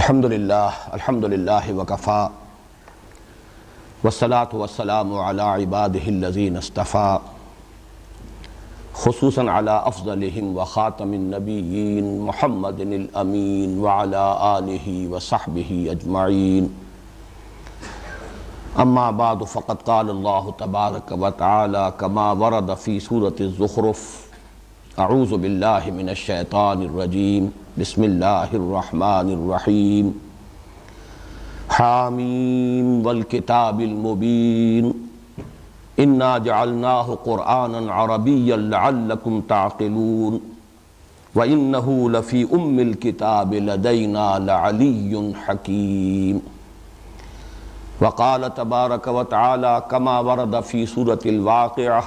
الحمدللہ وکفا والصلاة والسلام علی عباده الذین اصطفیٰ خصوصاً علی افضلہم وخاتم النبیین محمد الامین وعلی آلہ وصحبہ اجمعین اما بعد فقد قال اللہ تبارک وتعالی کما ورد فی سورة الزخرف اعوذ باللہ من الشیطان الرجیم بسم اللہ الرحمن الرحیم حامیم والکتاب المبین انا جعلناہ قرآنا عربیا لعلکم تعقلون وانہ لفی ام الکتاب لدینا لعلی حکیم وقال تبارک وتعالی کما ورد فی سورة الواقعہ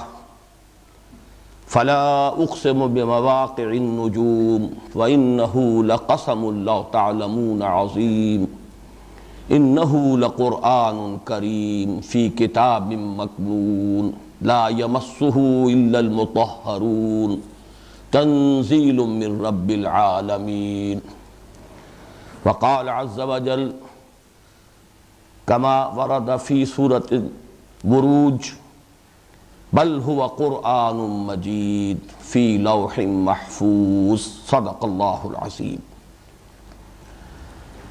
فلا اقسم بمواقع النجوم وانه لقسم لو تعلمون عظیم انه لقرآن کریم فی کتاب مکنون لا یمسه الا المطہرون تنزیل من رب العالمین وقال عز وجل کما ورد فی سورة البروج بل هو قرآن مجید فی لوح محفوظ صدق اللہ العظیم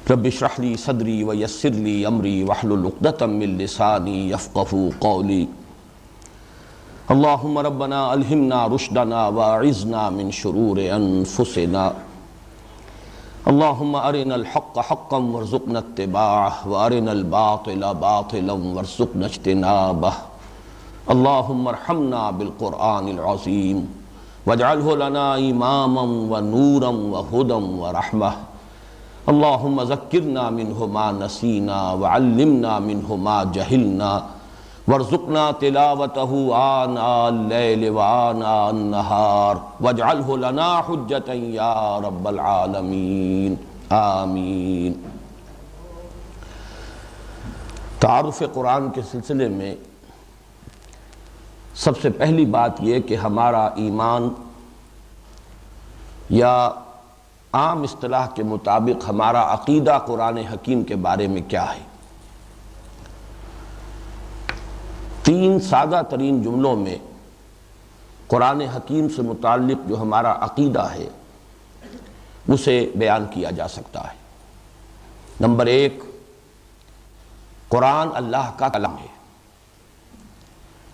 رب اشرح لی صدری ویسر لی امری واحلل عقدۃ من لسانی یفقہوا قولی اللہم ربنا الہمنا رشدنا واعذنا من شرور انفسنا اللہم ارنا الحق حقا وارزقنا اتباعہ وارنا الباطل باطلا وارزقنا اجتنابہ اللہم ارحمنا بالقرآن العظیم واجعلہ لنا اماما ونورا وہدا ورحمہ اللہم ذکرنا منہ ما نسینا وعلمنا منہ ما جہلنا وارزقنا تلاوتہ آناء اللیل وآناء النہار واجعلہ لنا حجتا یا رب العالمین آمین۔ تعارف قرآن کے سلسلے میں سب سے پہلی بات یہ کہ ہمارا ایمان یا عام اصطلاح کے مطابق ہمارا عقیدہ قرآن حکیم کے بارے میں کیا ہے۔ تین سادہ ترین جملوں میں قرآن حکیم سے متعلق جو ہمارا عقیدہ ہے اسے بیان کیا جا سکتا ہے۔ نمبر ایک، قرآن اللہ کا کلام ہے۔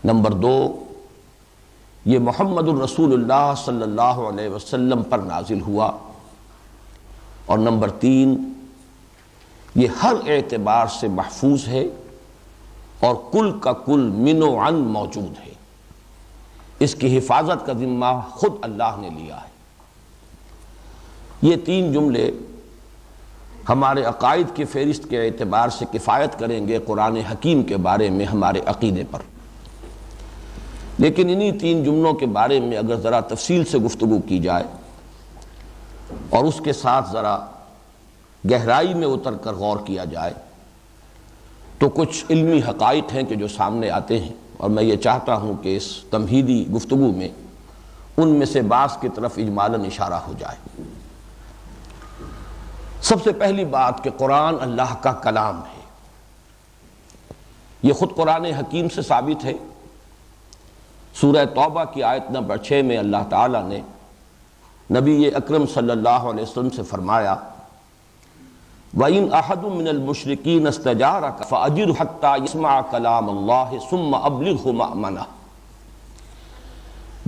نمبر دو، یہ محمد الرسول اللہ صلی اللہ علیہ وسلم پر نازل ہوا۔ اور نمبر تین، یہ ہر اعتبار سے محفوظ ہے اور کل کا کل من و عن موجود ہے۔ اس کی حفاظت کا ذمہ خود اللہ نے لیا ہے۔ یہ تین جملے ہمارے عقائد کی فہرست کے اعتبار سے کفایت کریں گے قرآن حکیم کے بارے میں ہمارے عقیدے پر۔ لیکن انہی تین جملوں کے بارے میں اگر ذرا تفصیل سے گفتگو کی جائے اور اس کے ساتھ ذرا گہرائی میں اتر کر غور کیا جائے تو کچھ علمی حقائق ہیں کہ جو سامنے آتے ہیں، اور میں یہ چاہتا ہوں کہ اس تمہیدی گفتگو میں ان میں سے بعض کی طرف اجمالاً اشارہ ہو جائے۔ سب سے پہلی بات کہ قرآن اللہ کا کلام ہے، یہ خود قرآن حکیم سے ثابت ہے۔ سورہ توبہ کی آیت نمبر 6 میں اللہ تعالیٰ نے نبی اکرم صلی اللہ علیہ وسلم سے فرمایا وَإِنْ أَحَدٌ مِّنَ الْمُشْرِكِينَ اسْتَجَارَكَ فَأَجِرْهُ حَتَّى يَسْمَعَ كَلَامَ اللَّهِ ثُمَّ أَبْلِغْهُ مَأْمَنَهُ۔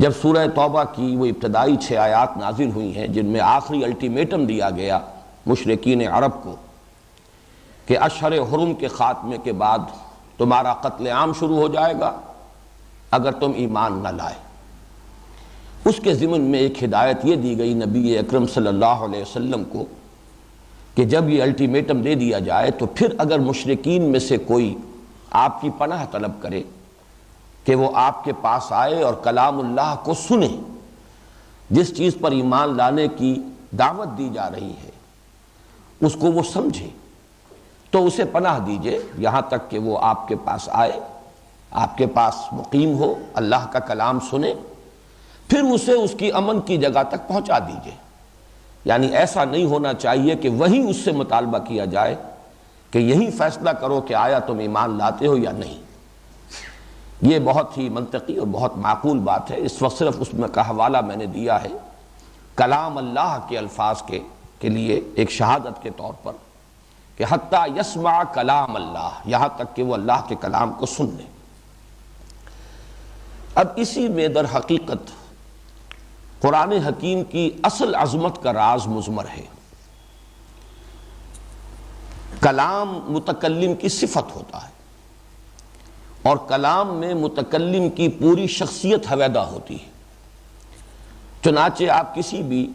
جب سورہ توبہ کی وہ ابتدائی 6 آیات نازل ہوئی ہیں جن میں آخری الٹیمیٹم دیا گیا مشرکین عرب کو کہ اشہر حرم کے خاتمے کے بعد تمہارا قتل عام شروع ہو جائے گا اگر تم ایمان نہ لائے، اس کے ضمن میں ایک ہدایت یہ دی گئی نبی اکرم صلی اللہ علیہ وسلم کو کہ جب یہ الٹیمیٹم دے دیا جائے تو پھر اگر مشرکین میں سے کوئی آپ کی پناہ طلب کرے کہ وہ آپ کے پاس آئے اور کلام اللہ کو سنے، جس چیز پر ایمان لانے کی دعوت دی جا رہی ہے اس کو وہ سمجھے، تو اسے پناہ دیجئے یہاں تک کہ وہ آپ کے پاس آئے، آپ کے پاس مقیم ہو، اللہ کا کلام سنے، پھر اسے اس کی امن کی جگہ تک پہنچا دیجئے۔ یعنی ایسا نہیں ہونا چاہیے کہ وہی اس سے مطالبہ کیا جائے کہ یہی فیصلہ کرو کہ آیا تم ایمان لاتے ہو یا نہیں۔ یہ بہت ہی منطقی اور بہت معقول بات ہے۔ اس وقت صرف اس میں کا حوالہ میں نے دیا ہے کلام اللہ کے الفاظ کے لیے ایک شہادت کے طور پر کہ حتیٰ یسمع کلام اللہ، یہاں تک کہ وہ اللہ کے کلام کو سن لیں۔ اب اسی میں در حقیقت قرآن حکیم کی اصل عظمت کا راز مضمر ہے۔ کلام متکلم کی صفت ہوتا ہے اور کلام میں متکلم کی پوری شخصیت حویدہ ہوتی ہے۔ چنانچہ آپ کسی بھی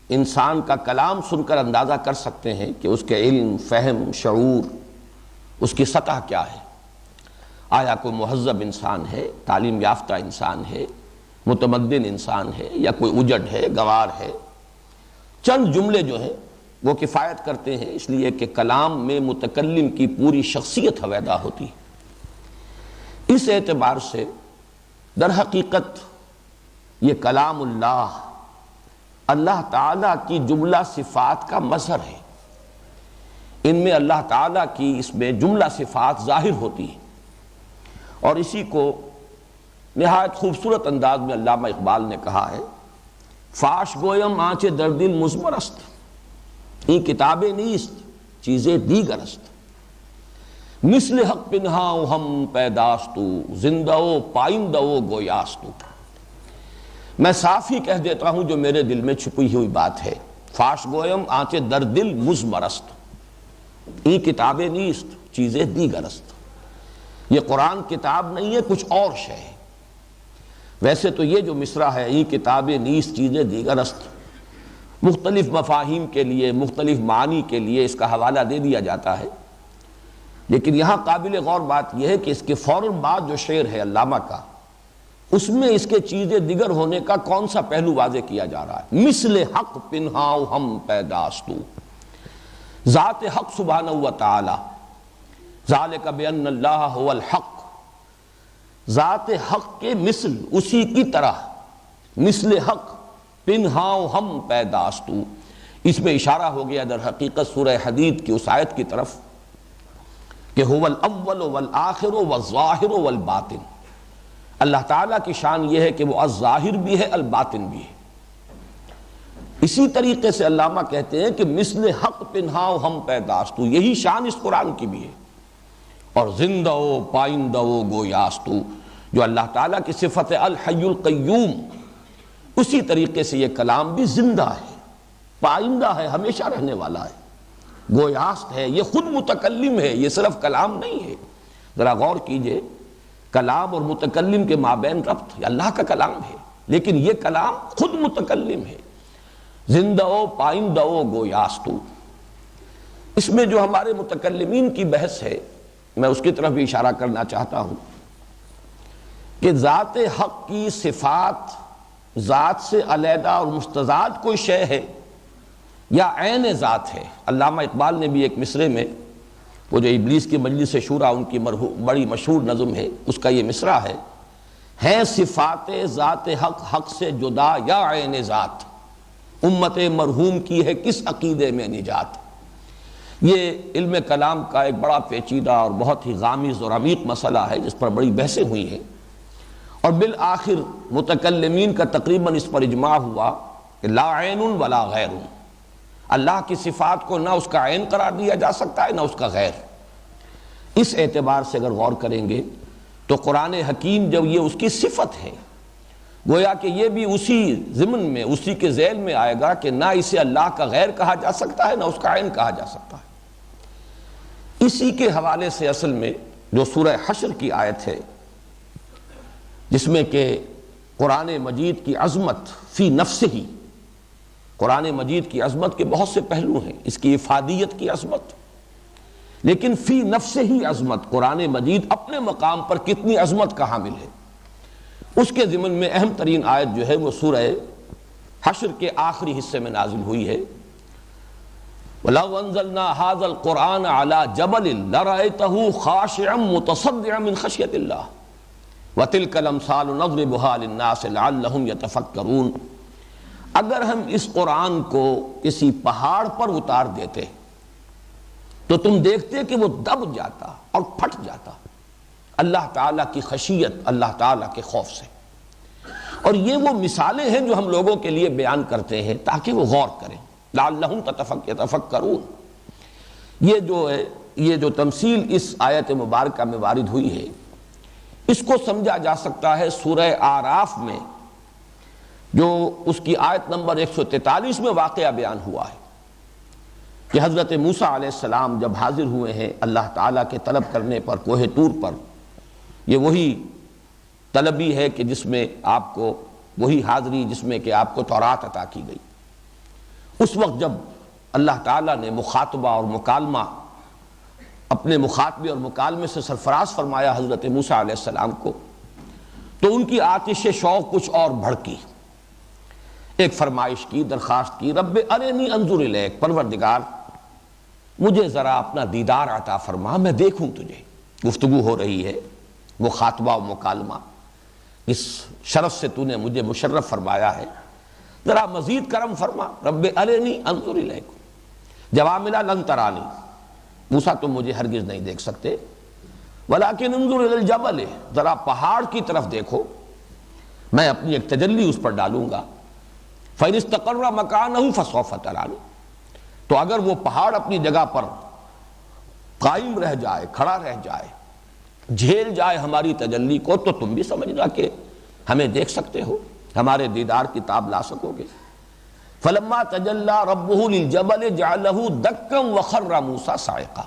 انسان کا کلام سن کر اندازہ کر سکتے ہیں کہ اس کے علم، فہم، شعور، اس کی سطح کیا ہے۔ آیا کوئی مہذب انسان ہے، تعلیم یافتہ انسان ہے، متمدن انسان ہے، یا کوئی اجڑ ہے، گوار ہے۔ چند جملے جو ہیں وہ کفایت کرتے ہیں، اس لیے کہ کلام میں متکلم کی پوری شخصیت حویدہ ہوتی ہے۔ اس اعتبار سے در حقیقت یہ کلام اللہ، اللہ تعالیٰ کی جملہ صفات کا مظہر ہے۔ ان میں اللہ تعالیٰ کی اس میں جملہ صفات ظاہر ہوتی ہیں، اور اسی کو نہایت خوبصورت انداز میں علامہ اقبال نے کہا ہے، فاش گویم آنچ در دل مضمر است، این کتابیں نیست چیزیں دیگر است، مثل حق پنہاؤ ہم پیداستو، زندہ و پائندہ و گویاستو۔ میں صاف ہی کہہ دیتا ہوں جو میرے دل میں چھپی ہوئی بات ہے۔ فاش گویم آنچ در دل مضمر است، این کتابیں نیست چیزیں دیگر است۔ یہ قرآن کتاب نہیں ہے، کچھ اور شے ہے۔ ویسے تو یہ جو مصرع ہے، این کتابیں نیست چیزیں دیگر است، مختلف مفاہیم کے لیے، مختلف معنی کے لیے اس کا حوالہ دے دیا جاتا ہے، لیکن یہاں قابل غور بات یہ ہے کہ اس کے فوراً بعد جو شعر ہے علامہ کا، اس میں اس کے چیزیں دیگر ہونے کا کون سا پہلو واضح کیا جا رہا ہے؟ مثل حق پنہاؤ ہم پیداستو، ذات حق سبحانہ و تعالی، ذالک بان اللہ هو الحق، ذات حق کے مثل، اسی کی طرح، مثل حق پنہاؤ ہم پیداستو۔ اس میں اشارہ ہو گیا در حقیقت سورہ حدید کی اس آیت کی طرف کہ هو الاول والآخر والظاہر والباطن۔ اللہ تعالیٰ کی شان یہ ہے کہ وہ الظاہر بھی ہے، الباطن بھی ہے۔ اسی طریقے سے علامہ کہتے ہیں کہ مثل حق پنہاؤ ہم پیداستو، یہی شان اس قرآن کی بھی ہے۔ اور زندہ و پائندہ و گویاستو، جو اللہ تعالیٰ کی صفت الحی القیوم، اسی طریقے سے یہ کلام بھی زندہ ہے، پائندہ ہے، ہمیشہ رہنے والا ہے، گویاست ہے، یہ خود متکلم ہے، یہ صرف کلام نہیں ہے۔ ذرا غور کیجئے، کلام اور متکلم کے مابین ربط، یہ اللہ کا کلام ہے، لیکن یہ کلام خود متکلم ہے، زندہ و پائندہ و گویاستو۔ اس میں جو ہمارے متکلمین کی بحث ہے، میں اس کی طرف بھی اشارہ کرنا چاہتا ہوں کہ ذات حق کی صفات ذات سے علیحدہ اور مستضاد کوئی شے ہے یا عین ذات ہے۔ علامہ اقبال نے بھی ایک مصرے میں، وہ جو ابلیس کی مجلس شورا ان کی بڑی مشہور نظم ہے، اس کا یہ مصرع ہے، ہیں صفات ذات حق حق سے جدا یا عین ذات، امت مرحوم کی ہے کس عقیدے میں نجات۔ یہ علم کلام کا ایک بڑا پیچیدہ اور بہت ہی غامض اور عمیق مسئلہ ہے جس پر بڑی بحثیں ہوئی ہیں، اور بالآخر متکلمین کا تقریباً اس پر اجماع ہوا کہ لا عین ولا غیر، اللہ کی صفات کو نہ اس کا عین قرار دیا جا سکتا ہے نہ اس کا غیر۔ اس اعتبار سے اگر غور کریں گے تو قرآن حکیم جب یہ اس کی صفت ہے، گویا کہ یہ بھی اسی ضمن میں، اسی کے ذیل میں آئے گا کہ نہ اسے اللہ کا غیر کہا جا سکتا ہے نہ اس کا عین کہا جا سکتا ہے۔ اسی کے حوالے سے اصل میں جو سورہ حشر کی آیت ہے، جس میں کہ قرآن مجید کی عظمت فی نفسہ ہی، قرآن مجید کی عظمت کے بہت سے پہلو ہیں، اس کی افادیت کی عظمت، لیکن فی نفسہ ہی عظمت، قرآن مجید اپنے مقام پر کتنی عظمت کا حامل ہے، اس کے ضمن میں اہم ترین آیت جو ہے وہ سورہ حشر کے آخری حصے میں نازل ہوئی ہے۔ وَلَوْ أَنزَلْنَا هَذَا الْقُرْآنَ عَلَى جَبَلٍ لَرَأَيْتَهُ خَاشِعًا مُتَصَدِّعًا مِنْ خَشْيَةِ اللَّهِ وَتِلْكَ الْأَمْثَالُ نَضْرِبُهَا لِلنَّاسِ لَعَلَّهُمْ يَتَفَكَّرُونَ۔ اگر ہم اس قرآن کو کسی پہاڑ پر اتار دیتے تو تم دیکھتے کہ وہ دب جاتا اور پھٹ جاتا اللہ تعالیٰ کی خشیت، اللہ تعالیٰ کے خوف سے۔ اور یہ وہ مثالیں ہیں جو ہم لوگوں کے لیے بیان کرتے ہیں تاکہ وہ غور کریں، لعلہم یتفکرون۔ یہ جو تمثیل اس آیت مبارکہ میں وارد ہوئی ہے، اس کو سمجھا جا سکتا ہے سورہ اعراف میں جو اس کی آیت نمبر 143 میں واقعہ بیان ہوا ہے کہ حضرت موسیٰ علیہ السلام جب حاضر ہوئے ہیں اللہ تعالیٰ کے طلب کرنے پر کوہ طور پر۔ یہ وہی طلبی ہے کہ جس میں آپ کو وہی حاضری جس میں کہ آپ کو تورات عطا کی گئی۔ اس وقت جب اللہ تعالیٰ نے مخاطبہ اور مکالمہ اپنے مخاطبے اور مکالمے سے سرفراز فرمایا حضرت موسیٰ علیہ السلام کو، تو ان کی آتش شوق کچھ اور بھڑکی، ایک فرمائش کی، درخواست کی، رب ارنی انظر الیک، پروردگار مجھے ذرا اپنا دیدار عطا فرما، میں دیکھوں تجھے۔ گفتگو ہو رہی ہے، مخاطبہ و مکالمہ، اس شرف سے تو نے مجھے مشرف فرمایا ہے، ذرا مزید کرم فرما، رب ارنی انظر الیک۔ جواب ملا لن ترانی، موسیٰ تم مجھے ہرگز نہیں دیکھ سکتے، ولیکن انظر الی الجبل، ذرا پہاڑ کی طرف دیکھو، میں اپنی ایک تجلی اس پر ڈالوں گا، فَإِنِ اسْتَقَرَّ مَكَانَهُ فَسَوْفَ تَرَانِی، تو اگر وہ پہاڑ اپنی جگہ پر قائم رہ جائے، کھڑا رہ جائے، جھیل جائے ہماری تجلی کو، تو تم بھی سمجھنا کہ ہمیں دیکھ سکتے ہو، ہمارے دیدار کی تاب لا سکو گے۔ فَلَمَّا تَجَلَّى رَبُّهُ لِلْجَبَلِ جَعَلَهُ دَكًّا وَخَرَّ مُوسَىٰ صَاعِقًا،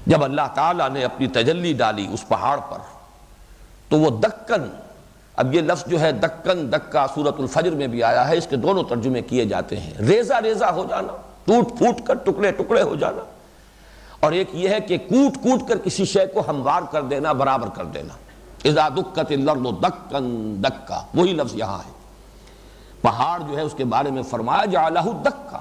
جب اللہ تعالیٰ نے اپنی تجلی ڈالی اس پہاڑ پر تو وہ دکن، اب یہ لفظ جو ہے دکن، دکا سورۃ الفجر میں بھی آیا ہے، اس کے دونوں ترجمے کیے جاتے ہیں، ریزہ ریزہ ہو جانا، ٹوٹ پھوٹ کر ٹکڑے ٹکڑے ہو جانا، اور ایک یہ ہے کہ کوٹ کوٹ کر کسی شے کو ہموار کر دینا، برابر کر دینا۔ اذا دکت الارض دکن دکا، وہی لفظ یہاں ہے۔ پہاڑ جو ہے اس کے بارے میں فرمایا جعلہ دکا،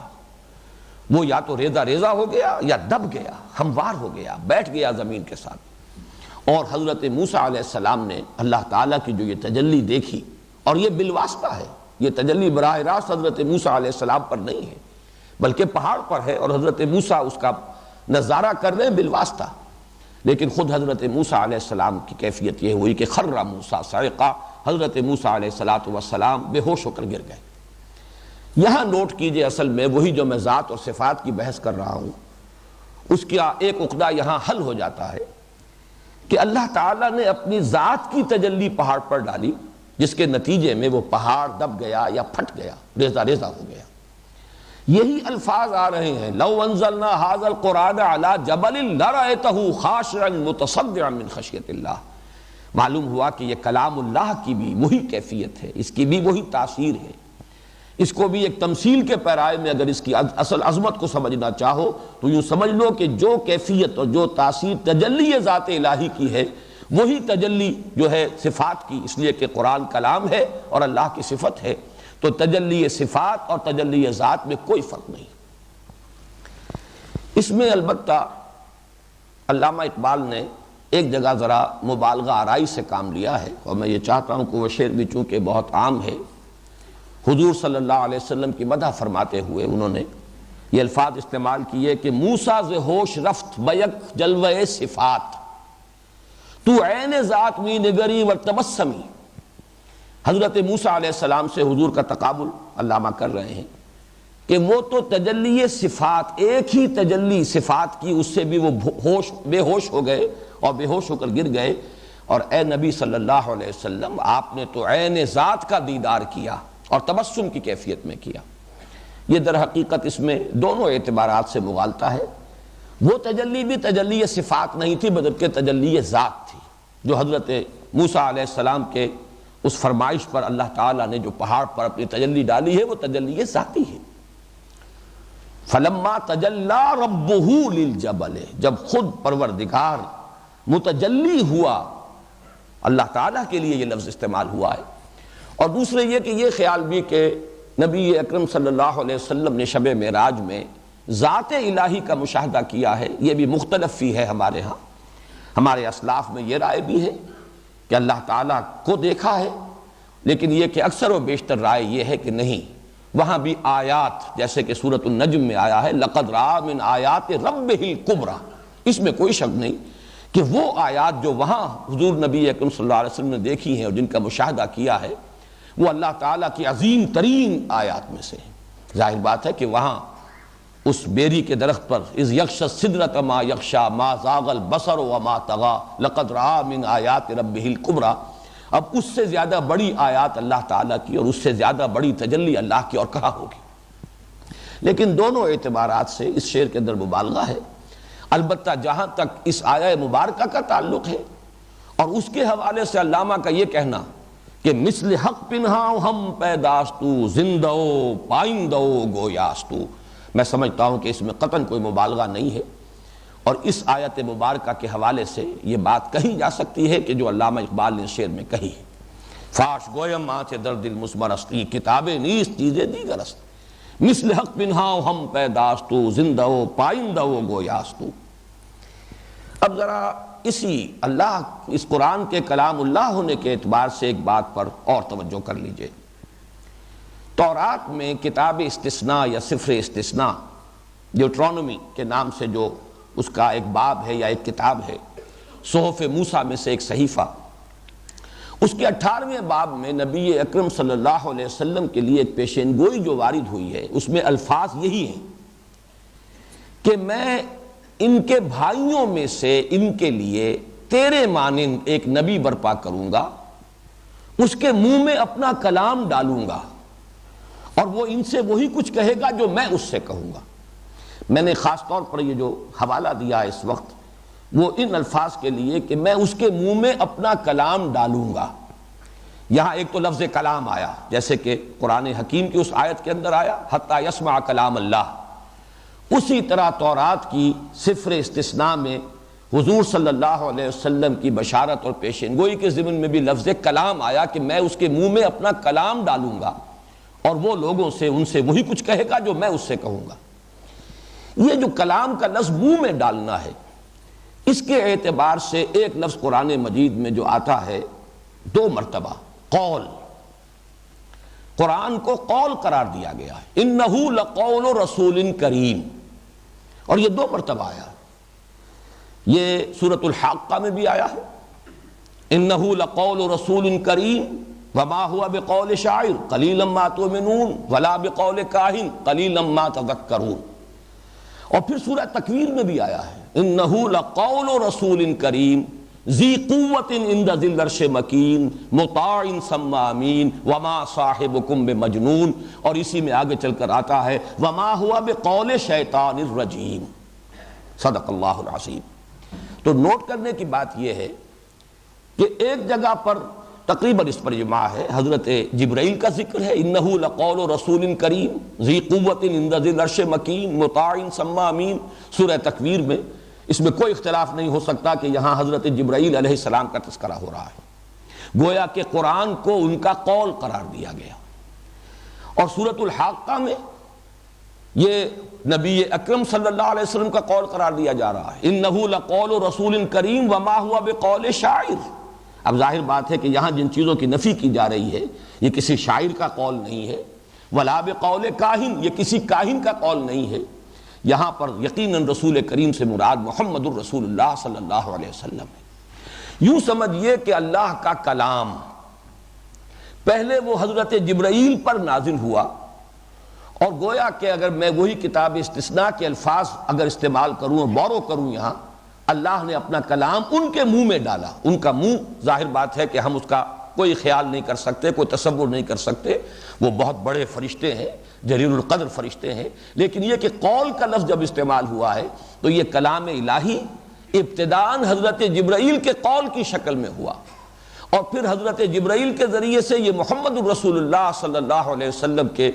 وہ یا تو ریزہ ریزہ ہو گیا یا دب گیا، ہموار ہو گیا، بیٹھ گیا زمین کے ساتھ۔ اور حضرت موسیٰ علیہ السلام نے اللہ تعالیٰ کی جو یہ تجلی دیکھی، اور یہ بالواسطہ ہے، یہ تجلی براہ راست حضرت موسیٰ علیہ السلام پر نہیں ہے بلکہ پہاڑ پر ہے، اور حضرت موسیٰ اس کا نظارہ کر رہے ہیں بالواسطہ، لیکن خود حضرت موسیٰ علیہ السلام کی کیفیت یہ ہوئی کہ خر موسیٰ صاعقا، حضرت موسیٰ علیہ السلام بے ہوش ہو کر گر گئے۔ یہاں نوٹ کیجئے، اصل میں وہی جو میں ذات اور صفات کی بحث کر رہا ہوں، اس کا ایک عقدہ یہاں حل ہو جاتا ہے کہ اللہ تعالیٰ نے اپنی ذات کی تجلی پہاڑ پر ڈالی، جس کے نتیجے میں وہ پہاڑ دب گیا یا پھٹ گیا، ریزہ ریزہ ہو گیا۔ یہی الفاظ آ رہے ہیں، لو انزلنا ھذا القرآن علی جبل لرأیتہ خاشعا متصدعا من خشیۃ اللہ۔ معلوم ہوا کہ یہ کلام اللہ کی بھی وہی کیفیت ہے، اس کی بھی وہی تاثیر ہے۔ اس کو بھی ایک تمثیل کے پیرائے میں اگر اس کی اصل عظمت کو سمجھنا چاہو تو یوں سمجھ لو کہ جو کیفیت اور جو تاثیر تجلی ذات الہی کی ہے، وہی تجلی جو ہے صفات کی، اس لیے کہ قرآن کلام ہے اور اللہ کی صفت ہے، تو تجلی صفات اور تجلی ذات میں کوئی فرق نہیں۔ اس میں البتہ علامہ اقبال نے ایک جگہ ذرا مبالغہ آرائی سے کام لیا ہے، اور میں یہ چاہتا ہوں کہ وہ شعر بھی چونکہ بہت عام ہے، حضور صلی اللہ علیہ وسلم کی مدح فرماتے ہوئے انہوں نے یہ الفاظ استعمال کیے کہ موسیٰ ز ہوش رفت بیک جلوہ صفات، تو عین ذات می نگری و تبسمی۔ حضرت موسیٰ علیہ السلام سے حضور کا تقابل علامہ کر رہے ہیں کہ وہ تو تجلی صفات، ایک ہی تجلی صفات کی، اس سے بھی وہ بے ہوش ہو گئے اور بے ہوش ہو کر گر گئے، اور اے نبی صلی اللہ علیہ وسلم آپ نے تو عین ذات کا دیدار کیا اور تبسم کی کیفیت میں کیا۔ یہ در حقیقت اس میں دونوں اعتبارات سے مغالطہ ہے۔ وہ تجلی بھی تجلی صفات نہیں تھی بلکہ تجلی ذات تھی، جو حضرت موسیٰ علیہ السلام کے اس فرمائش پر اللہ تعالیٰ نے جو پہاڑ پر اپنی تجلی ڈالی ہے وہ تجلی ذاتی ہے۔ فلما تجلی ربہ للجبل، جب خود پروردگار متجلی ہوا، اللہ تعالیٰ کے لیے یہ لفظ استعمال ہوا ہے۔ اور دوسرے یہ کہ یہ خیال بھی کہ نبی اکرم صلی اللہ علیہ وسلم نے شب معراج میں ذات الہی کا مشاہدہ کیا ہے، یہ بھی مختلف فی ہے ہمارے ہاں۔ ہمارے اسلاف میں یہ رائے بھی ہے کہ اللہ تعالیٰ کو دیکھا ہے، لیکن یہ کہ اکثر و بیشتر رائے یہ ہے کہ نہیں، وہاں بھی آیات، جیسے کہ سورۃ النجم میں آیا ہے لقد رأى من آیات ربہ الکبریٰ، اس میں کوئی شک نہیں کہ وہ آیات جو وہاں حضور نبی اکرم صلی اللہ علیہ وسلم نے دیکھی ہیں اور جن کا مشاہدہ کیا ہے وہ اللہ تعالیٰ کی عظیم ترین آیات میں سے ہیں۔ ظاہر بات ہے کہ وہاں اس بیری کے درخت پر اذ یغشی السدرۃ ما یغشی ما زاغ البصر وما طغی لقد رأى من آیات ربہ الکبریٰ، اب اس سے زیادہ بڑی آیات اللہ تعالیٰ کی اور اس سے زیادہ بڑی تجلی اللہ کی اور کہاں ہوگی؟ لیکن دونوں اعتبارات سے اس شعر کے اندر مبالغہ ہے۔ البتہ جہاں تک اس آیہ مبارکہ کا تعلق ہے اور اس کے حوالے سے علامہ کا یہ کہنا کہ مثل حق پنہاؤ ہم پیداستو زندو پائندو گویاستو، میں سمجھتا ہوں کہ اس میں قطعاً کوئی مبالغہ نہیں ہے، اور اس آیت مبارکہ کے حوالے سے یہ بات کہی جا سکتی ہے کہ جو علامہ اقبال نے شعر میں کہی ہے، فاش گویم آنچ در دل مسمرستی کتابیں نیست چیزیں دیگر است، مثل حق پنہاؤ ہم پیداستو زندو پائندو گویاستو۔ اب ذرا اسی اللہ، اس قرآن کے کلام اللہ ہونے کے اعتبار سے ایک بات پر اور توجہ کر لیجئے۔ تورات میں کتاب استثناء یا سفر استثناء، ڈیوٹرانومی کے نام سے جو اس کا ایک باب ہے یا ایک کتاب ہے، صحف موسیٰ میں سے ایک صحیفہ، اس کے 18ویں باب میں نبی اکرم صلی اللہ علیہ وسلم کے لیے ایک پیشین گوئی جو وارد ہوئی ہے، اس میں الفاظ یہی ہیں کہ میں ان کے بھائیوں میں سے ان کے لیے تیرے مانند ایک نبی برپا کروں گا، اس کے منہ میں اپنا کلام ڈالوں گا اور وہ ان سے وہی کچھ کہے گا جو میں اس سے کہوں گا۔ میں نے خاص طور پر یہ جو حوالہ دیا اس وقت وہ ان الفاظ کے لیے کہ میں اس کے منہ میں اپنا کلام ڈالوں گا۔ یہاں ایک تو لفظ کلام آیا، جیسے کہ قرآن حکیم کی اس آیت کے اندر آیا حتی یسمع کلام اللہ، اسی طرح تورات کی سفر استثناء میں حضور صلی اللہ علیہ وسلم کی بشارت اور پیشین گوئی کے ضمن میں بھی لفظ کلام آیا کہ میں اس کے منہ میں اپنا کلام ڈالوں گا اور وہ لوگوں سے ان سے وہی کچھ کہے گا جو میں اس سے کہوں گا۔ یہ جو کلام کا لفظ منہ میں ڈالنا ہے، اس کے اعتبار سے ایک لفظ قرآن مجید میں جو آتا ہے 2 مرتبہ، قول، قرآن کو قول قرار دیا گیا ہے، انہ لقول رسول کریم، اور یہ 2 مرتبہ آیا۔ یہ سورۃ الحاقہ میں بھی آیا ہے، انہ لقول رسول کریم وما هو بقول شاعر قلیلا ما تؤمنون ولا بقول کاہن قلیلا ما تذکرون، اور پھر سورہ تکویر میں بھی آیا ہے انہ لقول رسول کریم ذی قوت عند ذی العرش مکین مطاع ثم امین وما صاحبکم بمجنون، اور اسی میں آگے چل کر آتا ہے وما هو بقول شیطان الرجیم، صدق اللہ العظیم۔ تو نوٹ کرنے کی بات یہ ہے کہ ایک جگہ پر تقریباً اس پر اجماع ہے، حضرت جبرائیل کا ذکر ہے انہ لقول رسول کریم ذی قوت عند ذی العرش مکین مطاع ثم امین، سورہ تکویر میں اس میں کوئی اختلاف نہیں ہو سکتا کہ یہاں حضرت جبرائیل علیہ السلام کا تذکرہ ہو رہا ہے، گویا کہ قرآن کو ان کا قول قرار دیا گیا۔ اور سورۃ الحاقہ میں یہ نبی اکرم صلی اللہ علیہ وسلم کا قول قرار دیا جا رہا ہے انہ لقول رسول کریم وما هو بقول شاعر۔ اب ظاہر بات ہے کہ یہاں جن چیزوں کی نفی کی جا رہی ہے یہ کسی شاعر کا قول نہیں ہے، ولا بقول کاہن، یہ کسی کاہن کا قول نہیں ہے، یہاں پر یقیناً رسول کریم سے مراد محمد الرسول اللہ صلی اللہ علیہ وسلم ہے۔ یوں سمجھیے کہ اللہ کا کلام پہلے وہ حضرت جبرائیل پر نازل ہوا، اور گویا کہ اگر میں وہی کتاب استثناء کے الفاظ اگر استعمال کروں اور بورو کروں، یہاں اللہ نے اپنا کلام ان کے منہ میں ڈالا۔ ان کا منہ ظاہر بات ہے کہ ہم اس کا کوئی خیال نہیں کر سکتے، کوئی تصور نہیں کر سکتے، وہ بہت بڑے فرشتے ہیں، جلیل القدر فرشتے ہیں، لیکن یہ کہ قول کا لفظ جب استعمال ہوا ہے تو یہ کلام الہی ابتداءً حضرت جبرائیل کے قول کی شکل میں ہوا، اور پھر حضرت جبرائیل کے ذریعے سے یہ محمد الرسول اللہ صلی اللہ علیہ وسلم کے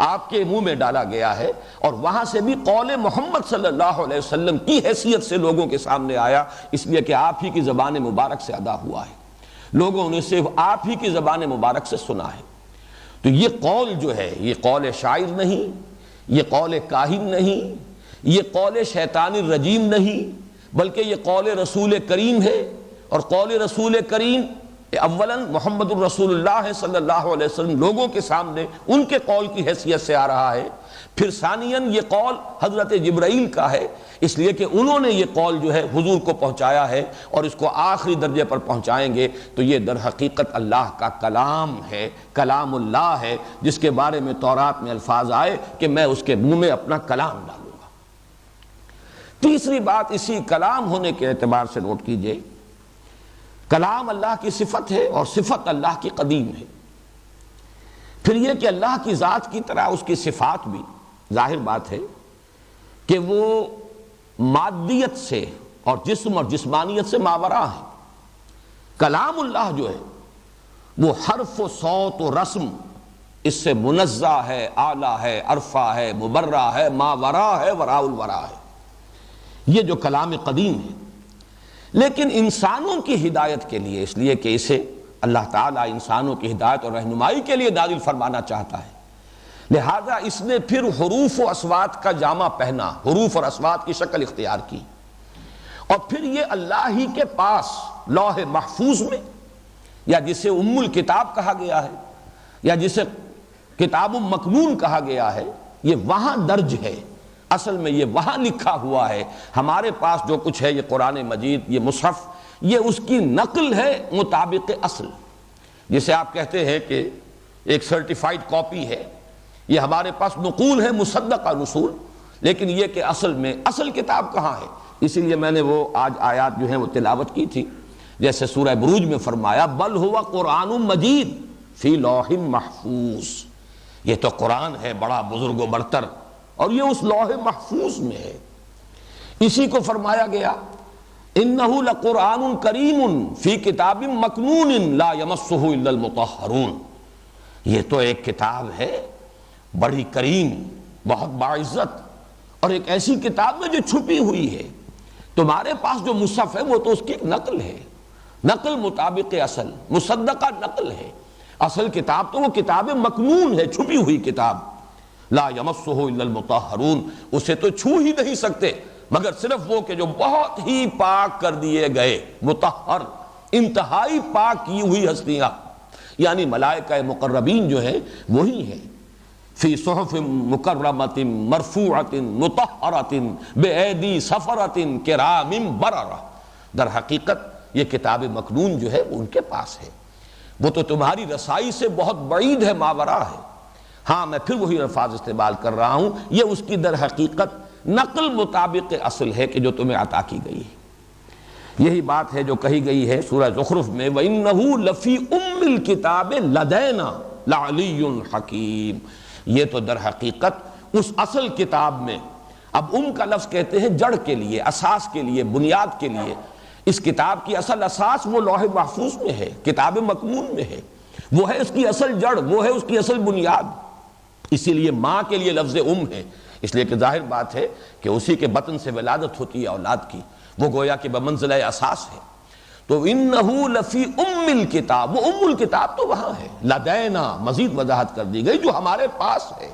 آپ کے منہ میں ڈالا گیا ہے، اور وہاں سے بھی قول محمد صلی اللہ علیہ وسلم کی حیثیت سے لوگوں کے سامنے آیا، اس لیے کہ آپ ہی کی زبان مبارک سے ادا ہوا ہے، لوگوں نے صرف آپ ہی کی زبان مبارک سے سنا ہے۔ تو یہ قول جو ہے یہ قول شاعر نہیں، یہ قول کاہن نہیں، یہ قول شیطان الرجیم نہیں، بلکہ یہ قول رسول کریم ہے، اور قول رسول کریم اولاً محمد الرسول اللہ صلی اللہ علیہ وسلم لوگوں کے سامنے ان کے قول کی حیثیت سے آ رہا ہے، پھر ثانیاً یہ قول حضرت جبرائیل کا ہے، اس لیے کہ انہوں نے یہ قول جو ہے حضور کو پہنچایا ہے اور اس کو آخری درجے پر پہنچائیں گے، تو یہ در حقیقت اللہ کا کلام ہے، کلام اللہ ہے، جس کے بارے میں تورات میں الفاظ آئے کہ میں اس کے منہ میں اپنا کلام ڈالوں گا۔ تیسری بات اسی کلام ہونے کے اعتبار سے نوٹ کیجئے، کلام اللہ کی صفت ہے اور صفت اللہ کی قدیم ہے۔ پھر یہ کہ اللہ کی ذات کی طرح اس کی صفات بھی ظاہر بات ہے کہ وہ مادیت سے اور جسم اور جسمانیت سے ماورا ہے۔ کلام اللہ جو ہے وہ حرف و صوت و رسم اس سے منزہ ہے، اعلیٰ ہے، عرفہ ہے، مبرہ ہے، ماورا ہے، وراء الورا ہے، یہ جو کلام قدیم ہے۔ لیکن انسانوں کی ہدایت کے لیے، اس لیے کہ اسے اللہ تعالیٰ انسانوں کی ہدایت اور رہنمائی کے لیے نازل فرمانا چاہتا ہے، لہذا اس نے پھر حروف و اصوات کا جامہ پہنا، حروف اور اصوات کی شکل اختیار کی، اور پھر یہ اللہ ہی کے پاس لوح محفوظ میں، یا جسے ام الکتاب کہا گیا ہے یا جسے کتاب مکنون کہا گیا ہے، یہ وہاں درج ہے، اصل میں یہ وہاں لکھا ہوا ہے۔ ہمارے پاس جو کچھ ہے، یہ قرآن مجید، یہ مصحف، یہ اس کی نقل ہے مطابق اصل، جسے آپ کہتے ہیں کہ ایک سرٹیفائیڈ کاپی ہے، یہ ہمارے پاس نقول ہے مصدقہ رسول، لیکن یہ کہ اصل میں اصل کتاب کہاں ہے؟ اسی لیے میں نے وہ آج آیات جو ہیں وہ تلاوت کی تھی، جیسے سورہ بروج میں فرمایا بل ہوا قرآن مجید فی لوح محفوظ، یہ تو قرآن ہے بڑا بزرگ و برتر اور یہ اس لوح محفوظ میں ہے۔ اسی کو فرمایا گیا انہ لقرآن کریم فی کتاب مکنون لا یمسہ الا المطہرون، یہ تو ایک کتاب ہے بڑی کریم، بہت باعزت، اور ایک ایسی کتاب میں جو چھپی ہوئی ہے۔ تمہارے پاس جو مصحف ہے وہ تو اس کی ایک نقل ہے، نقل مطابق اصل، مصدقہ نقل ہے۔ اصل کتاب تو وہ کتاب مکنون ہے، چھپی ہوئی کتاب، لا یمسہ الا المطہرون، اسے تو چھو ہی نہیں سکتے مگر صرف وہ کہ جو بہت ہی پاک کر دیے گئے، مطہر، انتہائی پاک کی ہوئی ہستیاں، یعنی ملائکہ مقربین جو ہیں وہی ہیں۔ فی صحف مکرمۃ مرفوعۃ مطہرۃ بایدی سفرۃ کرام بررہ، در حقیقت یہ کتاب مکنون جو ہے وہ ان کے پاس ہے، وہ تو تمہاری رسائی سے بہت بعید ہے، ماورا ہے۔ ہاں میں پھر وہی الفاظ استعمال کر رہا ہوں، یہ اس کی در حقیقت نقل مطابق اصل ہے کہ جو تمہیں عطا کی گئی ہے۔ یہی بات ہے جو کہی گئی ہے سورہ زخرف میں وَإِنَّهُ لَفِي أُمِّ الْكِتَابِ لَدَيْنَا لَعَلِيٌّ حَكِيمٌ، یہ تو در حقیقت اس اصل کتاب میں، اب کا لفظ کہتے ہیں جڑ کے لیے، اساس کے لیے، بنیاد کے لیے، اس کتاب کی اصل اساس وہ لوح محفوظ میں ہے، کتاب مکنون میں ہے، وہ ہے اس کی اصل جڑ، وہ ہے اس کی اصل بنیاد۔ اسی لیے ماں کے لیے لفظ ہے، اس لیے کہ ظاہر بات ہے کہ اسی کے بطن سے ولادت ہوتی ہے اولاد کی، وہ گویا کہ بمنزلہ اساس ہے۔ تو انہو لفی ام الکتاب، وہ ام الکتاب تو وہاں ہے، لدینا مزید وضاحت کر دی گئی، جو ہمارے پاس ہے،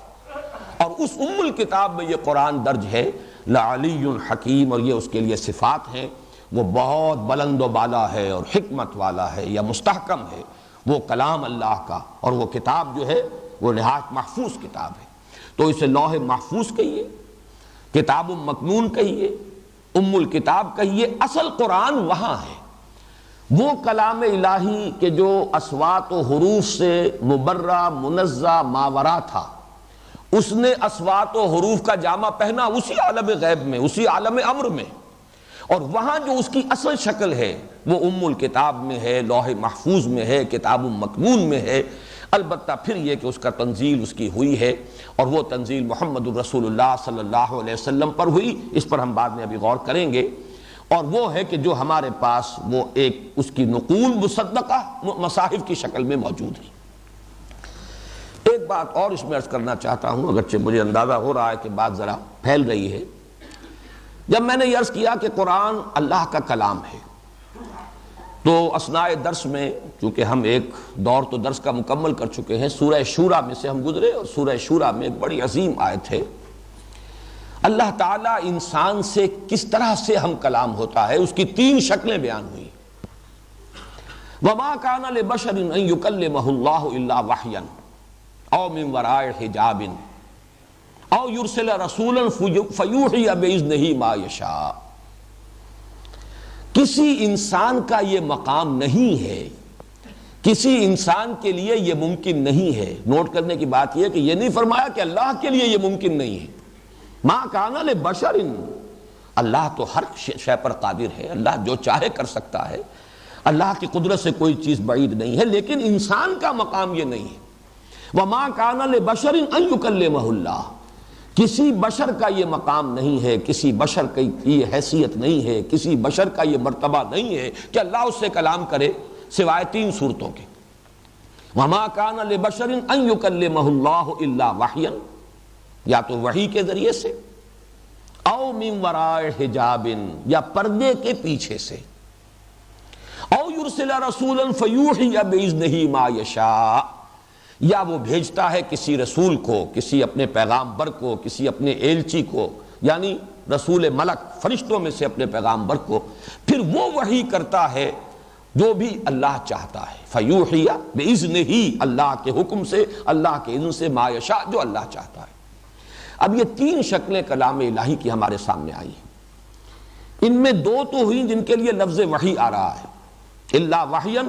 اور اس ام الکتاب میں یہ قرآن درج ہے، لعلی حکیم، اور یہ اس کے لیے صفات ہیں، وہ بہت بلند و بالا ہے اور حکمت والا ہے یا مستحکم ہے، وہ کلام اللہ کا، اور وہ کتاب جو ہے وہ نہایت محفوظ کتاب ہے۔ تو اسے لوح محفوظ کہیے، کتاب مکنون کہیے، ام الکتاب کہیے، اصل قرآن وہاں ہے، وہ کلام الہی کے جو اصوات و حروف سے مبرہ منزہ ماورا تھا، اس نے اصوات و حروف کا جامہ پہنا اسی عالم غیب میں، اسی عالم امر میں، اور وہاں جو اس کی اصل شکل ہے وہ ام الکتاب میں ہے، لوح محفوظ میں ہے، کتاب مکنون میں ہے۔ البتہ پھر یہ کہ اس کا تنزیل اس کی ہوئی ہے، اور وہ تنزیل محمد الرسول اللہ صلی اللہ علیہ وسلم پر ہوئی، اس پر ہم بعد میں ابھی غور کریں گے، اور وہ ہے کہ جو ہمارے پاس وہ ایک اس کی نقول مصدقہ مصاحف کی شکل میں موجود ہے۔ ایک بات اور اس میں عرض کرنا چاہتا ہوں، اگرچہ مجھے اندازہ ہو رہا ہے کہ بات ذرا پھیل رہی ہے۔ جب میں نے یہ عرض کیا کہ قرآن اللہ کا کلام ہے، تو اثناء درس میں چونکہ ہم ایک دور تو درس کا مکمل کر چکے ہیں، سورہ شورا میں سے ہم گزرے، اور سورہ شورا میں ایک بڑی عظیم آیت ہے، اللہ تعالیٰ انسان سے کس طرح سے ہم کلام ہوتا ہے، اس کی 3 شکلیں بیان ہوئی۔ وما كان لبشر ان يكلمه الله الا وحيا او من وراء حجاب او يرسل رسولا فيوحي باذنه ما يشاء. کسی انسان کا یہ مقام نہیں ہے، کسی انسان کے لیے یہ ممکن نہیں ہے. نوٹ کرنے کی بات یہ ہے کہ یہ نہیں فرمایا کہ اللہ کے لیے یہ ممکن نہیں ہے. ما کان لبشر، اللہ تو ہر شے پر قادر ہے، اللہ جو چاہے کر سکتا ہے، اللہ کی قدرت سے کوئی چیز بعید نہیں ہے، لیکن انسان کا مقام یہ نہیں ہے. وما کان لبشر ان یکلمہ اللہ، کسی بشر کا یہ مقام نہیں ہے، کسی بشر کی یہ حیثیت نہیں ہے، کسی بشر کا یہ مرتبہ نہیں ہے کہ اللہ اس سے کلام کرے سوائے 3 صورتوں کے. وما کان لبشر ان یکلمہ اللہ الا وحیا، یا تو وحی کے ذریعے سے، او من وراء حجاب، یا پردے کے پیچھے سے، او یرسل رسولا فیوحی باذنہ ما یشاء، یا وہ بھیجتا ہے کسی رسول کو، کسی اپنے پیغامبر کو، کسی اپنے ایلچی کو، یعنی رسول ملک فرشتوں میں سے اپنے پیغامبر کو، پھر وہ وحی کرتا ہے جو بھی اللہ چاہتا ہے. فیوحی باذنہ، اللہ کے حکم سے، اللہ کے اذن سے، ما یشاء، جو اللہ چاہتا ہے. اب یہ 3 شکلیں کلام الہی کی ہمارے سامنے آئی ہیں. ان میں 2 تو ہوئی جن کے لیے لفظ وحی آ رہا ہے، الا وحیا،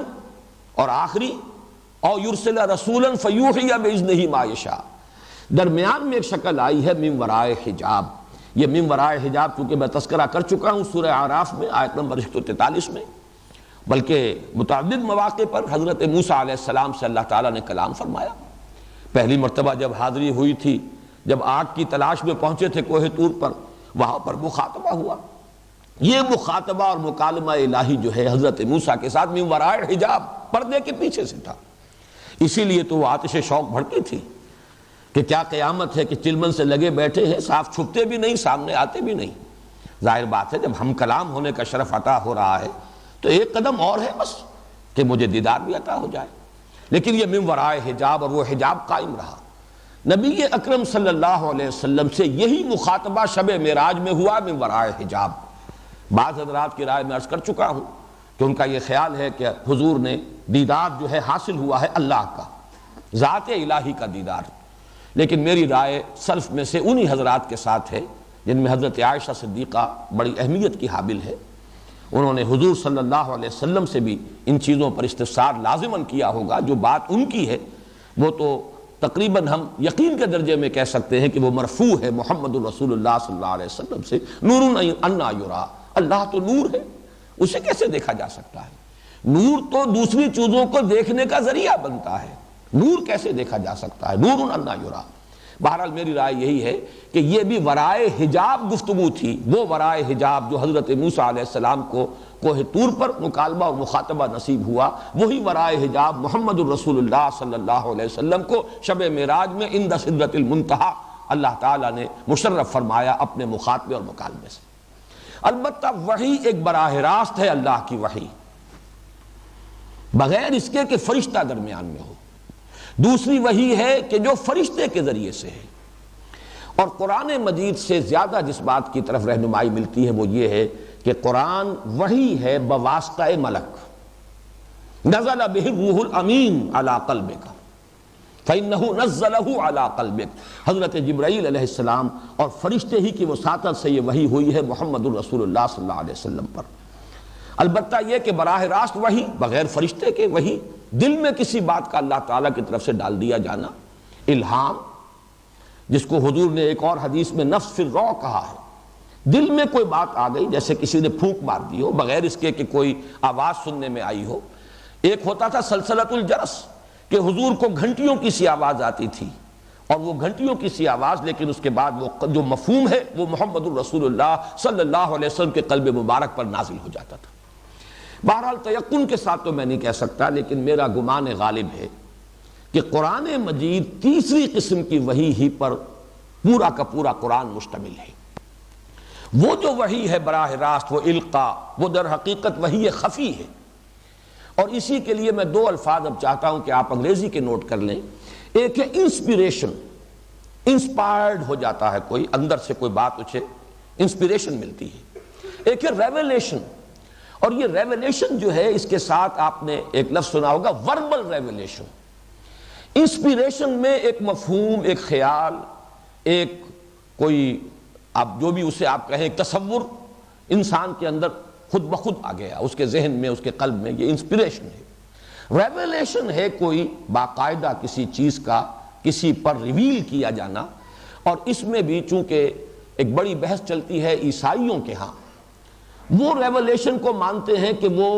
اور آخری او یرسل رسولا فیوحی باذنہ ما یشاء. درمیان میں ایک شکل آئی ہے من وراء حجاب. یہ من وراء حجاب چونکہ میں تذکرہ کر چکا ہوں سورہ اعراف میں آیت نمبر 143 میں، بلکہ متعدد مواقع پر حضرت موسیٰ علیہ السلام سے اللہ تعالیٰ نے کلام فرمایا. پہلی مرتبہ جب حاضری ہوئی تھی، جب آگ کی تلاش میں پہنچے تھے کوہ طور پر، وہاں پر مخاطبہ ہوا. یہ مخاطبہ اور مکالمہ الہی جو ہے حضرت موسیٰ کے ساتھ من وراء حجاب، پردے کے پیچھے سے تھا. اسی لیے تو وہ آتش شوق بھڑکی تھی کہ کیا قیامت ہے کہ چلمن سے لگے بیٹھے ہیں، صاف چھپتے بھی نہیں، سامنے آتے بھی نہیں. ظاہر بات ہے جب ہم کلام ہونے کا شرف عطا ہو رہا ہے تو ایک قدم اور ہے بس کہ مجھے دیدار بھی عطا ہو جائے. لیکن یہ من وراء حجاب، اور وہ حجاب قائم رہا. نبی اکرم صلی اللہ علیہ وسلم سے یہی مخاطبہ شب معراج میں ہوا من وراء حجاب. بعض حضرات کی رائے میں عرض کر چکا ہوں کہ ان کا یہ خیال ہے کہ حضور نے دیدار جو ہے حاصل ہوا ہے اللہ کا، ذات الہی کا دیدار. لیکن میری رائے سلف میں سے انہی حضرات کے ساتھ ہے جن میں حضرت عائشہ صدیقہ بڑی اہمیت کی حامل ہے. انہوں نے حضور صلی اللہ علیہ وسلم سے بھی ان چیزوں پر استفسار لازماً کیا ہوگا. جو بات ان کی ہے وہ تو تقریباً ہم یقین کے درجے میں کہہ سکتے ہیں کہ وہ مرفوع ہے محمد الرسول اللہ صلی اللہ علیہ وسلم سے. نور انا یرا، اللہ تو نور ہے، اسے کیسے دیکھا جا سکتا ہے؟ نور تو دوسری چیزوں کو دیکھنے کا ذریعہ بنتا ہے، نور کیسے دیکھا جا سکتا ہے؟ نور انا یرا. بہرحال میری رائے یہی ہے کہ یہ بھی ورائے حجاب گفتگو تھی، وہ ورائے حجاب جو حضرت موسیٰ علیہ السلام کو کوہ طور پر مکالمہ اور مخاطبہ نصیب ہوا، وہی ورائے حجاب محمد الرسول اللہ صلی اللہ علیہ وسلم کو شب معراج میں عند سدرۃ المنتہی اللہ تعالیٰ نے مشرف فرمایا اپنے مخاطبے اور مکالمے سے. البتہ وحی ایک براہ راست ہے اللہ کی وحی، بغیر اس کے کہ فرشتہ درمیان میں ہو. دوسری وحی ہے کہ جو فرشتے کے ذریعے سے ہے. اور قرآن مجید سے زیادہ جس بات کی طرف رہنمائی ملتی ہے وہ یہ ہے کہ قرآن وحی ہے بواسطہ ملک. نزل بہ الروح الامین علی قلبک فإنہ نزلہ علی قلبک. حضرت جبرائیل علیہ السلام اور فرشتے ہی کی وساطت سے یہ وحی ہوئی ہے محمد الرسول اللہ صلی اللہ علیہ وسلم پر. البتہ یہ کہ براہ راست وحی بغیر فرشتے کے وحی دل میں کسی بات کا اللہ تعالیٰ کی طرف سے ڈال دیا جانا، الہام، جس کو حضور نے ایک اور حدیث میں نفس فی الروع کہا ہے. دل میں کوئی بات آ گئی، جیسے کسی نے پھونک مار دی ہو بغیر اس کے کہ کوئی آواز سننے میں آئی ہو. ایک ہوتا تھا سلسلۃ الجرس کہ حضور کو گھنٹیوں کی سی آواز آتی تھی، اور وہ گھنٹیوں کی سی آواز، لیکن اس کے بعد وہ جو مفہوم ہے وہ محمد الرسول اللہ صلی اللہ علیہ وسلم کے قلب مبارک پر نازل ہو جاتا تھا. بہرحال تیقن کے ساتھ تو میں نہیں کہہ سکتا، لیکن میرا گمان غالب ہے کہ قرآن مجید تیسری قسم کی وحی ہی پر پورا کا پورا قرآن مشتمل ہے. وہ جو وحی ہے براہ راست، وہ القا، وہ در حقیقت وحی خفی ہے. اور اسی کے لیے میں 2 الفاظ اب چاہتا ہوں کہ آپ انگریزی کے نوٹ کر لیں. ایک ہے انسپیریشن، انسپائرڈ ہو جاتا ہے کوئی، اندر سے کوئی بات اسے انسپیریشن ملتی ہے. ایک ہے ریویلیشن، اور یہ ریویلیشن جو ہے اس کے ساتھ آپ نے ایک لفظ سنا ہوگا وربل ریویلیشن. انسپیریشن میں ایک مفہوم، ایک خیال، ایک کوئی آپ جو بھی اسے آپ کہیں ایک تصور انسان کے اندر خود بخود آ گیا، اس کے ذہن میں، اس کے قلب میں، یہ انسپیریشن ہے. ریویلیشن ہے کوئی باقاعدہ کسی چیز کا کسی پر ریویل کیا جانا. اور اس میں بھی چونکہ ایک بڑی بحث چلتی ہے عیسائیوں کے ہاں، وہ ریویلیشن کو مانتے ہیں کہ وہ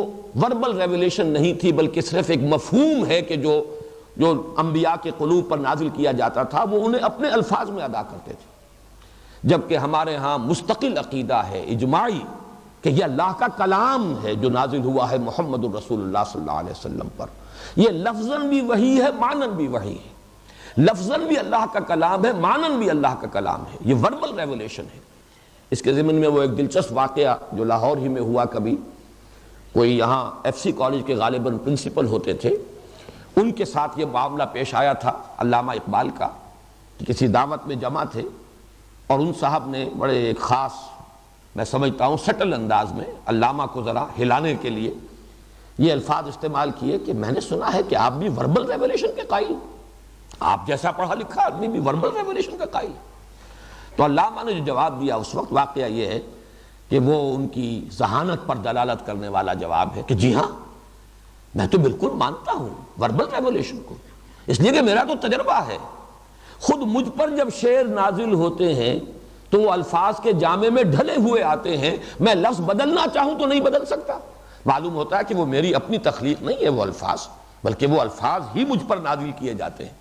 وربل ریویلیشن نہیں تھی بلکہ صرف ایک مفہوم ہے کہ جو انبیاء کے قلوب پر نازل کیا جاتا تھا وہ انہیں اپنے الفاظ میں ادا کرتے تھے. جبکہ ہمارے ہاں مستقل عقیدہ ہے اجماعی کہ یہ اللہ کا کلام ہے جو نازل ہوا ہے محمد الرسول اللہ صلی اللہ علیہ وسلم پر. یہ لفظاً بھی وحی ہے، معناً بھی وحی ہے. لفظاً بھی اللہ کا کلام ہے، معناً بھی اللہ کا کلام ہے. یہ وربل ریولیشن ہے. اس کے ضمن میں وہ ایک دلچسپ واقعہ جو لاہور ہی میں ہوا، کبھی کوئی یہاں ایف سی کالج کے غالباً پرنسپل ہوتے تھے، ان کے ساتھ یہ معاملہ پیش آیا تھا علامہ اقبال کا، کسی دعوت میں جمع تھے اور ان صاحب نے بڑے ایک خاص، میں سمجھتا ہوں سٹل انداز میں علامہ کو ذرا ہلانے کے لیے یہ الفاظ استعمال کیے کہ میں نے سنا ہے کہ آپ بھی وربل ریولیشن کے قائل، آپ جیسا پڑھا لکھا آدمی بھی وربل ریولیشن کا قائل. تو علامہ نے جو جواب دیا اس وقت، واقعہ یہ ہے کہ وہ ان کی ذہانت پر دلالت کرنے والا جواب ہے کہ جی ہاں میں تو بالکل مانتا ہوں وربل ریولیشن کو، اس لیے کہ میرا تو تجربہ ہے. خود مجھ پر جب شعر نازل ہوتے ہیں تو وہ الفاظ کے جامے میں ڈھلے ہوئے آتے ہیں، میں لفظ بدلنا چاہوں تو نہیں بدل سکتا. معلوم ہوتا ہے کہ وہ میری اپنی تخلیق نہیں ہے وہ الفاظ، بلکہ وہ الفاظ ہی مجھ پر نازل کیے جاتے ہیں.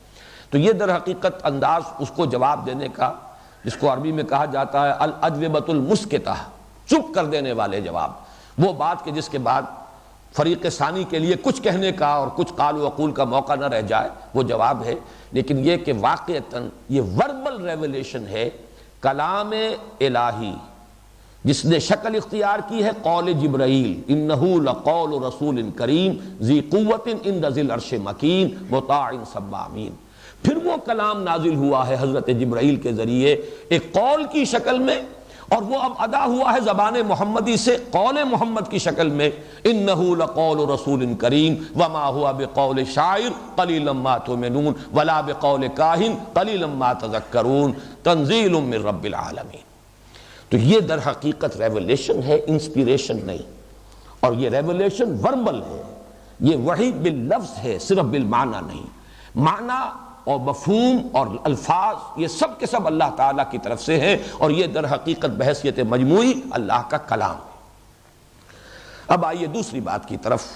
تو یہ در حقیقت انداز اس کو جواب دینے کا، جس کو عربی میں کہا جاتا ہے الاجوبۃ المسکتہ، چپ کر دینے والے جواب. وہ بات کہ جس کے بعد فریق ثانی کے لیے کچھ کہنے کا اور کچھ قال و قول کا موقع نہ رہ جائے، وہ جواب ہے. لیکن یہ کہ واقعتاً یہ وربل ریولیشن ہے، کلام الہی جس نے شکل اختیار کی ہے قول جبرائیل، انہ لقول رسول کریم ذی قوت عند ذی العرش مکین مطاع ثم امین. پھر وہ کلام نازل ہوا ہے حضرت جبرائیل کے ذریعے ایک قول کی شکل میں، اور وہ اب ادا ہوا ہے زبان محمدی سے قول محمد کی شکل میں، انہ لقول رسول کریم وما هو بقول شاعر قلیلا ما تؤمنون ولا بقول کاہن قلیلا ما تذکرون تنزیل من رب العالمین. تو یہ در حقیقت ریولیشن ہے، انسپیریشن نہیں. اور یہ ریولیشن وربل ہے، یہ وحی باللفظ ہے، صرف بالمعنی نہیں. معنی اور مفہوم اور الفاظ یہ سب کے سب اللہ تعالیٰ کی طرف سے ہیں، اور یہ در حقیقت بحیثیت مجموعی اللہ کا کلام ہے. اب آئیے دوسری بات کی طرف.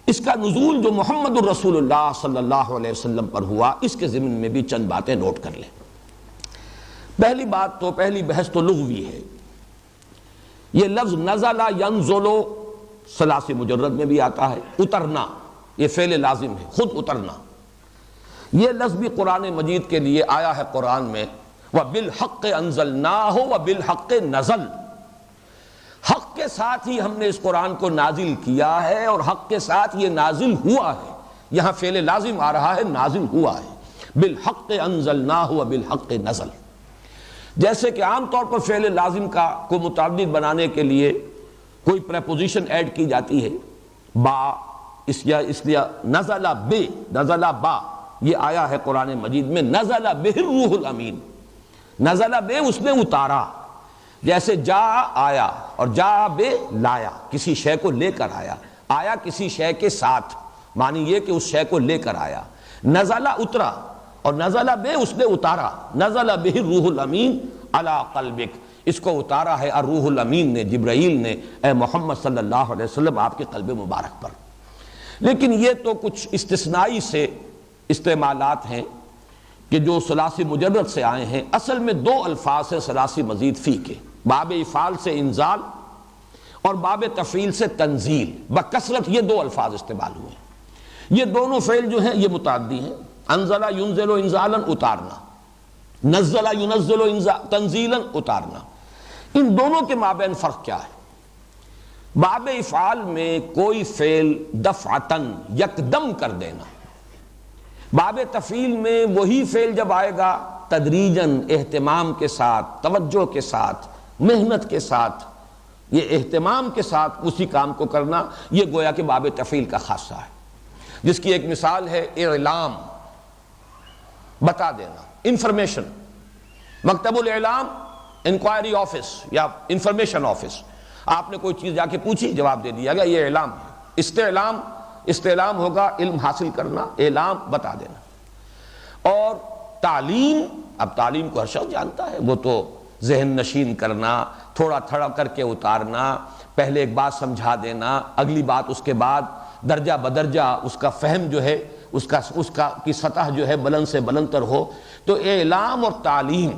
اس کا نزول جو محمد الرسول اللہ صلی اللہ علیہ وسلم پر ہوا، اس کے ضمن میں بھی چند باتیں نوٹ کر لیں. پہلی بحث تو لغوی ہے. یہ لفظ نزل ینزل ثلاثی مجرد میں بھی آتا ہے، اترنا، یہ فعل لازم ہے، خود اترنا. یہ لفظ بھی قرآن مجید کے لیے آیا ہے قرآن میں، وَبِالْحَقِّ أَنزَلْنَاهُ وَبِالْحَقِّ نَزَلَ، حق کے ساتھ ہی ہم نے اس قرآن کو نازل کیا ہے اور حق کے ساتھ یہ نازل ہوا ہے. یہاں فعل لازم آ رہا ہے، نازل ہوا ہے. بِالْحَقِّ أَنزَلْنَاهُ وَبِالْحَقِّ نَزَلَ. جیسے کہ عام طور پر فعل لازم کو متعدد بنانے کے لیے کوئی پریپوزیشن ایڈ کی جاتی ہے، با، اس لیے نزل بے، نزل با، یہ آیا ہے قرآن مجید میں نزل بہ الروح الامین. نزل بے اس نے اتارا، جیسے جا آیا اور جا بے لایا، کسی شے کو لے کر آیا، آیا کسی شے کے ساتھ، معنی یہ کہ اس شے کو لے کر آیا. نزل اترا اور نزل بے اس نے اتارا. نزل بہ الروح الامین علی قلبک، اس کو اتارا ہے الروح الامین نے، جبرائیل نے، اے محمد صلی اللہ علیہ وسلم آپ کے قلب مبارک پر. لیکن یہ تو کچھ استثنائی سے استعمالات ہیں کہ جو ثلاثی مجرد سے آئے ہیں. اصل میں دو الفاظ ہیں ثلاثی مزید فی کے، باب افعال سے انزال اور باب تفعیل سے تنزیل. بکثرت یہ دو الفاظ استعمال ہوئے ہیں. یہ دونوں فعل جو ہیں یہ متعدی ہیں. انزل ینزل انزالا اتارنا، نزل ینزل تنزیلا اتارنا. ان دونوں کے مابین فرق کیا ہے؟ باب افعال میں کوئی فعل دفعتاً یکدم کر دینا، باب تفعیل میں وہی فعل جب آئے گا تدریجاً، اہتمام کے ساتھ، توجہ کے ساتھ، محنت کے ساتھ، یہ اہتمام کے ساتھ اسی کام کو کرنا، یہ گویا کہ باب تفعیل کا خاصہ ہے، جس کی ایک مثال ہے اعلام، بتا دینا، انفارمیشن۔ مکتب الاعلام انکوائری آفس یا انفارمیشن آفس، آپ نے کوئی چیز جا کے پوچھی، جواب دے دیا گیا، یہ اعلام ہے۔ استعلام ہوگا علم حاصل کرنا، اعلام بتا دینا۔ اور تعلیم، اب تعلیم کو ہر شخص جانتا ہے، وہ تو ذہن نشین کرنا، تھوڑا تھوڑا کر کے اتارنا، پہلے ایک بات سمجھا دینا، اگلی بات اس کے بعد درجہ بدرجہ اس کا فہم جو ہے اس کی سطح جو ہے بلند سے بلند تر ہو۔ تو اعلام اور تعلیم،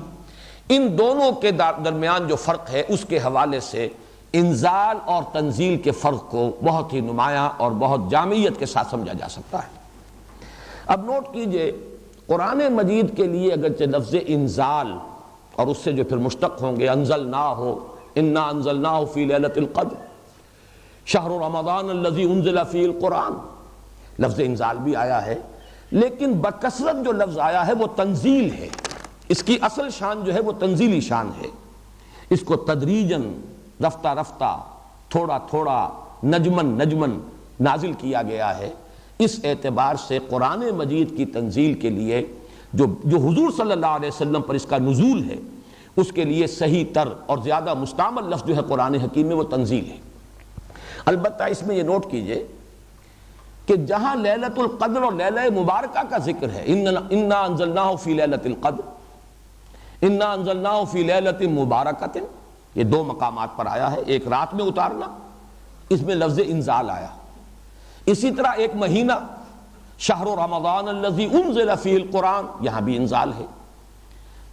ان دونوں کے درمیان جو فرق ہے، اس کے حوالے سے انزال اور تنزیل کے فرق کو بہت ہی نمایاں اور بہت جامعیت کے ساتھ سمجھا جا سکتا ہے۔ اب نوٹ کیجئے، قرآن مجید کے لیے اگرچہ لفظ انزال اور اس سے جو پھر مشتق ہوں گے انزلناہ، انا انزلناہ فی لیلۃ القدر، شہر رمضان الذی انزل فیہ القرآن، لفظ انزال بھی آیا ہے، لیکن بکثرت جو لفظ آیا ہے وہ تنزیل ہے۔ اس کی اصل شان جو ہے وہ تنزیلی شان ہے۔ اس کو تدریجاً، رفتہ رفتہ، تھوڑا تھوڑا، نجمن نازل کیا گیا ہے۔ اس اعتبار سے قرآن مجید کی تنزیل کے لیے جو حضور صلی اللہ علیہ وسلم پر اس کا نزول ہے، اس کے لیے صحیح تر اور زیادہ مستعمل لفظ جو ہے قرآن حکیم میں وہ تنزیل ہے۔ البتہ اس میں یہ نوٹ کیجئے کہ جہاں لیلۃ القدر اور لیلہ مبارکہ کا ذکر ہے، انا انزلناہ فی لیلۃ القدر، انا انزلناہ فی لیلۃ مبارکۃ، یہ دو مقامات پر آیا ہے، ایک رات میں اتارنا، اس میں لفظ انزال آیا۔ اسی طرح ایک مہینہ، شہر رمضان الذی انزل فیہ القرآن، یہاں بھی انزال ہے۔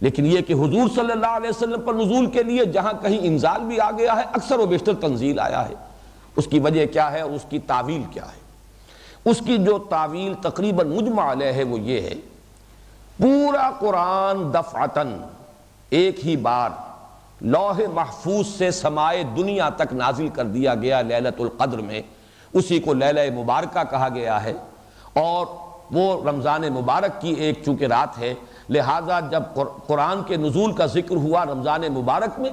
لیکن یہ کہ حضور صلی اللہ علیہ وسلم پر نزول کے لیے جہاں کہیں انزال بھی آ گیا ہے، اکثر و بیشتر تنزیل آیا ہے۔ اس کی وجہ کیا ہے اور اس کی تعویل کیا ہے؟ اس کی جو تعویل تقریباً مجمع علیہ ہے وہ یہ ہے، پورا قرآن دفعتاً، ایک ہی بار لوح محفوظ سے سمائے دنیا تک نازل کر دیا گیا لیلۃ القدر میں، اسی کو لیلہ مبارکہ کہا گیا ہے۔ اور وہ رمضان مبارک کی ایک چونکہ رات ہے، لہٰذا جب قرآن کے نزول کا ذکر ہوا رمضان مبارک میں،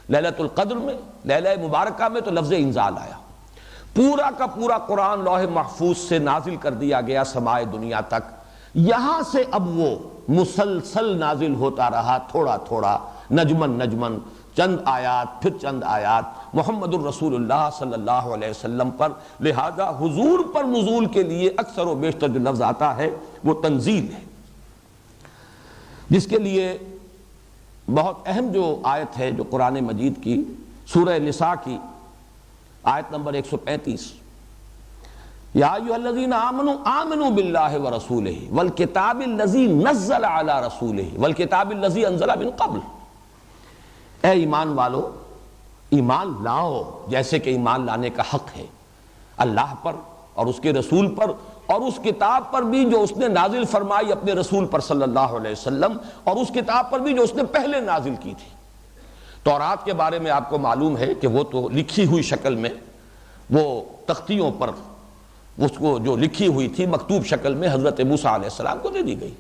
لیلۃ القدر میں، لیلہ مبارکہ میں، تو لفظ انزال آیا۔ پورا کا پورا قرآن لوح محفوظ سے نازل کر دیا گیا سمائے دنیا تک، یہاں سے اب وہ مسلسل نازل ہوتا رہا، تھوڑا تھوڑا، نجمن، چند آیات پھر چند آیات محمد الرسول اللہ صلی اللہ علیہ وسلم پر۔ لہذا حضور پر نزول کے لیے اکثر و بیشتر جو لفظ آتا ہے وہ تنزیل ہے، جس کے لیے بہت اہم جو آیت ہے جو قرآن مجید کی سورہ نساء کی آیت نمبر 135، یا ایھا الذین آمنوا آمنوا باللہ ورسولہ والکتاب الذی نزل علی رسولہ والکتاب الذی انزل من قبل، اے ایمان والو، ایمان لاؤ جیسے کہ ایمان لانے کا حق ہے اللہ پر اور اس کے رسول پر، اور اس کتاب پر بھی جو اس نے نازل فرمائی اپنے رسول پر صلی اللہ علیہ وسلم، اور اس کتاب پر بھی جو اس نے پہلے نازل کی تھی۔ تورات کے بارے میں آپ کو معلوم ہے کہ وہ تو لکھی ہوئی شکل میں، وہ تختیوں پر اس کو جو لکھی ہوئی تھی مکتوب شکل میں حضرت موسیٰ علیہ السلام کو دے دی گئی۔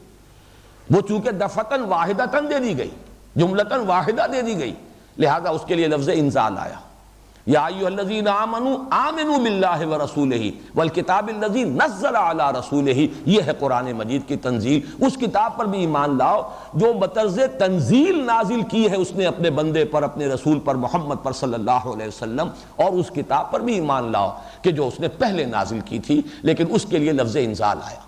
وہ چونکہ دفعتاً واحدتاً دے دی گئی، جملتاً واحدہ دے دی گئی، لہذا اس کے لیے لفظ انزال آیا۔ یا ایھا الذین آمنوا آمنوا باللہ ورسولہ والکتاب الذی نزل علی رسولہ، یہ ہے قرآن مجید کی تنزیل۔ اس کتاب پر بھی ایمان لاؤ جو بطرز تنزیل نازل کی ہے اس نے اپنے بندے پر، اپنے رسول پر، محمد پر صلی اللہ علیہ وسلم، اور اس کتاب پر بھی ایمان لاؤ کہ جو اس نے پہلے نازل کی تھی، لیکن اس کے لیے لفظ انزال آیا۔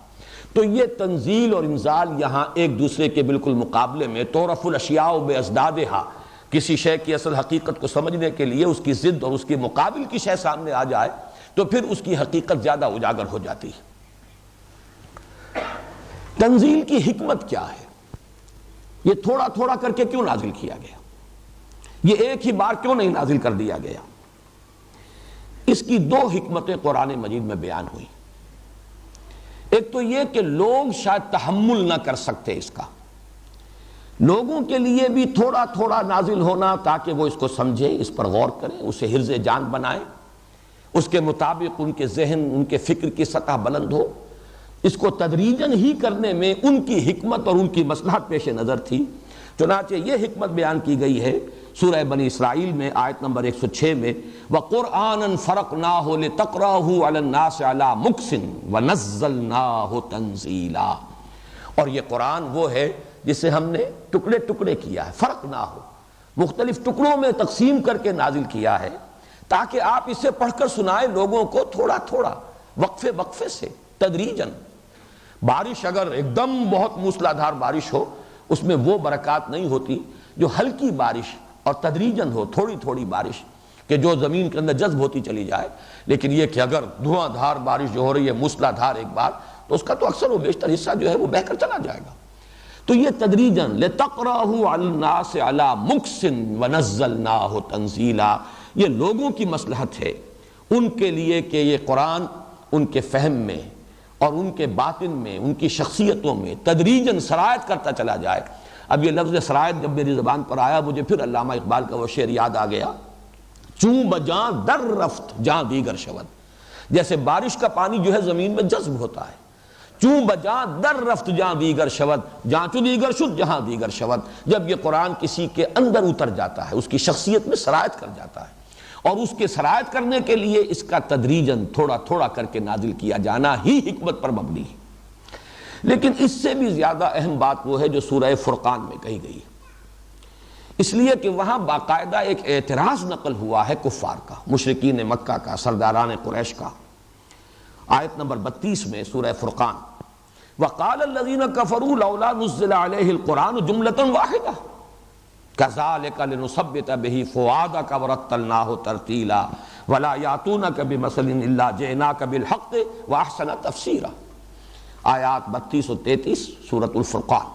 تو یہ تنزیل اور انزال یہاں ایک دوسرے کے بالکل مقابلے میں، تعرف الاشیاء بازدادہا، کسی شے کی اصل حقیقت کو سمجھنے کے لیے اس کی ضد اور اس کے مقابل کی شے سامنے آ جائے تو پھر اس کی حقیقت زیادہ اجاگر ہو جاتی ہے۔ تنزیل کی حکمت کیا ہے؟ یہ تھوڑا تھوڑا کر کے کیوں نازل کیا گیا؟ یہ ایک ہی بار کیوں نہیں نازل کر دیا گیا؟ اس کی دو حکمتیں قرآن مجید میں بیان ہوئی۔ ایک تو یہ کہ لوگ شاید تحمل نہ کر سکتے اس کا، لوگوں کے لیے بھی تھوڑا تھوڑا نازل ہونا تاکہ وہ اس کو سمجھیں، اس پر غور کریں، اسے حرز جان بنائیں، اس کے مطابق ان کے ذہن، ان کے فکر کی سطح بلند ہو۔ اس کو تدریجاً ہی کرنے میں ان کی حکمت اور ان کی مصلحت پیش نظر تھی۔ چنانچہ یہ حکمت بیان کی گئی ہے سورہ بنی اسرائیل میں آیت نمبر 106 میں وَقُرْآنًا فَرَقْنَاهُ لِتَقْرَأَهُ عَلَى النَّاسِ عَلَى مُكْثٍ وَنَزَّلْنَاهُ تَنزِيلًا، اور یہ قرآن وہ ہے جسے ہم نے ٹکڑے ٹکڑے کیا ہے، فرقناہ، مختلف ٹکڑوں میں تقسیم کر کے نازل کیا ہے تاکہ آپ اسے پڑھ کر سنائیں لوگوں کو تھوڑا تھوڑا، وقفے وقفے سے، تدریجاً۔ بارش اگر ایک دم بہت موسلادھار بارش ہو اس میں وہ برکات نہیں ہوتی جو ہلکی بارش اور تدریجاً ہو، تھوڑی تھوڑی بارش کہ جو زمین کے اندر جذب ہوتی چلی جائے۔ لیکن یہ کہ اگر دھواں دھار بارش جو ہو رہی ہے موسلادھار ایک بار، تو اس کا تو اکثر و بیشتر حصہ جو ہے وہ بہہ کر چلا جائے گا۔ تو یہ تدریجاً لِتَقْرَأَهُ عَلَى النَّاسِ عَلَى مُكْثٍ وَنَزَّلْنَاهُ تَنزِيلًا، یہ لوگوں کی مصلحت ہے ان کے لیے کہ یہ قرآن ان کے فہم میں اور ان کے باطن میں، ان کی شخصیتوں میں تدریجاً سرایت کرتا چلا جائے۔ اب یہ لفظ سرایت جب میری زبان پر آیا مجھے پھر علامہ اقبال کا وہ شعر یاد آ گیا، چوں بجاں در رفت جاں دیگر شود، جیسے بارش کا پانی جو ہے زمین میں جذب ہوتا ہے، چوں بجاں در رفت جاں دیگر شود، جاں چو دیگر شد جہاں دیگر شود، جب یہ قرآن کسی کے اندر اتر جاتا ہے، اس کی شخصیت میں سرایت کر جاتا ہے، اور اس کے سرایت کرنے کے لیے اس کا تدریجاً تھوڑا تھوڑا کر کے نازل کیا جانا ہی حکمت پر مبنی ہے۔ لیکن اس سے بھی زیادہ اہم بات وہ ہے جو سورہ فرقان میں کہی گئی ہے، اس لیے کہ وہاں باقاعدہ ایک اعتراض نقل ہوا ہے کفار کا، مشرکین مکہ کا، سرداران قریش کا۔ آیت نمبر 32 میں سورہ فرقان، وَقَالَ الَّذِينَ كَفَرُوا لَوْلَا نُزِّلَ عَلَيْهِ الْقُرْآنُ جُمْلَةً وَاحِدَةً كَذَلِكَ لِنُثَبِّتَ بِهِ فُؤَادَكَ وَرَتَّلْنَاهُ تَرْتِيلًا وَلَا يَأْتُونَكَ بِمَثَلٍ إِلَّا جِئْنَاكَ بِالْحَقِّ وَأَحْسَنَ تَفْسِيرًا۔ آیات 32 اور 33 سورۃ الفرقان۔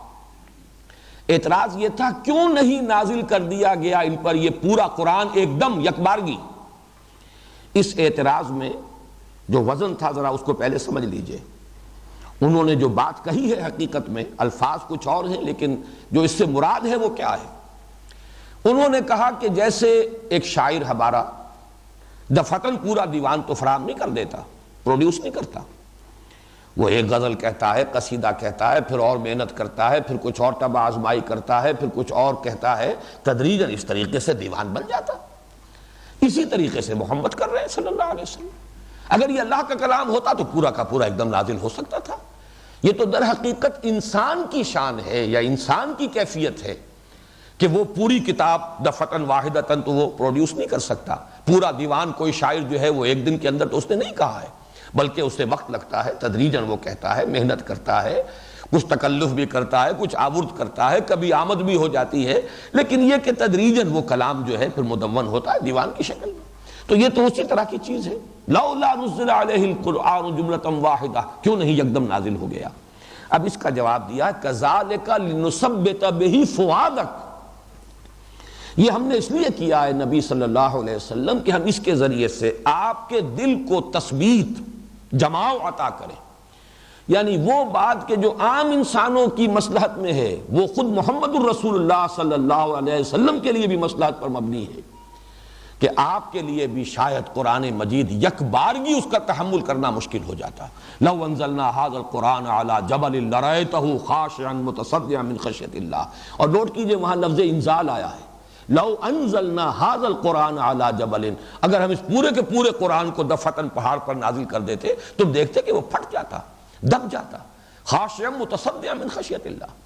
اعتراض یہ تھا کیوں نہیں نازل کر دیا گیا ان پر یہ پورا قرآن ایک دم یکبارگی۔ اس اعتراض میں جو وزن تھا ذرا اس کو پہلے سمجھ لیجئے۔ انہوں نے جو بات کہی ہے حقیقت میں الفاظ کچھ اور ہیں، لیکن جو اس سے مراد ہے وہ کیا ہے؟ انہوں نے کہا کہ جیسے ایک شاعر ہمارا دفعتاً پورا دیوان تو فراہم نہیں کر دیتا، پروڈیوس نہیں کرتا، وہ ایک غزل کہتا ہے، قصیدہ کہتا ہے، پھر اور محنت کرتا ہے، پھر کچھ اور طبع آزمائی کرتا ہے، پھر کچھ اور کہتا ہے، تدریجاً اس طریقے سے دیوان بن جاتا۔ اسی طریقے سے محمد کر رہے ہیں صلی اللہ علیہ وسلم۔ اگر یہ اللہ کا کلام ہوتا تو پورا کا پورا ایک دم نازل ہو سکتا تھا۔ یہ تو در حقیقت انسان کی شان ہے یا انسان کی کیفیت ہے کہ وہ پوری کتاب دفعتاً واحدتاً تو وہ پروڈیوس نہیں کر سکتا۔ پورا دیوان کوئی شاعر جو ہے وہ ایک دن کے اندر تو اس نے نہیں کہا ہے، بلکہ اسے وقت لگتا ہے، تدریجاً وہ کہتا ہے، محنت کرتا ہے، کچھ تکلف بھی کرتا ہے، کچھ آورد کرتا ہے، کبھی آمد بھی ہو جاتی ہے، لیکن یہ کہ تدریجاً وہ کلام جو ہے پھر مدون ہوتا ہے دیوان کی شکل میں۔ تو یہ تو اسی طرح کی چیز ہے۔ لولا نزل علیہ القرآن جملۃ واحدہ، کیوں نہیں یکدم نازل ہو گیا؟ اب اس کا جواب دیا کذالک لنثبت بہ فؤادک، یہ ہم نے اس لیے کیا ہے نبی صلی اللہ علیہ وسلم کہ ہم اس کے ذریعے سے آپ کے دل کو تثبیت، جماؤ عطا کریں، یعنی وہ بات کہ جو عام انسانوں کی مصلحت میں ہے وہ خود محمد الرسول اللہ صلی اللہ علیہ وسلم کے لیے بھی مصلحت پر مبنی ہے کہ آپ کے لیے بھی شاید قرآن مجید یک بارگی اس کا تحمل کرنا مشکل ہو جاتا۔ لو انزلنا هذا القرآن على جبل لرأيته خاشعا متصدعا من خشیۃ اللہ، اور نوٹ کیجئے وہاں لفظ انزال آیا ہے، لو انزلنا هذا القرآن على جبل، اگر ہم اس پورے کے پورے قرآن کو دفعتاً پہاڑ پر نازل کر دیتے تم دیکھتے کہ وہ پھٹ جاتا، دب جاتا، خاشعا متصدعا من خشیۃ اللہ۔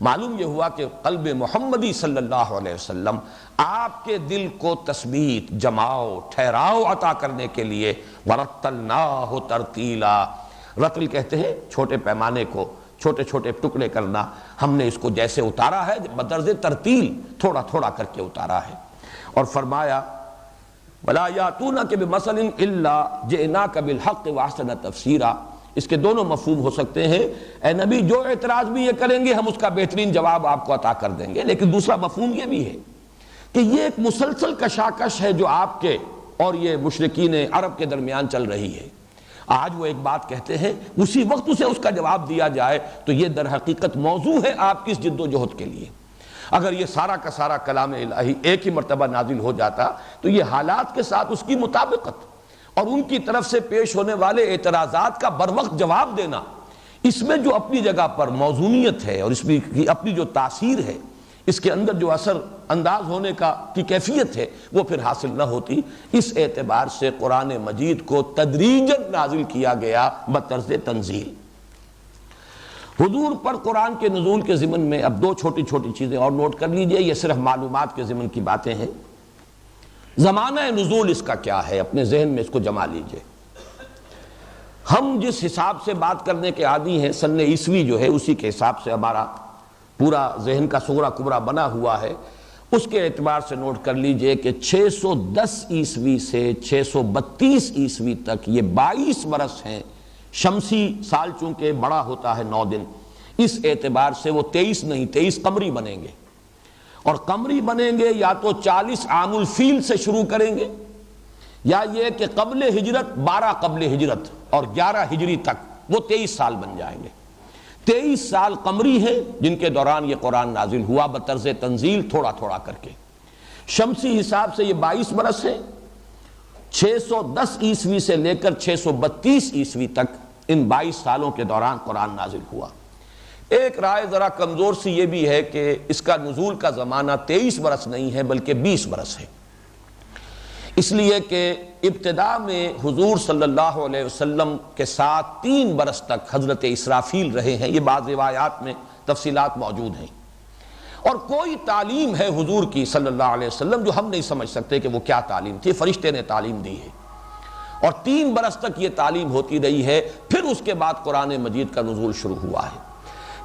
معلوم یہ ہوا کہ قلب محمدی صلی اللہ علیہ وسلم آپ کے دل کو تثبیت، جماؤ، ٹھہراؤ عطا کرنے کے لیے ورتلناہ ترتیلا، رتل کہتے ہیں چھوٹے پیمانے کو، چھوٹے چھوٹے ٹکڑے کرنا، ہم نے اس کو جیسے اتارا ہے بدرج ترتیل، تھوڑا تھوڑا کر کے اتارا ہے۔ اور فرمایا وَلَا يَأْتُونَكَ بِمَثَلٍ إِلَّا جِئْنَاكَ بِالْحَقِّ وَأَحْسَنَ تَفْسِيرًا، اس کے دونوں مفہوم ہو سکتے ہیں، اے نبی جو اعتراض بھی یہ کریں گے ہم اس کا بہترین جواب آپ کو عطا کر دیں گے، لیکن دوسرا مفہوم یہ بھی ہے کہ یہ ایک مسلسل کشاکش ہے جو آپ کے اور یہ مشرکین عرب کے درمیان چل رہی ہے۔ آج وہ ایک بات کہتے ہیں اسی وقت اسے اس کا جواب دیا جائے، تو یہ در حقیقت موضوع ہے آپ کی اس جد و جہد کے لیے۔ اگر یہ سارا کا سارا کلام الہی ایک ہی مرتبہ نازل ہو جاتا تو یہ حالات کے ساتھ اس کی مطابقت اور ان کی طرف سے پیش ہونے والے اعتراضات کا بروقت جواب دینا، اس میں جو اپنی جگہ پر موزونیت ہے اور اس میں اپنی جو تاثیر ہے، اس کے اندر جو اثر انداز ہونے کی کیفیت ہے وہ پھر حاصل نہ ہوتی۔ اس اعتبار سے قرآن مجید کو تدریجاً نازل کیا گیا بطرز تنزیل۔ حضور پر قرآن کے نزول کے ضمن میں اب دو چھوٹی چھوٹی چیزیں اور نوٹ کر لیجئے، یہ صرف معلومات کے ضمن کی باتیں ہیں۔ زمانہ نزول اس کا کیا ہے، اپنے ذہن میں اس کو جما لیجئے۔ ہم جس حساب سے بات کرنے کے عادی ہیں، سن عیسوی جو ہے اسی کے حساب سے ہمارا پورا ذہن کا صغرا کبرا بنا ہوا ہے، اس کے اعتبار سے نوٹ کر لیجئے کہ 610 عیسوی سے 632 عیسوی تک یہ 22 برس ہیں۔ شمسی سال چونکہ بڑا ہوتا ہے 9 دن، اس اعتبار سے وہ 23 نہیں 23 قمری بنیں گے، اور قمری بنیں گے یا تو 40 عام الفیل سے شروع کریں گے، یا یہ کہ قبل ہجرت 12 قبل ہجرت اور 11 ہجری تک وہ 23 سال بن جائیں گے۔ 23 سال قمری ہیں جن کے دوران یہ قرآن نازل ہوا بطرز تنزیل، تھوڑا تھوڑا کر کے۔ شمسی حساب سے یہ 22 برس ہیں۔ 610 عیسوی سے لے کر 632 عیسوی تک ان 22 سالوں کے دوران قرآن نازل ہوا۔ ایک رائے ذرا کمزور سی یہ بھی ہے کہ اس کا نزول کا زمانہ 23 برس نہیں ہے بلکہ 20 برس ہے، اس لیے کہ ابتدا میں حضور صلی اللہ علیہ وسلم کے ساتھ 3 برس تک حضرت اسرافیل رہے ہیں، یہ بعض روایات میں تفصیلات موجود ہیں، اور کوئی تعلیم ہے حضور کی صلی اللہ علیہ وسلم جو ہم نہیں سمجھ سکتے کہ وہ کیا تعلیم تھی، فرشتے نے تعلیم دی ہے، اور 3 برس تک یہ تعلیم ہوتی رہی ہے، پھر اس کے بعد قرآن مجید کا نزول شروع ہوا ہے۔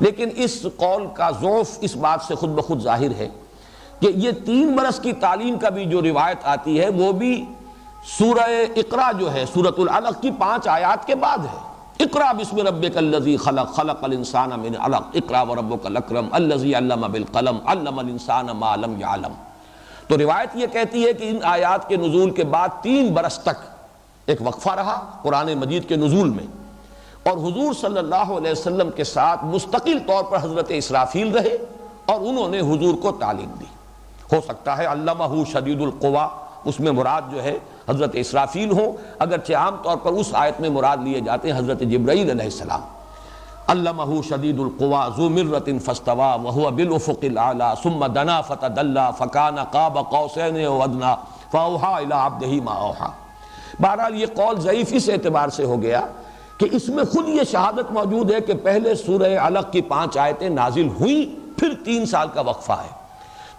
لیکن اس قول کا ضعف اس بات سے خود بخود ظاہر ہے کہ یہ 3 برس کی تعلیم کا بھی جو روایت آتی ہے وہ بھی سورہ اقرا جو ہے سورۃ العلق کی 5 آیات کے بعد ہے۔ اقرا بسم ربک الذی خلق، خلق الانسان من علق، اقرا وربک الاکرم الذی علم بالقلم، علم الانسان ما لم یعلم۔ تو روایت یہ کہتی ہے کہ ان آیات کے نزول کے بعد 3 برس تک ایک وقفہ رہا قرآن مجید کے نزول میں، اور حضور صلی اللہ علیہ وسلم کے ساتھ مستقل طور پر حضرت اسرافیل رہے اور انہوں نے حضور کو تعلیم دی۔ ہو سکتا ہے علمہ شدید القوا اس میں مراد جو ہے حضرت اسرافیل ہوں، اگرچہ عام طور پر اس آیت میں مراد لیے جاتے ہیں حضرت جبرائیل علیہ السلام۔ علمہ شدید القوا ذو مرۃ فاستوى وهو بالافق الاعلى ثم دنا فتدلى فكان قاب قوسين او ادنى فاوحى الى عبده ما اوحى۔ بہرحال یہ قول ضعیف اس اعتبار سے ہو گیا کہ اس میں خود یہ شہادت موجود ہے کہ پہلے سورہ علق کی 5 آیتیں نازل ہوئیں، پھر 3 سال کا وقفہ ہے۔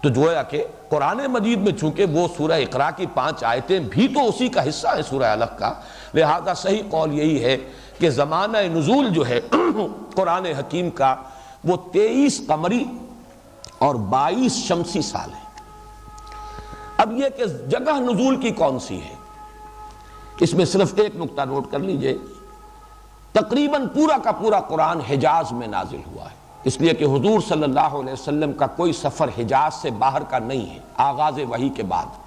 تو گویا کہ قرآن مجید میں چونکہ وہ سورہ اقرا کی 5 آیتیں بھی تو اسی کا حصہ ہے سورہ علق کا، لہذا صحیح قول یہی ہے کہ زمانہ نزول جو ہے قرآن حکیم کا وہ 23 قمری اور 22 شمسی سال ہے۔ اب یہ کہ جگہ نزول کی کون سی ہے، اس میں صرف ایک نقطہ نوٹ کر لیجئے، تقریباً پورا کا پورا قرآن حجاز میں نازل ہوا ہے، اس لیے کہ حضور صلی اللہ علیہ وسلم کا کوئی سفر حجاز سے باہر کا نہیں ہے آغاز وحی کے بعد۔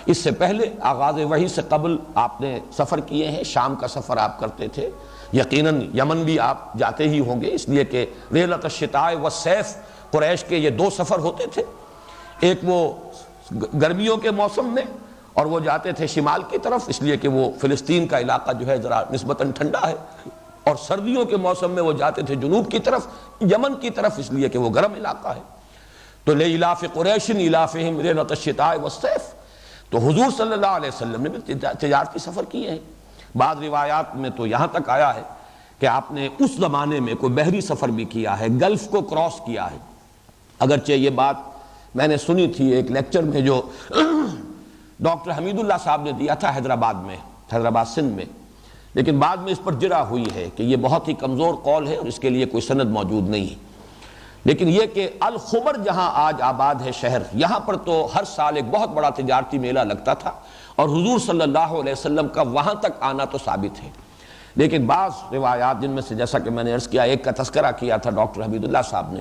اس سے پہلے آغاز وحی سے قبل آپ نے سفر کیے ہیں، شام کا سفر آپ کرتے تھے، یقیناً یمن بھی آپ جاتے ہی ہوں گے، اس لیے کہ ریلۃ الشتاء والصیف قریش کے یہ 2 سفر ہوتے تھے، ایک وہ گرمیوں کے موسم میں اور وہ جاتے تھے شمال کی طرف، اس لیے کہ وہ فلسطین کا علاقہ جو ہے ذرا نسبتاً ٹھنڈا ہے، اور سردیوں کے موسم میں وہ جاتے تھے جنوب کی طرف یمن کی طرف، اس لیے کہ وہ گرم علاقہ ہے۔ تو لإلاف قریش إلافہم ریلۃ الشتاء والصیف، تو حضور صلی اللہ علیہ وسلم نے بھی تجارتی سفر کیے ہیں۔ بعض روایات میں تو یہاں تک آیا ہے کہ آپ نے اس زمانے میں کوئی بحری سفر بھی کیا ہے، گلف کو کراس کیا ہے۔ اگرچہ یہ بات میں نے سنی تھی ایک لیکچر میں جو ڈاکٹر حمید اللہ صاحب نے دیا تھا حیدرآباد میں، حیدرآباد سندھ میں، لیکن بعد میں اس پر جرح ہوئی ہے کہ یہ بہت ہی کمزور قول ہے اور اس کے لیے کوئی سند موجود نہیں ہے۔ لیکن یہ کہ الخبر جہاں آج آباد ہے شہر، یہاں پر تو ہر سال ایک بہت بڑا تجارتی میلہ لگتا تھا، اور حضور صلی اللہ علیہ وسلم کا وہاں تک آنا تو ثابت ہے۔ لیکن بعض روایات جن میں سے جیسا کہ میں نے عرض کیا ایک کا تذکرہ کیا تھا ڈاکٹر حمید اللہ صاحب نے،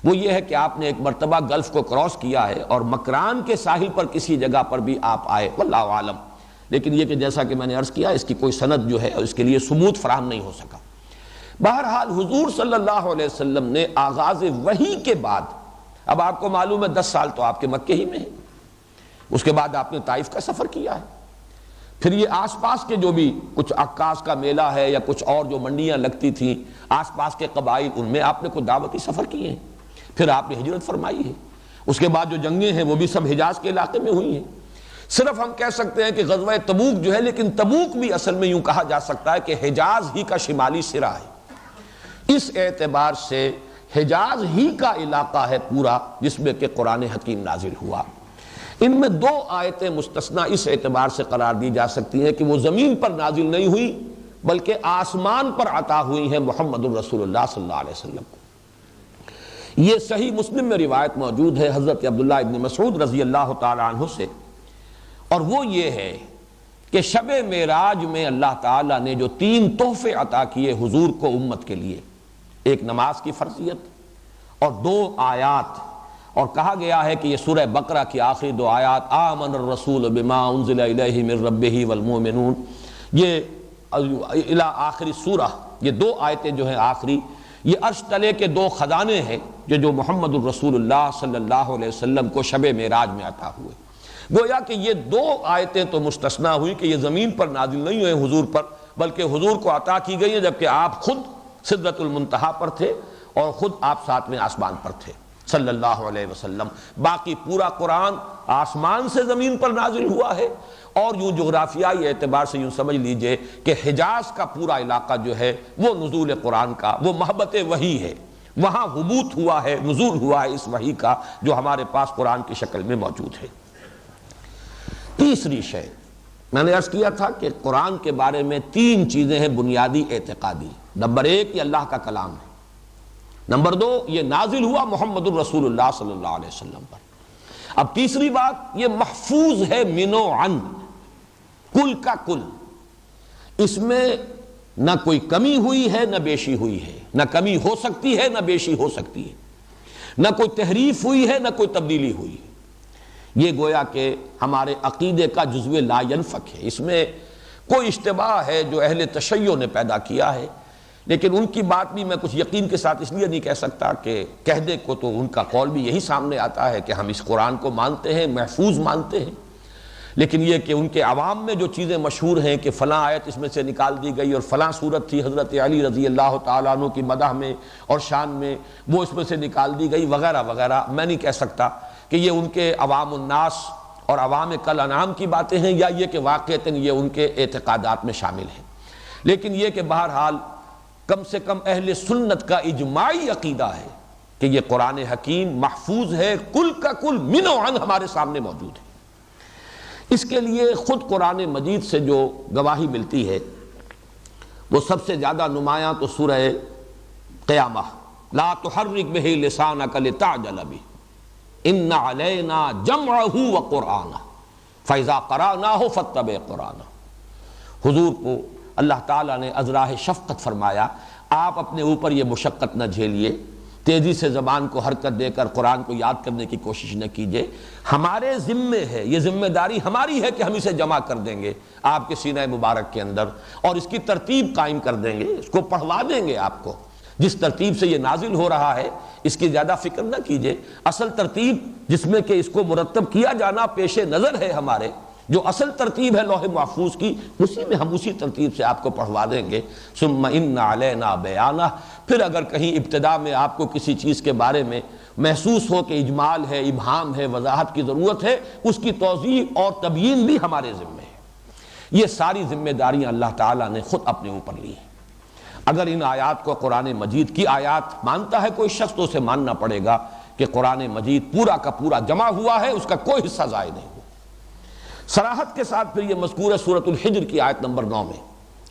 وہ یہ ہے کہ آپ نے ایک مرتبہ گلف کو کراس کیا ہے اور مکران کے ساحل پر کسی جگہ پر بھی آپ آئے، واللہ عالم۔ لیکن یہ کہ جیسا کہ میں نے عرض کیا اس کی کوئی سند جو ہے اس کے لیے ثبوت فراہم نہیں ہو سکا۔ بہرحال حضور صلی اللہ علیہ وسلم نے آغاز وحی کے بعد، اب آپ کو معلوم ہے 10 سال تو آپ کے مکے ہی میں ہیں، اس کے بعد آپ نے طائف کا سفر کیا ہے، پھر یہ آس پاس کے جو بھی کچھ عکاس کا میلہ ہے یا کچھ اور جو منڈیاں لگتی تھیں آس پاس کے قبائل، ان میں آپ نے کوئی دعوتی سفر کیے ہیں، پھر آپ نے ہجرت فرمائی ہے، اس کے بعد جو جنگیں ہیں وہ بھی سب حجاز کے علاقے میں ہوئی ہیں۔ صرف ہم کہہ سکتے ہیں کہ غزوہ تبوک جو ہے، لیکن تبوک بھی اصل میں یوں کہا جا سکتا ہے کہ حجاز ہی کا شمالی سرا ہے، اس اعتبار سے حجاز ہی کا علاقہ ہے پورا جس میں کہ قرآن حکیم نازل ہوا۔ ان میں دو آیتیں مستثنیٰ اس اعتبار سے قرار دی جا سکتی ہیں کہ وہ زمین پر نازل نہیں ہوئی بلکہ آسمان پر عطا ہوئی ہیں محمد الرسول اللہ صلی اللہ علیہ وسلم کو۔ یہ صحیح مسلم میں روایت موجود ہے حضرت عبداللہ ابن مسعود رضی اللہ تعالی عنہ سے، اور وہ یہ ہے کہ شب معراج میں اللہ تعالیٰ نے جو 3 تحفے عطا کیے حضور کو امت کے لیے، ایک نماز کی فرضیت اور 2 آیات، اور کہا گیا ہے کہ یہ سورہ بقرہ کی آخری 2 آیات آمن الرسول بما انزل الیہ من ربہ والمؤمنون، یہ الی آخری سورہ، یہ 2 آیتیں جو ہیں آخری، یہ عرش تلے کے 2 خزانے ہیں جو محمد الرسول اللہ صلی اللہ علیہ وسلم کو شب معراج میں عطا ہوئے۔ گویا کہ یہ 2 آیتیں تو مستثنیٰ ہوئی کہ یہ زمین پر نازل نہیں ہوئے حضور پر بلکہ حضور کو عطا کی گئی ہیں، جبکہ آپ خود سدرۃ المنتہا پر تھے اور خود آپ 7ویں آسمان پر تھے صلی اللہ علیہ وسلم۔ باقی پورا قرآن آسمان سے زمین پر نازل ہوا ہے، اور یوں جغرافیائی اعتبار سے یوں سمجھ لیجئے کہ حجاز کا پورا علاقہ جو ہے وہ نزول قرآن کا، وہ محبت وحی ہے، وہاں حبوط ہوا ہے، نزول ہوا ہے اس وحی کا جو ہمارے پاس قرآن کی شکل میں موجود ہے۔ تیسری شے میں نے عرض کیا تھا کہ قرآن کے بارے میں 3 چیزیں ہیں بنیادی اعتقادی۔ نمبر 1 یہ اللہ کا کلام ہے، نمبر 2 یہ نازل ہوا محمد الرسول اللہ صلی اللہ علیہ وسلم پر، اب تیسری بات یہ محفوظ ہے من و عن، کل کا کل، اس میں نہ کوئی کمی ہوئی ہے نہ بیشی ہوئی ہے، نہ کمی ہو سکتی ہے نہ بیشی ہو سکتی ہے، نہ کوئی تحریف ہوئی ہے نہ کوئی تبدیلی ہوئی ہے۔ یہ گویا کہ ہمارے عقیدے کا جزو لا ینفک ہے، اس میں کوئی اشتباہ ہے جو اہل تشیع نے پیدا کیا ہے، لیکن ان کی بات بھی میں کچھ یقین کے ساتھ اس لیے نہیں کہہ سکتا کہ کہہ دے کو تو ان کا قول بھی یہی سامنے آتا ہے کہ ہم اس قرآن کو مانتے ہیں، محفوظ مانتے ہیں، لیکن یہ کہ ان کے عوام میں جو چیزیں مشہور ہیں کہ فلاں آیت اس میں سے نکال دی گئی اور فلاں صورت تھی حضرت علی رضی اللہ تعالیٰ عنہ کی مدح میں اور شان میں وہ اس میں سے نکال دی گئی وغیرہ وغیرہ، میں نہیں کہہ سکتا کہ یہ ان کے عوام الناس اور عوام کل انعام کی باتیں ہیں یا یہ کہ واقعتاً یہ ان کے اعتقادات میں شامل ہیں، لیکن یہ کہ بہرحال کم سے کم اہل سنت کا اجماعی عقیدہ ہے کہ یہ قرآن حکیم محفوظ ہے، کل کا کل من و عن ہمارے سامنے موجود ہے۔ اس کے لیے خود قرآن مجید سے جو گواہی ملتی ہے وہ سب سے زیادہ نمایاں تو سورہ قیامہ، لا تحرک بہ لسانک لتعجل بہ ان علینا جمعہ وقرآنہ فاذا قرأناہ فاتبع قرآنہ۔ حضور کو اللہ تعالیٰ نے ازراہ شفقت فرمایا آپ اپنے اوپر یہ مشقت نہ جھیلیے، تیزی سے زبان کو حرکت دے کر قرآن کو یاد کرنے کی کوشش نہ کیجیے، ہمارے ذمے ہے، یہ ذمہ داری ہماری ہے کہ ہم اسے جمع کر دیں گے آپ کے سینہ مبارک کے اندر اور اس کی ترتیب قائم کر دیں گے، اس کو پڑھوا دیں گے آپ کو جس ترتیب سے یہ نازل ہو رہا ہے، اس کی زیادہ فکر نہ کیجیے۔ اصل ترتیب جس میں کہ اس کو مرتب کیا جانا پیش نظر ہے ہمارے، جو اصل ترتیب ہے لوح محفوظ کی، اسی میں ہم اسی ترتیب سے آپ کو پڑھوا دیں گے۔ ثم ان علینا بیانہ، پھر اگر کہیں ابتدا میں آپ کو کسی چیز کے بارے میں محسوس ہو کہ اجمال ہے، ابہام ہے، وضاحت کی ضرورت ہے، اس کی توضیح اور تبیین بھی ہمارے ذمہ ہے۔ یہ ساری ذمہ داریاں اللہ تعالیٰ نے خود اپنے اوپر لی ہیں۔ اگر ان آیات کو قرآن مجید کی آیات مانتا ہے کوئی شخص تو اسے ماننا پڑے گا کہ قرآن مجید پورا کا پورا جمع ہوا ہے، اس کا کوئی حصہ ضائع نہیں ہوا۔ صراحت کے ساتھ پھر یہ مذکور ہے سورۃ الحجر کی آیت نمبر 9 میں،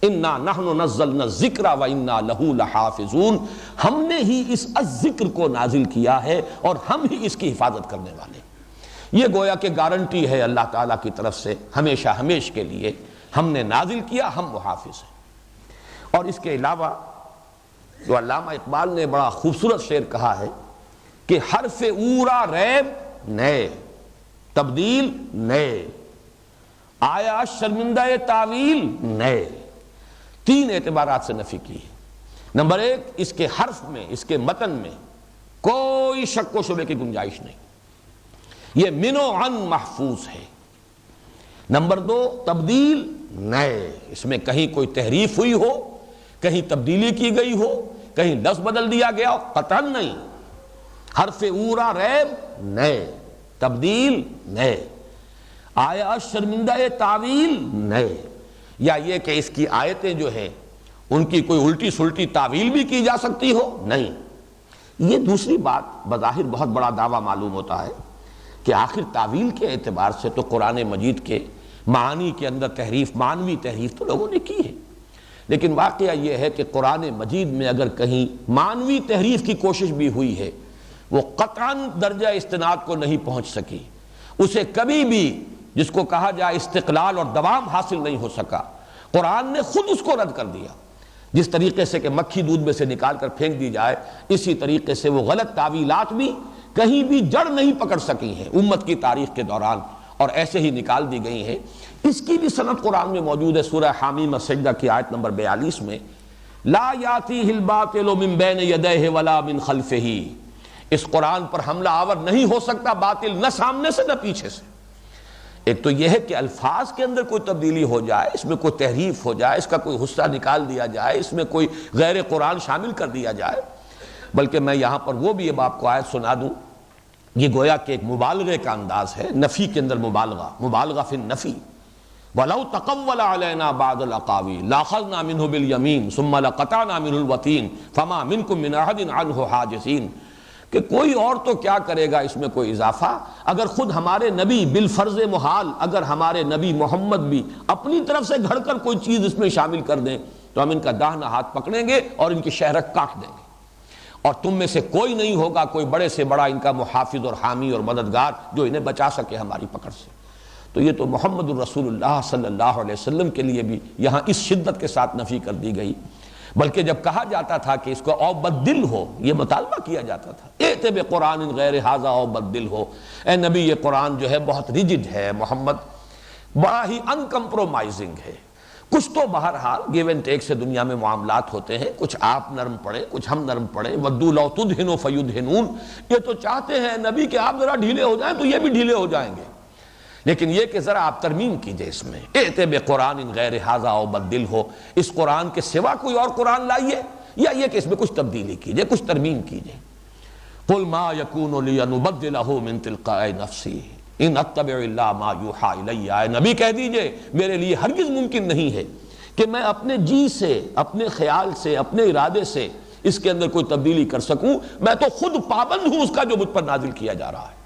انا نحن نزلنا الذکر وانا لہ لحافظون، ہم نے ہی اس الذکر کو نازل کیا ہے اور ہم ہی اس کی حفاظت کرنے والے۔ یہ گویا کہ گارنٹی ہے اللہ تعالیٰ کی طرف سے ہمیشہ ہمیش کے لیے، ہم نے نازل کیا، ہم محافظ ہیں۔ اور اس کے علاوہ جو علامہ اقبال نے بڑا خوبصورت شعر کہا ہے کہ حرف اورا ریب نئے، تبدیل نئے، آیا شرمندہ تعویل نئے، 3 اعتبارات سے نفی کی ہے۔ نمبر 1 اس کے حرف میں، اس کے متن میں کوئی شک و شبے کی گنجائش نہیں، یہ من و عن محفوظ ہے۔ نمبر 2 تبدیل نئے، اس میں کہیں کوئی تحریف ہوئی ہو، کہیں تبدیلی کی گئی ہو، کہیں لفظ بدل دیا گیا ہو، قطعاً نہیں۔ حرف اورا ریب نئے، تبدیل نئے، آیا شرمندہ تعویل نئے، یا یہ کہ اس کی آیتیں جو ہیں ان کی کوئی الٹی سلٹی تعویل بھی کی جا سکتی ہو، نہیں۔ یہ دوسری بات بظاہر بہت بڑا دعویٰ معلوم ہوتا ہے کہ آخر تعویل کے اعتبار سے تو قرآن مجید کے معانی کے اندر تحریف، معنوی تحریف تو لوگوں نے کی ہے، لیکن واقعہ یہ ہے کہ قرآن مجید میں اگر کہیں معنوی تحریف کی کوشش بھی ہوئی ہے، وہ قطعاً درجہ استناد کو نہیں پہنچ سکی، اسے کبھی بھی جس کو کہا جائے استقلال اور دوام حاصل نہیں ہو سکا۔ قرآن نے خود اس کو رد کر دیا، جس طریقے سے کہ مکھی دودھ میں سے نکال کر پھینک دی جائے، اسی طریقے سے وہ غلط تعویلات بھی کہیں بھی جڑ نہیں پکڑ سکی ہیں امت کی تاریخ کے دوران، اور ایسے ہی نکال دی گئی ہیں۔ اس کی بھی سند قرآن میں موجود ہے، سورہ حامیم السجدہ کی آیت نمبر 42 میں، لا یاتیہ الباطل من بین یدیہ ولا من خلفہ، اس قرآن پر حملہ آور نہیں ہو سکتا باطل، نہ سامنے سے نہ پیچھے سے۔ ایک تو یہ ہے کہ الفاظ کے اندر کوئی تبدیلی ہو جائے، اس میں کوئی تحریف ہو جائے، اس کا کوئی حصہ نکال دیا جائے، اس میں کوئی غیر قرآن شامل کر دیا جائے، بلکہ میں یہاں پر وہ بھی اب آپ کو آیت سنا دوں، یہ گویا کہ ایک مبالغے کا انداز ہے، نفی کے اندر مبالغہ فی النفی۔ وَلَوْ تَقَوَّلَ عَلَيْنَا بَعْضَ الْأَقَاوِيلِ لَأَخَذْنَا مِنْهُ بِالْيَمِينِ ثُمَّ لَقَطَعْنَا مِنْهُ الْوَتِينَ فَمَا مِنْكُمْ مِنْ أَحَدٍ عَنْهُ حَاجِزِينَ، کہ کوئی اور تو کیا کرے گا اس میں کوئی اضافہ، اگر خود ہمارے نبی بالفرض محال، اگر ہمارے نبی محمد بھی اپنی طرف سے گھڑ کر کوئی چیز اس میں شامل کر دیں تو ہم ان کا داہنا ہاتھ پکڑیں گے اور ان کی شہرک کاٹ دیں گے، اور تم میں سے کوئی نہیں ہوگا کوئی بڑے سے بڑا ان کا محافظ اور حامی اور مددگار جو انہیں بچا سکے ہماری پکڑ سے۔ تو یہ تو محمد الرسول اللہ صلی اللہ علیہ وسلم کے لیے بھی یہاں اس شدت کے ساتھ نفی کر دی گئی، بلکہ جب کہا جاتا تھا کہ اس کو او بدل ہو، یہ مطالبہ کیا جاتا تھا، ایت بقرآن غیر ھذا او بدل ہو، اے نبی یہ قرآن جو ہے بہت ریجڈ ہے، محمد بڑا ہی ان کمپرومائزنگ ہے۔ کچھ تو بہرحال گیو اینڈ ٹیک سے دنیا میں معاملات ہوتے ہیں، کچھ آپ نرم پڑے کچھ ہم نرم پڑے، ودوا لو تدہنوا فیدہنون، یہ تو چاہتے ہیں نبی کہ آپ ذرا ڈھیلے ہو جائیں تو یہ بھی ڈھیلے ہو جائیں گے، لیکن یہ کہ ذرا آپ ترمیم کیجئے اس میں، ائت بقرآن غیر ھذا او بدل ہو، اس قرآن کے سوا کوئی اور قرآن لائیے، یا یہ کہ اس میں کچھ تبدیلی کیجئے، کچھ ترمیم کیجئے۔ قل ما یکون لی ان ابدلہ من تلقاء نفسی ان اتبع الا ما یوحی الی، اے نبی کہہ دیجئے میرے لیے ہرگز ممکن نہیں ہے کہ میں اپنے جی سے، اپنے خیال سے، اپنے ارادے سے اس کے اندر کوئی تبدیلی کر سکوں، میں تو خود پابند ہوں اس کا جو مجھ پر نازل کیا جا رہا ہے۔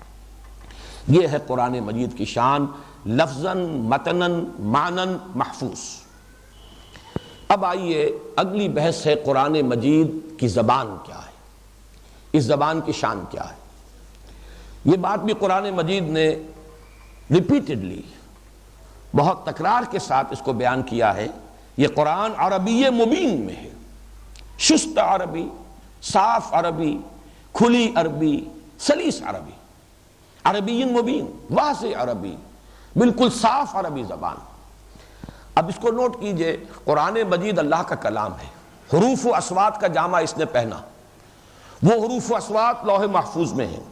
یہ ہے قرآن مجید کی شان، لفظاً متناً معناً محفوظ۔ اب آئیے اگلی بحث ہے قرآن مجید کی زبان کیا ہے، اس زبان کی شان کیا ہے۔ یہ بات بھی قرآن مجید نے ریپیٹڈلی بہت تکرار کے ساتھ اس کو بیان کیا ہے، یہ قرآن عربی مبین میں ہے، شست عربی، صاف عربی، کھلی عربی، سلیس عربی، عربی مبین، واضح عربی، بالکل صاف عربی زبان۔ اب اس کو نوٹ کیجئے، قرآن مجید اللہ کا کلام ہے، حروف و اصوات کا جامع اس نے پہنا، وہ حروف و اصوات لوح محفوظ میں ہیں،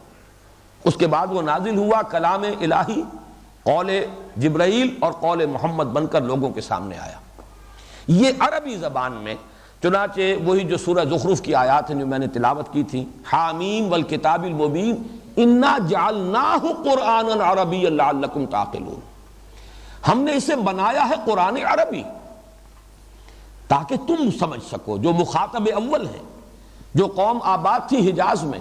اس کے بعد وہ نازل ہوا کلام الہی، قول جبرائیل اور قول محمد بن کر لوگوں کے سامنے آیا، یہ عربی زبان میں۔ چنانچہ وہی جو سورہ زخرف کی آیات ہیں جو میں نے تلاوت کی تھی، حامیم والکتاب المبین انا جعلناہ قرآنا عربیا لعلکم تعقلون، ہم نے اسے بنایا ہے قرآن عربی تاکہ تم سمجھ سکو۔ جو مخاطب اول ہیں، جو قوم آباد تھی حجاز میں،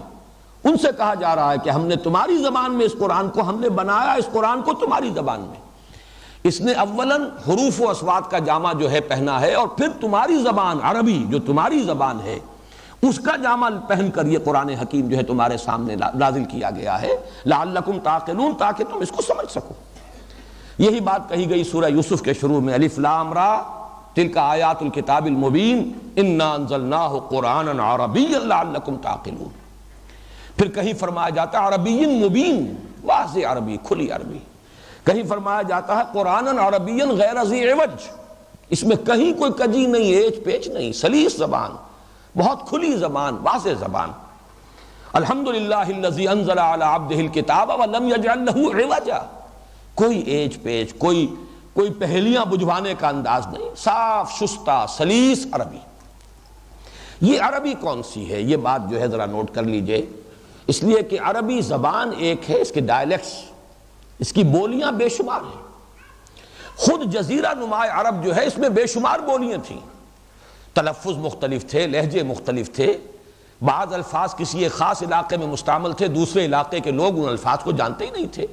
ان سے کہا جا رہا ہے کہ ہم نے تمہاری زبان میں اس قرآن کو، ہم نے بنایا اس قرآن کو تمہاری زبان میں۔ اس نے اولاً حروف و اصوات کا جامع جو ہے پہنا ہے، اور پھر تمہاری زبان عربی جو تمہاری زبان ہے اس کا جامع پہن کر یہ قرآن حکیم جو ہے تمہارے سامنے نازل کیا گیا ہے، لعلکم تعقلون، تاکہ تم اس کو سمجھ سکو۔ یہی بات کہی گئی سورہ یوسف کے شروع میں، الف لام را تلک آیات الکتاب المبین انا انزلناہ قرآنا عربیا لعلکم تعقلون۔ پھر کہیں فرمایا جاتا ہے عربی مبین، واضح عربی، کھلی عربی۔ کہیں فرمایا جاتا ہے قرآنا عربیا غیر ذی عوج، اس میں کہیں کوئی کجی نہیں، ایچ پیچ نہیں، سلیس زبان، بہت کھلی زبان، واضح زبان۔ الحمدللہ الذی انزل علی عبدہ الکتاب ولم یجعل لہ عوجا، کوئی ایچ پیچ، کوئی پہلیاں بجھوانے کا انداز نہیں، صاف شستہ سلیس عربی۔ یہ عربی کون سی ہے، یہ بات جو ہے ذرا نوٹ کر لیجئے۔ اس لیے کہ عربی زبان ایک ہے، اس کے ڈائلیکٹس، اس کی بولیاں بے شمار ہیں۔ خود جزیرہ نما عرب جو ہے اس میں بے شمار بولیاں تھیں، تلفظ مختلف تھے، لہجے مختلف تھے، بعض الفاظ کسی ایک خاص علاقے میں مستعمل تھے، دوسرے علاقے کے لوگ ان الفاظ کو جانتے ہی نہیں تھے۔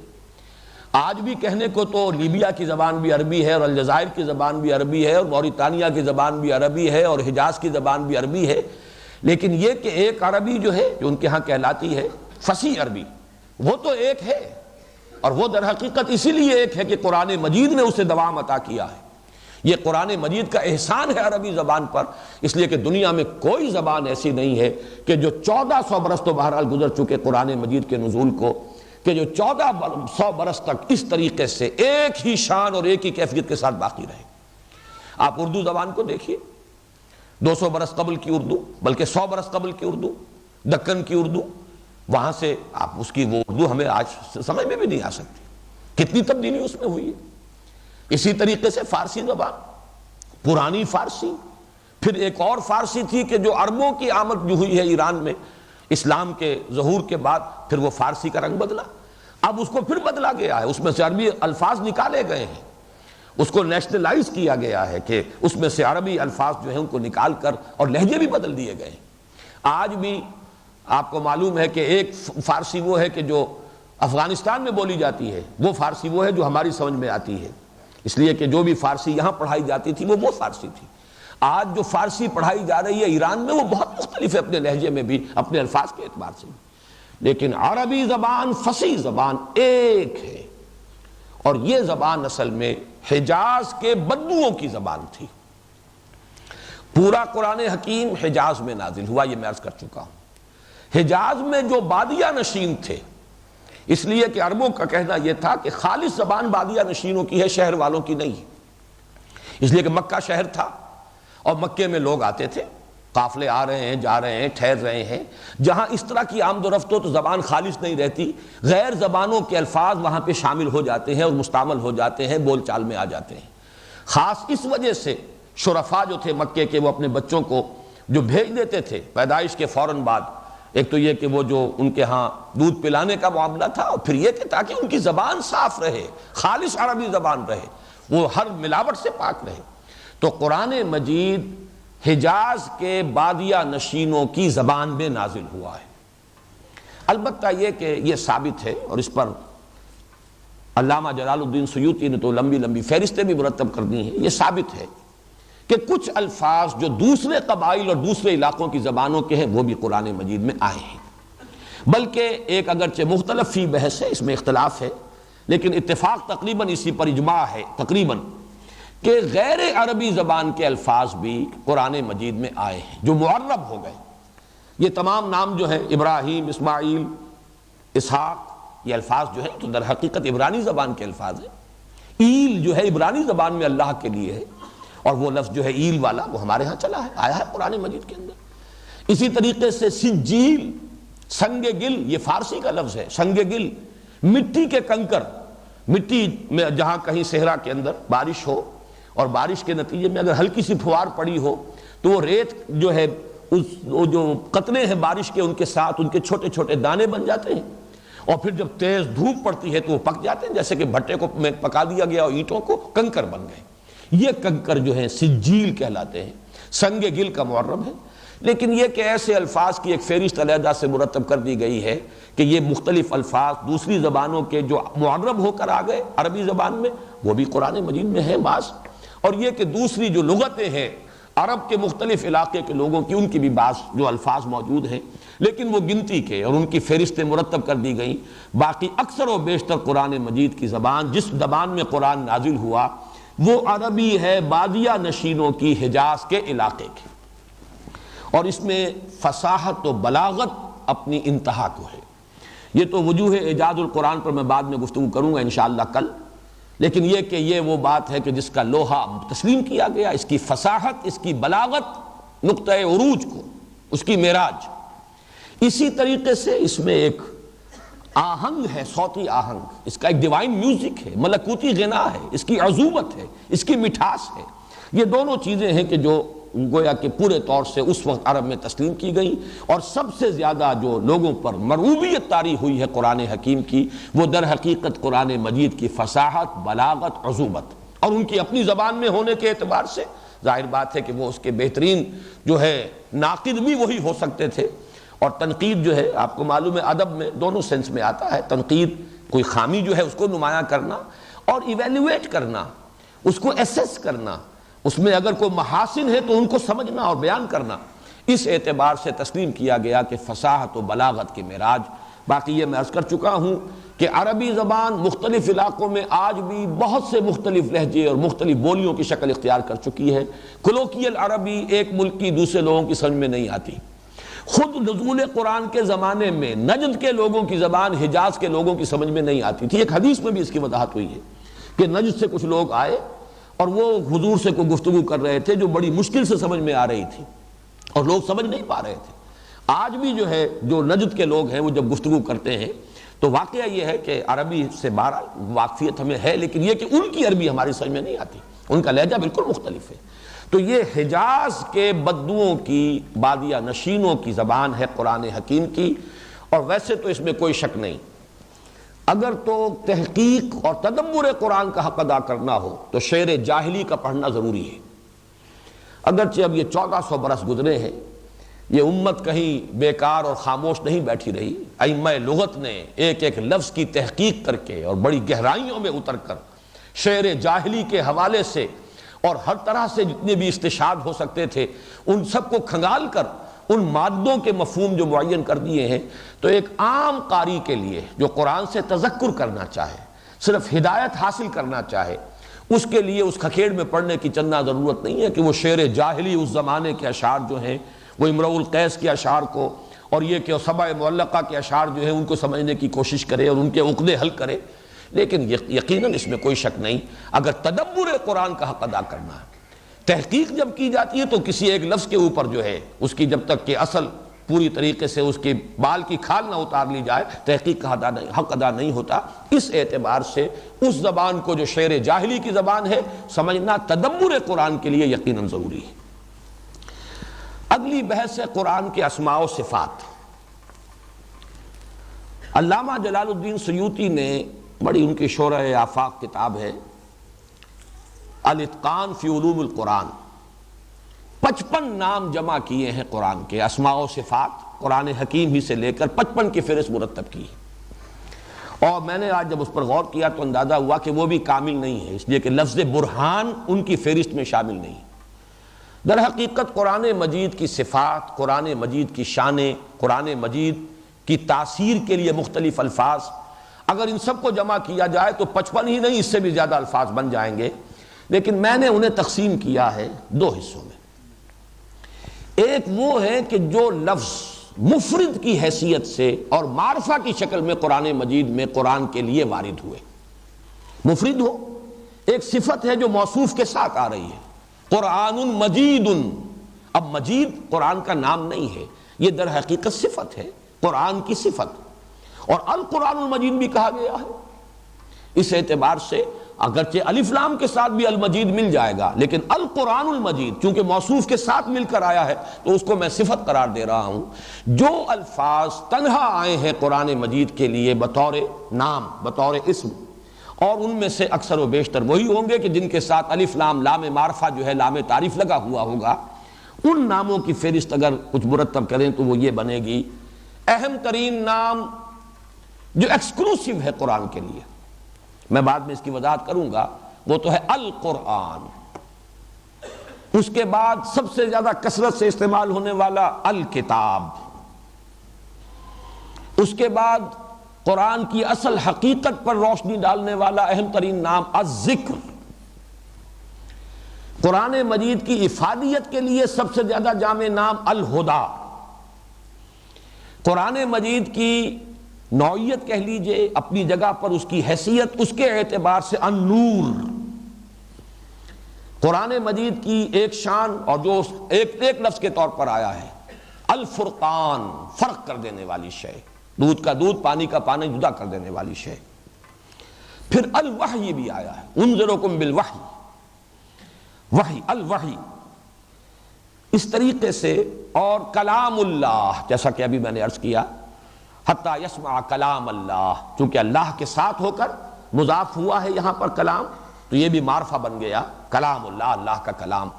آج بھی کہنے کو تو لیبیا کی زبان بھی عربی ہے، اور الجزائر کی زبان بھی عربی ہے، اور موریتانیہ کی زبان بھی عربی ہے، اور حجاز کی زبان بھی عربی ہے، لیکن یہ کہ ایک عربی جو ہے جو ان کے ہاں کہلاتی ہے فصیح عربی، وہ تو ایک ہے، اور وہ در حقیقت اسی لیے ایک ہے کہ قرآن مجید نے اسے دوام عطا کیا ہے۔ یہ قرآن مجید کا احسان ہے عربی زبان پر، اس لیے کہ دنیا میں کوئی زبان ایسی نہیں ہے کہ جو 1400 برس تو بہرحال گزر چکے قرآن مجید کے نزول کو، کہ جو 1400 برس تک اس طریقے سے ایک ہی شان اور ایک ہی کیفیت کے ساتھ باقی رہے۔ آپ اردو زبان کو دیکھیے، 200 برس قبل کی اردو، بلکہ 100 برس قبل کی اردو، دکن کی اردو، وہاں سے آپ اس کی وہ اردو ہمیں آج سمجھ میں بھی نہیں آ سکتی، کتنی تبدیلی اس میں ہوئی ہے۔ اسی طریقے سے فارسی زبان، پرانی فارسی، پھر ایک اور فارسی تھی کہ جو عربوں کی آمد جو ہوئی ہے ایران میں اسلام کے ظہور کے بعد، پھر وہ فارسی کا رنگ بدلا، اب اس کو پھر بدلا گیا ہے، اس میں سے عربی الفاظ نکالے گئے ہیں، اس کو نیشنلائز کیا گیا ہے کہ اس میں سے عربی الفاظ جو ہیں ان کو نکال کر اور لہجے بھی بدل دیے گئے ہیں۔ آج بھی آپ کو معلوم ہے کہ ایک فارسی وہ ہے کہ جو افغانستان میں بولی جاتی ہے، وہ فارسی وہ ہے جو ہماری سمجھ میں آتی ہے، اس لیے کہ جو بھی فارسی یہاں پڑھائی جاتی تھی وہ فارسی تھی۔ آج جو فارسی پڑھائی جا رہی ہے ایران میں وہ بہت مختلف ہے اپنے لہجے میں بھی، اپنے الفاظ کے اعتبار سے بھی، لیکن عربی زبان فصیح زبان ایک ہے، اور یہ زبان اصل میں حجاز کے بدوؤں کی زبان تھی۔ پورا قرآن حکیم حجاز میں نازل ہوا، یہ میں عرض کر چکا ہوں۔ حجاز میں جو بادیہ نشین تھے، اس لیے کہ عربوں کا کہنا یہ تھا کہ خالص زبان بادیہ نشینوں کی ہے، شہر والوں کی نہیں ہے، اس لیے کہ مکہ شہر تھا اور مکے میں لوگ آتے تھے، قافلے آ رہے ہیں، جا رہے ہیں، ٹھہر رہے ہیں، جہاں اس طرح کی آمد و رفت ہو تو زبان خالص نہیں رہتی، غیر زبانوں کے الفاظ وہاں پہ شامل ہو جاتے ہیں اور مستعمل ہو جاتے ہیں، بول چال میں آ جاتے ہیں۔ خاص اس وجہ سے شرفاء جو تھے مکے کے، وہ اپنے بچوں کو جو بھیج دیتے تھے پیدائش کے فوراً بعد، ایک تو یہ کہ وہ جو ان کے ہاں دودھ پلانے کا معاملہ تھا، اور پھر یہ کہ تاکہ ان کی زبان صاف رہے، خالص عربی زبان رہے، وہ ہر ملاوٹ سے پاک رہے، تو قرآن مجید حجاز کے بادیہ نشینوں کی زبان میں نازل ہوا ہے۔ البتہ یہ کہ یہ ثابت ہے، اور اس پر علامہ جلال الدین سیوطی نے تو لمبی لمبی فہرستیں بھی مرتب کرنی ہیں، یہ ثابت ہے کہ کچھ الفاظ جو دوسرے قبائل اور دوسرے علاقوں کی زبانوں کے ہیں وہ بھی قرآن مجید میں آئے ہیں، بلکہ ایک اگرچہ مختلف فی بحث ہے، اس میں اختلاف ہے، لیکن اتفاق تقریباً اسی پر اجماع ہے تقریباً کہ غیر عربی زبان کے الفاظ بھی قرآن مجید میں آئے ہیں جو معرب ہو گئے۔ یہ تمام نام جو ہیں ابراہیم، اسماعیل، اسحاق، یہ الفاظ جو ہیں تو در حقیقت عبرانی زبان کے الفاظ ہیں۔ ایل جو ہے عبرانی زبان میں اللہ کے لیے ہے، اور وہ لفظ جو ہے ایل والا وہ ہمارے ہاں چلا ہے، آیا ہے قرآن مجید کے اندر۔ اسی طریقے سے سجیل، سنگ گل، یہ فارسی کا لفظ ہے، سنگ گل، مٹی کے کنکر، مٹی میں جہاں کہیں صحرا کے اندر بارش ہو اور بارش کے نتیجے میں اگر ہلکی سی پھوار پڑی ہو تو وہ ریت جو ہے وہ جو قطرے ہیں بارش کے ان کے ساتھ ان کے چھوٹے چھوٹے دانے بن جاتے ہیں، اور پھر جب تیز دھوپ پڑتی ہے تو وہ پک جاتے ہیں، جیسے کہ بھٹے کو میں پکا دیا گیا اور اینٹوں کو کنکر بن گئے۔ یہ کنکر جو ہیں سجیل کہلاتے ہیں، سنگ گل کا معرب ہے۔ لیکن یہ کہ ایسے الفاظ کی ایک فہرست علیحدہ سے مرتب کر دی گئی ہے کہ یہ مختلف الفاظ دوسری زبانوں کے جو معرب ہو کر آ گئے عربی زبان میں وہ بھی قرآن مجید میں ہیں بعض، اور یہ کہ دوسری جو لغتیں ہیں عرب کے مختلف علاقے کے لوگوں کی ان کی بھی بعض جو الفاظ موجود ہیں، لیکن وہ گنتی کے اور ان کی فہرستیں مرتب کر دی گئیں۔ باقی اکثر و بیشتر قرآن مجید کی زبان، جس زبان میں قرآن نازل ہوا، وہ عربی ہے بادیہ نشینوں کی، حجاز کے علاقے کی، اور اس میں فصاحت و بلاغت اپنی انتہا کو ہے۔ یہ تو وجوہ اعجاز القرآن پر میں بعد میں گفتگو کروں گا انشاءاللہ کل، لیکن یہ کہ یہ وہ بات ہے کہ جس کا لوہا تسلیم کیا گیا، اس کی فصاحت، اس کی بلاغت، نقطہ عروج کو، اس کی معراج۔ اسی طریقے سے اس میں ایک آہنگ ہے، صوتی آہنگ، اس کا ایک ڈیوائن میوزک ہے، ملکوتی غنا ہے، اس کی عذوبت ہے، اس کی مٹھاس ہے۔ یہ دونوں چیزیں ہیں کہ جو گویا کہ پورے طور سے اس وقت عرب میں تسلیم کی گئیں، اور سب سے زیادہ جو لوگوں پر مرعوبیت طاری ہوئی ہے قرآن حکیم کی، وہ در حقیقت قرآن مجید کی فصاحت، بلاغت، عذوبت، اور ان کی اپنی زبان میں ہونے کے اعتبار سے ظاہر بات ہے کہ وہ اس کے بہترین جو ہے ناقد بھی وہی ہو سکتے تھے۔ اور تنقید جو ہے آپ کو معلوم ہے ادب میں دونوں سینس میں آتا ہے، تنقید کوئی خامی جو ہے اس کو نمایاں کرنا، اور ایویلیویٹ کرنا، اس کو ایسیس کرنا، اس میں اگر کوئی محاسن ہے تو ان کو سمجھنا اور بیان کرنا، اس اعتبار سے تسلیم کیا گیا کہ فصاحت و بلاغت کی معراج۔ باقی یہ میں عرض کر چکا ہوں کہ عربی زبان مختلف علاقوں میں آج بھی بہت سے مختلف لہجے اور مختلف بولیوں کی شکل اختیار کر چکی ہے۔ کولوکیل عربی ایک ملک کی دوسرے لوگوں کی سمجھ میں نہیں آتی۔ خود نزول قرآن کے زمانے میں نجد کے لوگوں کی زبان حجاز کے لوگوں کی سمجھ میں نہیں آتی تھی۔ ایک حدیث میں بھی اس کی وضاحت ہوئی ہے کہ نجد سے کچھ لوگ آئے اور وہ حضور سے کوئی گفتگو کر رہے تھے جو بڑی مشکل سے سمجھ میں آ رہی تھی، اور لوگ سمجھ نہیں پا رہے تھے۔ آج بھی جو ہے جو نجد کے لوگ ہیں وہ جب گفتگو کرتے ہیں تو واقعہ یہ ہے کہ عربی سے بہرحال واقفیت ہمیں ہے، لیکن یہ کہ ان کی عربی ہماری سمجھ میں نہیں آتی، ان کا لہجہ بالکل مختلف ہے۔ تو یہ حجاز کے بدوؤں کی، بادیہ نشینوں کی زبان ہے قرآن حکیم کی، اور ویسے تو اس میں کوئی شک نہیں، اگر تو تحقیق اور تدبر قرآن کا حق ادا کرنا ہو تو شعر جاہلی کا پڑھنا ضروری ہے۔ اگرچہ اب یہ 1400 برس گزرے ہیں، یہ امت کہیں بیکار اور خاموش نہیں بیٹھی رہی، ائمہ لغت نے ایک ایک لفظ کی تحقیق کر کے اور بڑی گہرائیوں میں اتر کر شعر جاہلی کے حوالے سے اور ہر طرح سے جتنے بھی استشہاد ہو سکتے تھے ان سب کو کھنگال کر ان مادوں کے مفہوم جو معین کر دیے ہیں۔ تو ایک عام قاری کے لیے جو قرآن سے تذکر کرنا چاہے، صرف ہدایت حاصل کرنا چاہے، اس کے لیے اس کھکھیڑ میں پڑھنے کی چندہ ضرورت نہیں ہے کہ وہ شعر جاہلی اس زمانے کے اشعار جو ہیں، وہ امرؤ القیس کے اشعار کو اور یہ کہ سبع معلقہ کے اشعار جو ہیں ان کو سمجھنے کی کوشش کرے اور ان کے عقدے حل کرے۔ لیکن یقیناً اس میں کوئی شک نہیں، اگر تدبر قرآن کا حق ادا کرنا ہے، تحقیق جب کی جاتی ہے تو کسی ایک لفظ کے اوپر جو ہے اس کی جب تک کہ اصل پوری طریقے سے اس کی بال کی کھال نہ اتار لی جائے، تحقیق کا حق ادا نہیں ہوتا۔ اس اعتبار سے اس زبان کو جو شعر جاہلی کی زبان ہے سمجھنا تدبر قرآن کے لیے یقیناً ضروری ہے۔ اگلی بحث ہے قرآن کے اسماء و صفات۔ علامہ جلال الدین سیوطی نے بڑی ان کی شورہ آفاق کتاب ہے الاتقان فی علوم القرآن، 55 نام جمع کیے ہیں قرآن کے اسماء و صفات، قرآن حکیم ہی سے لے کر 55 کی فہرست مرتب کی، اور میں نے آج جب اس پر غور کیا تو اندازہ ہوا کہ وہ بھی کامل نہیں ہے، اس لیے کہ لفظ برہان ان کی فہرست میں شامل نہیں۔ در حقیقت قرآن مجید کی صفات، قرآن مجید کی شانیں، قرآن مجید کی تاثیر کے لیے مختلف الفاظ، اگر ان سب کو جمع کیا جائے تو 55 ہی نہیں، اس سے بھی زیادہ الفاظ بن جائیں گے، لیکن میں نے انہیں تقسیم کیا ہے دو حصوں میں۔ ایک وہ ہے کہ جو لفظ مفرد کی حیثیت سے اور معرفہ کی شکل میں قرآن مجید میں قرآن کے لیے وارد ہوئے، مفرد ہو، ایک صفت ہے جو موصوف کے ساتھ آ رہی ہے، قرآن مجید۔ اب مجید قرآن کا نام نہیں ہے، یہ در حقیقت صفت ہے، قرآن کی صفت، اور القرآن المجید بھی کہا گیا ہے۔ اس اعتبار سے اگرچہ الف لام کے ساتھ بھی المجید مل جائے گا، لیکن القرآن المجید چونکہ موصوف کے ساتھ مل کر آیا ہے تو اس کو میں صفت قرار دے رہا ہوں۔ جو الفاظ تنہا آئے ہیں قرآن مجید کے لیے بطور نام، بطور اسم، اور ان میں سے اکثر و بیشتر وہی ہوں گے کہ جن کے ساتھ الف لام لام معرفہ جو ہے لام تعریف لگا ہوا ہوگا، ان ناموں کی فہرست اگر کچھ مرتب کریں تو وہ یہ بنے گی۔ اہم ترین نام جو ایکسکلوسیو ہے قرآن کے لیے، میں بعد میں اس کی وضاحت کروں گا، وہ تو ہے القرآن۔ اس کے بعد سب سے زیادہ کثرت سے استعمال ہونے والا الکتاب، اس کے بعد قرآن کی اصل حقیقت پر روشنی ڈالنے والا اہم ترین نام الذکر۔ قرآن مجید کی افادیت کے لیے سب سے زیادہ جامع نام الہدیٰ۔ قرآن مجید کی نوعیت کہہ لیجئے، اپنی جگہ پر اس کی حیثیت، اس کے اعتبار سے النور۔ قرآن مجید کی ایک شان اور جو ایک لفظ کے طور پر آیا ہے الفرقان، فرق کر دینے والی شے، دودھ کا دودھ، پانی کا پانی جدا کر دینے والی شے۔ پھر الوحی بھی آیا ہے، انذرکم بالوحی، وحی، الوحی۔ اس طریقے سے، اور کلام اللہ، جیسا کہ ابھی میں نے عرض کیا، حتیٰ یسمع کلام اللہ، چونکہ اللہ کے ساتھ ہو کر مضاف ہوا ہے یہاں پر کلام، تو یہ بھی معرفہ بن گیا کلام اللہ، اللہ کا کلام۔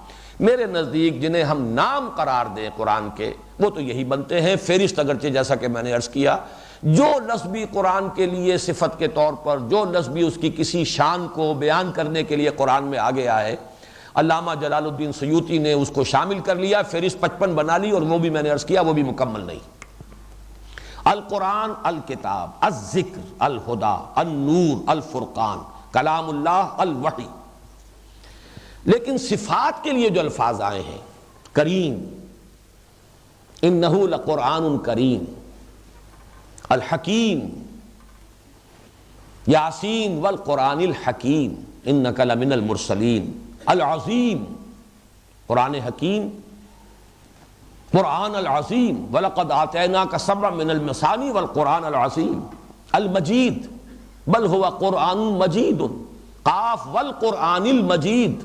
میرے نزدیک جنہیں ہم نام قرار دیں قرآن کے، وہ تو یہی بنتے ہیں فہرست، اگرچہ جیسا کہ میں نے عرض کیا جو لفظ بھی قرآن کے لیے صفت کے طور پر، جو لفظ بھی اس کی کسی شان کو بیان کرنے کے لیے قرآن میں آ گیا ہے، علامہ جلال الدین سیوطی نے اس کو شامل کر لیا، فہرست 55 بنا لی، اور وہ بھی میں نے عرض کیا وہ بھی مکمل نہیں۔ القرآن، الکتاب، الذکر، الہدا، النور، الفرقان، کلام اللہ، الوحی۔ لیکن صفات کے لیے جو الفاظ آئے ہیں، کریم، انہ لقرآن کریم، الحکیم، یاسین والقرآن الحکیم انک لمن المرسلین، العظیم، قرآن حکیم، قرآن العظیم، وَلَقَدْ آتَيْنَاكَ سَبْعًا مِنَ الْمَثَانِي وَالْقُرْآنَ الْعَظِيمِ، المجید، بل هو قرآن مجید، قاف والقرآن المجید،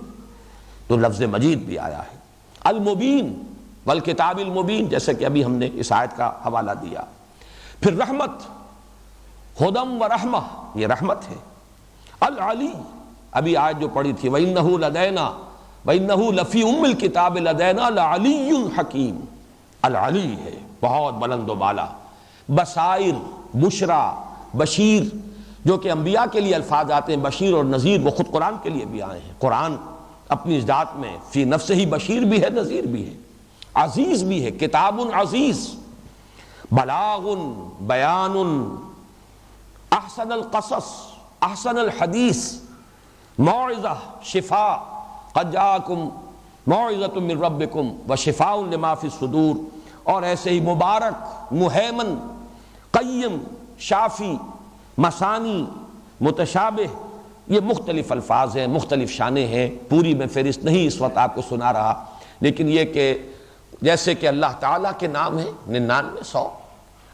تو لفظ مجید بھی آیا ہے، المبین والکتاب المبین، جیسے کہ ابھی ہم نے اس آیت کا حوالہ دیا۔ پھر رحمت، ہدم و رحمہ، یہ رحمت ہے۔ العلی، ابھی آیت جو پڑھی تھی وَإِنَّهُ لَدَيْنَا وَإِنَّهُ لَفِي أُمِّ الْكِتَابِ لَدَيْنَا لَعَلِيٌّ حَكِيمٌ، العلی ہے، بہت بلند و بالا۔ بصائر، بشرا، بشیر، جو کہ انبیاء کے لیے الفاظ آتے ہیں بشیر اور نذیر، وہ خود قرآن کے لیے بھی آئے ہیں۔ قرآن اپنی ذات میں فی نفسہ ہی بشیر بھی ہے، نذیر بھی ہے، عزیز بھی ہے، کتاب عزیز، بلاغ، بیان، احسن القصص، احسن الحدیث، موعظہ، شفاء، قد جاءکم موعظۃ من ربکم وشفاء لما فی الصدور، اور ایسے ہی مبارک، مہیمن، قیم، شافی، مثانی، متشابہ، یہ مختلف الفاظ ہیں، مختلف شانیں ہیں، پوری میں فہرست نہیں اس وقت آپ کو سنا رہا، لیکن یہ کہ جیسے کہ اللہ تعالیٰ کے نام ہیں 99 100،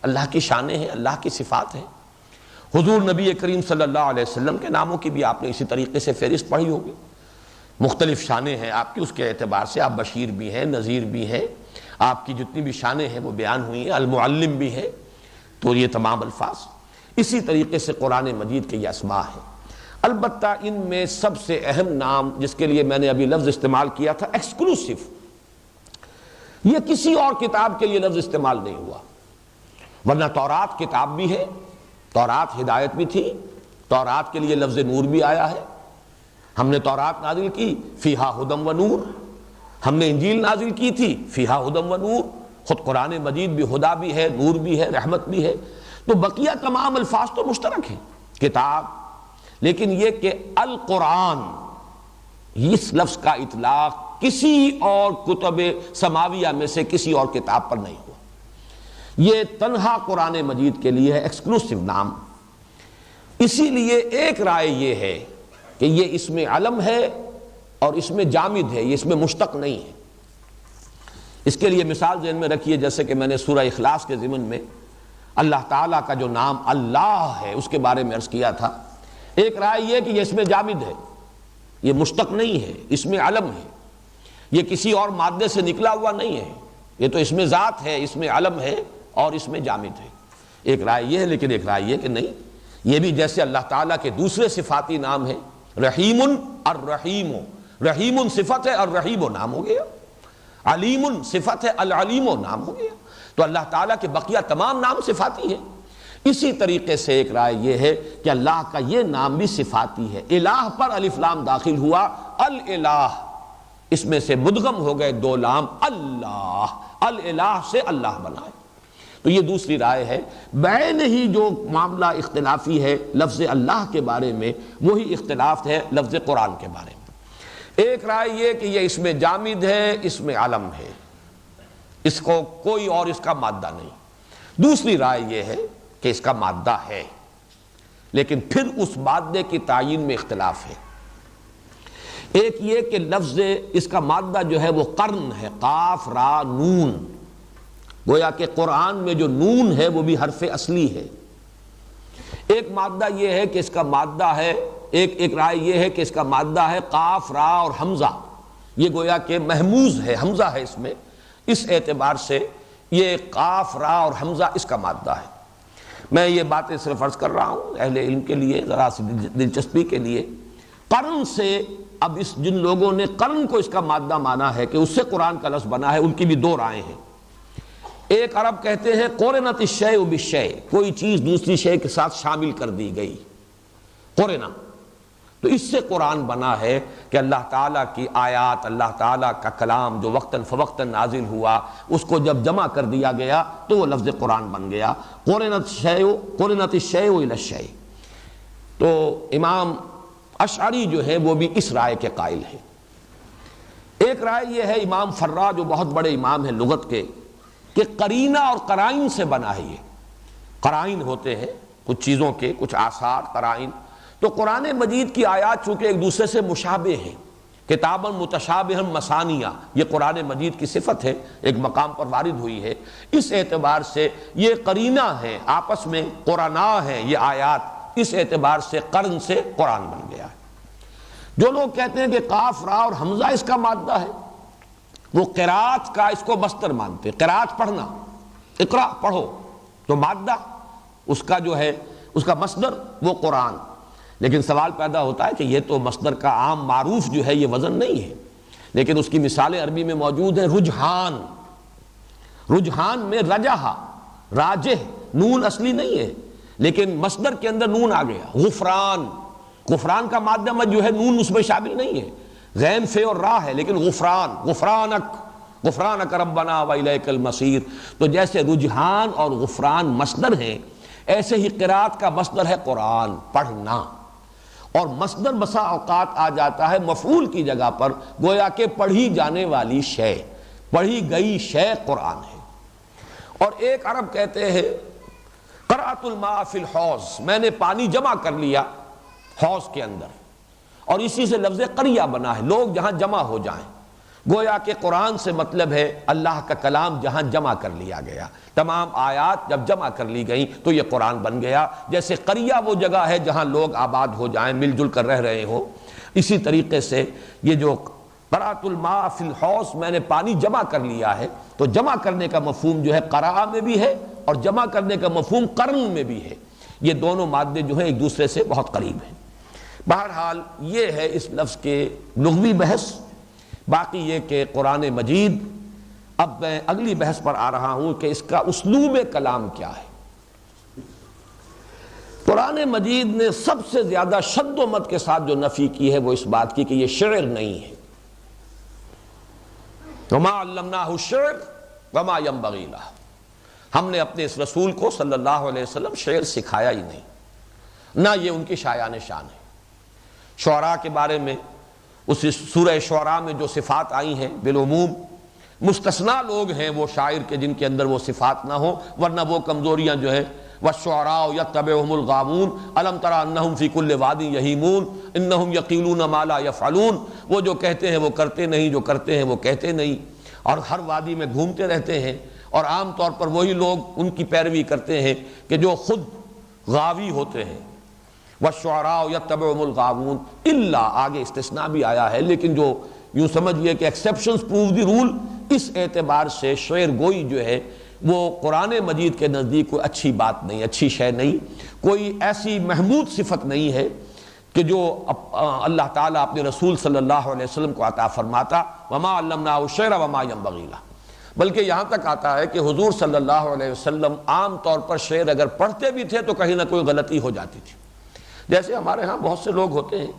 اللہ کی شانیں ہیں، اللہ کی صفات ہیں۔ حضور نبی کریم صلی اللہ علیہ وسلم کے ناموں کی بھی آپ نے اسی طریقے سے فہرست پڑھی ہوگی، مختلف شانیں ہیں آپ کی، اس کے اعتبار سے آپ بشیر بھی ہیں، نذیر بھی ہیں، آپ کی جتنی بھی شانیں ہیں وہ بیان ہوئی ہیں، المعلم بھی ہیں، تو یہ تمام الفاظ اسی طریقے سے قرآن مجید کے یہ اسماء ہیں۔ البتہ ان میں سب سے اہم نام جس کے لیے میں نے ابھی لفظ استعمال کیا تھا ایکسکلوسیو، یہ کسی اور کتاب کے لیے لفظ استعمال نہیں ہوا، ورنہ تورات کتاب بھی ہے، تورات ہدایت بھی تھی، تورات کے لیے لفظ نور بھی آیا ہے، ہم نے تورات نازل کی فیہا ہدم و نور، ہم نے انجیل نازل کی تھی فیہا ہدم و نور، خود قرآن مجید بھی ہدا بھی ہے، نور بھی ہے، رحمت بھی ہے، تو بقیہ تمام الفاظ تو مشترک ہیں، کتاب، لیکن یہ کہ القرآن، اس لفظ کا اطلاق کسی اور کتب سماویہ میں سے کسی اور کتاب پر نہیں ہوا، یہ تنہا قرآن مجید کے لیے ہے، ایکسکلوسیو نام۔ اسی لیے ایک رائے یہ ہے کہ یہ اسم علم ہے اور اس میں جامد ہے، یہ اس میں مشتق نہیں ہے۔ اس کے لیے مثال ذہن میں رکھیے، جیسے کہ میں نے سورہ اخلاص کے ضمن میں اللہ تعالیٰ کا جو نام اللہ ہے اس کے بارے میں عرض کیا تھا، ایک رائے یہ کہ یہ اس میں جامد ہے، یہ مشتق نہیں ہے، اس میں علم ہے، یہ کسی اور مادے سے نکلا ہوا نہیں ہے، یہ تو اس میں ذات ہے، اس میں علم ہے اور اس میں جامد ہے۔ ایک رائے یہ ہے، لیکن ایک رائے یہ کہ نہیں، یہ بھی جیسے اللہ تعالیٰ کے دوسرے صفاتی نام ہیں، رحیم، الرحیم، رحیم صفت ہے، الرحیم نام ہو گیا، علیم صفت ہے، العلیم نام ہو گیا، تو اللہ تعالیٰ کے بقیہ تمام نام صفاتی ہیں۔ اسی طریقے سے ایک رائے یہ ہے کہ اللہ کا یہ نام بھی صفاتی ہے، الہ پر الف لام داخل ہوا، الالہ، اس میں سے مدغم ہو گئے دو لام، اللہ، الالہ سے اللہ بنائے، تو یہ دوسری رائے ہے۔ بین ہی جو معاملہ اختلافی ہے لفظ اللہ کے بارے میں، وہی اختلاف ہے لفظ قرآن کے بارے میں۔ ایک رائے یہ کہ یہ اس میں جامد ہے، اس میں علم ہے، اس کو کوئی اور اس کا مادہ نہیں۔ دوسری رائے یہ ہے کہ اس کا مادہ ہے، لیکن پھر اس مادے کی تعیین میں اختلاف ہے۔ ایک یہ کہ لفظ اس کا مادہ جو ہے وہ قرن ہے، قاف را نون، گویا کہ قرآن میں جو نون ہے وہ بھی حرف اصلی ہے۔ ایک مادہ یہ ہے کہ اس کا مادہ ہے، ایک رائے یہ ہے کہ اس کا مادہ ہے قاف را اور حمزہ، یہ گویا کہ محموز ہے، حمزہ ہے اس میں، اس اعتبار سے یہ قاف را اور حمزہ اس کا مادہ ہے۔ میں یہ باتیں صرف عرض کر رہا ہوں اہل علم کے لیے، ذرا سی دلچسپی کے لیے۔ قرن سے اب جن لوگوں نے قرن کو اس کا مادہ مانا ہے کہ اس سے قرآن کا لفظ بنا ہے، ان کی بھی دو رائے ہیں۔ ایک عرب کہتے ہیں قرنت الشیء بالشیء، کوئی چیز دوسری شے کے ساتھ شامل کر دی گئی، قرنہ، تو اس سے قرآن بنا ہے کہ اللہ تعالیٰ کی آیات، اللہ تعالیٰ کا کلام جو وقتاً فوقتاً نازل ہوا، اس کو جب جمع کر دیا گیا تو وہ لفظ قرآن بن گیا۔ قرنت الشیء الی الشیء۔ تو امام اشعری جو ہے وہ بھی اس رائے کے قائل ہیں۔ ایک رائے یہ ہے امام فرا جو بہت بڑے امام ہیں لغت کے، کہ قرینہ اور قرائن سے بنا ہے۔ یہ قرائن ہوتے ہیں کچھ چیزوں کے، کچھ آثار، قرائن۔ تو قرآن مجید کی آیات چونکہ ایک دوسرے سے مشابہ ہیں، کتاباً متشابہاً مثانیہ، یہ قرآن مجید کی صفت ہے، ایک مقام پر وارد ہوئی ہے، اس اعتبار سے یہ قرینہ ہیں، آپس میں قرآنہ ہیں یہ آیات، اس اعتبار سے قرن سے قرآن بن گیا ہے۔ جو لوگ کہتے ہیں کہ قاف را اور حمزہ اس کا مادہ ہے، وہ قرات کا اس کو مصدر مانتے، قرات پڑھنا، اقرا پڑھو، تو مادہ اس کا جو ہے اس کا مصدر وہ قرآن۔ لیکن سوال پیدا ہوتا ہے کہ یہ تو مصدر کا عام معروف جو ہے یہ وزن نہیں ہے، لیکن اس کی مثالیں عربی میں موجود ہیں۔ رجحان، رجحان میں رجحہ، راجح، نون اصلی نہیں ہے لیکن مصدر کے اندر نون آ گیا۔ غفران، غفران کا مادہ مت جو ہے نون اس میں شامل نہیں ہے، غین فے اور را ہے، لیکن غفران، غفرانک، غفرانک ربنا والیک المصیر۔ تو جیسے رجحان اور غفران مصدر ہیں، ایسے ہی قرات کا مصدر ہے قرآن، پڑھنا۔ اور مصدر بسا اوقات آ جاتا ہے مفعول کی جگہ پر، گویا کہ پڑھی جانے والی شے، پڑھی گئی شے قرآن ہے۔ اور ایک عرب کہتے ہیں قرأت الماء فی الحوض، میں نے پانی جمع کر لیا حوض کے اندر، اور اسی سے لفظ قریہ بنا ہے، لوگ جہاں جمع ہو جائیں۔ گویا کہ قرآن سے مطلب ہے اللہ کا کلام جہاں جمع کر لیا گیا، تمام آیات جب جمع کر لی گئیں تو یہ قرآن بن گیا۔ جیسے قریہ وہ جگہ ہے جہاں لوگ آباد ہو جائیں، مل جل کر رہ رہے ہوں، اسی طریقے سے یہ جو قرأت الماء فی الحوض، میں نے پانی جمع کر لیا ہے، تو جمع کرنے کا مفہوم جو ہے قرأ میں بھی ہے اور جمع کرنے کا مفہوم قرن میں بھی ہے۔ یہ دونوں مادے جو ہیں ایک دوسرے سے بہت قریب ہیں۔ بہرحال یہ ہے اس لفظ کے لغوی بحث۔ باقی یہ کہ قرآن مجید، اب میں اگلی بحث پر آ رہا ہوں کہ اس کا اسلوب کلام کیا ہے۔ قرآن مجید نے سب سے زیادہ شد و مد کے ساتھ جو نفی کی ہے وہ اس بات کی کہ یہ شعر نہیں ہے۔ وَمَا عَلَّمْنَاهُ الشِّعْرَ وَمَا يَنبَغِي لَهُ، ہم نے اپنے اس رسول کو صلی اللہ علیہ وسلم شعر سکھایا ہی نہیں، نہ یہ ان کی شایان شان ہے۔ شعراء کے بارے میں اس سورہ شعراء میں جو صفات آئی ہیں بالعموم، مستثنیٰ لوگ ہیں وہ شاعر کے جن کے اندر وہ صفات نہ ہوں، ورنہ وہ کمزوریاں جو ہیں وَالشُّعَرَاءُ يَتَّبِعُهُمُ الْغَاوُونَ أَلَمْ تَرَ أَنَّهُمْ فِي كُلِّ وَادٍ يَهِيمُونَ إِنَّهُمْ يَقِولُونَ مَا لَا يَفْعَلُونَ، وہ جو کہتے ہیں وہ کرتے نہیں، جو کرتے ہیں وہ کہتے نہیں، اور ہر وادی میں گھومتے رہتے ہیں، اور عام طور پر وہی لوگ ان کی پیروی کرتے ہیں کہ جو خود غاوی ہوتے ہیں۔ وَالشُّعَرَاءُ يَتَّبِعُهُمُ الْغَاوُونَ، الا آگے استثناء بھی آیا ہے، لیکن جو یوں سمجھئے کہ ایکسیپشنز پروو دی رول، اس اعتبار سے شعر گوئی جو ہے وہ قرآن مجید کے نزدیک کوئی اچھی بات نہیں، اچھی شے نہیں، کوئی ایسی محمود صفت نہیں ہے کہ جو اللہ تعالیٰ اپنے رسول صلی اللہ علیہ وسلم کو عطا فرماتا۔ وَمَا عَلَّمْنَاهُ الشِّعْرَ وَمَا يَنبَغِي لَهُ، بلکہ یہاں تک آتا ہے کہ حضور صلی اللہ علیہ وسلم عام طور پر شعر اگر پڑھتے بھی تھے تو کہیں نہ کوئی غلطی ہو جاتی تھی۔ جیسے ہمارے ہاں بہت سے لوگ ہوتے ہیں،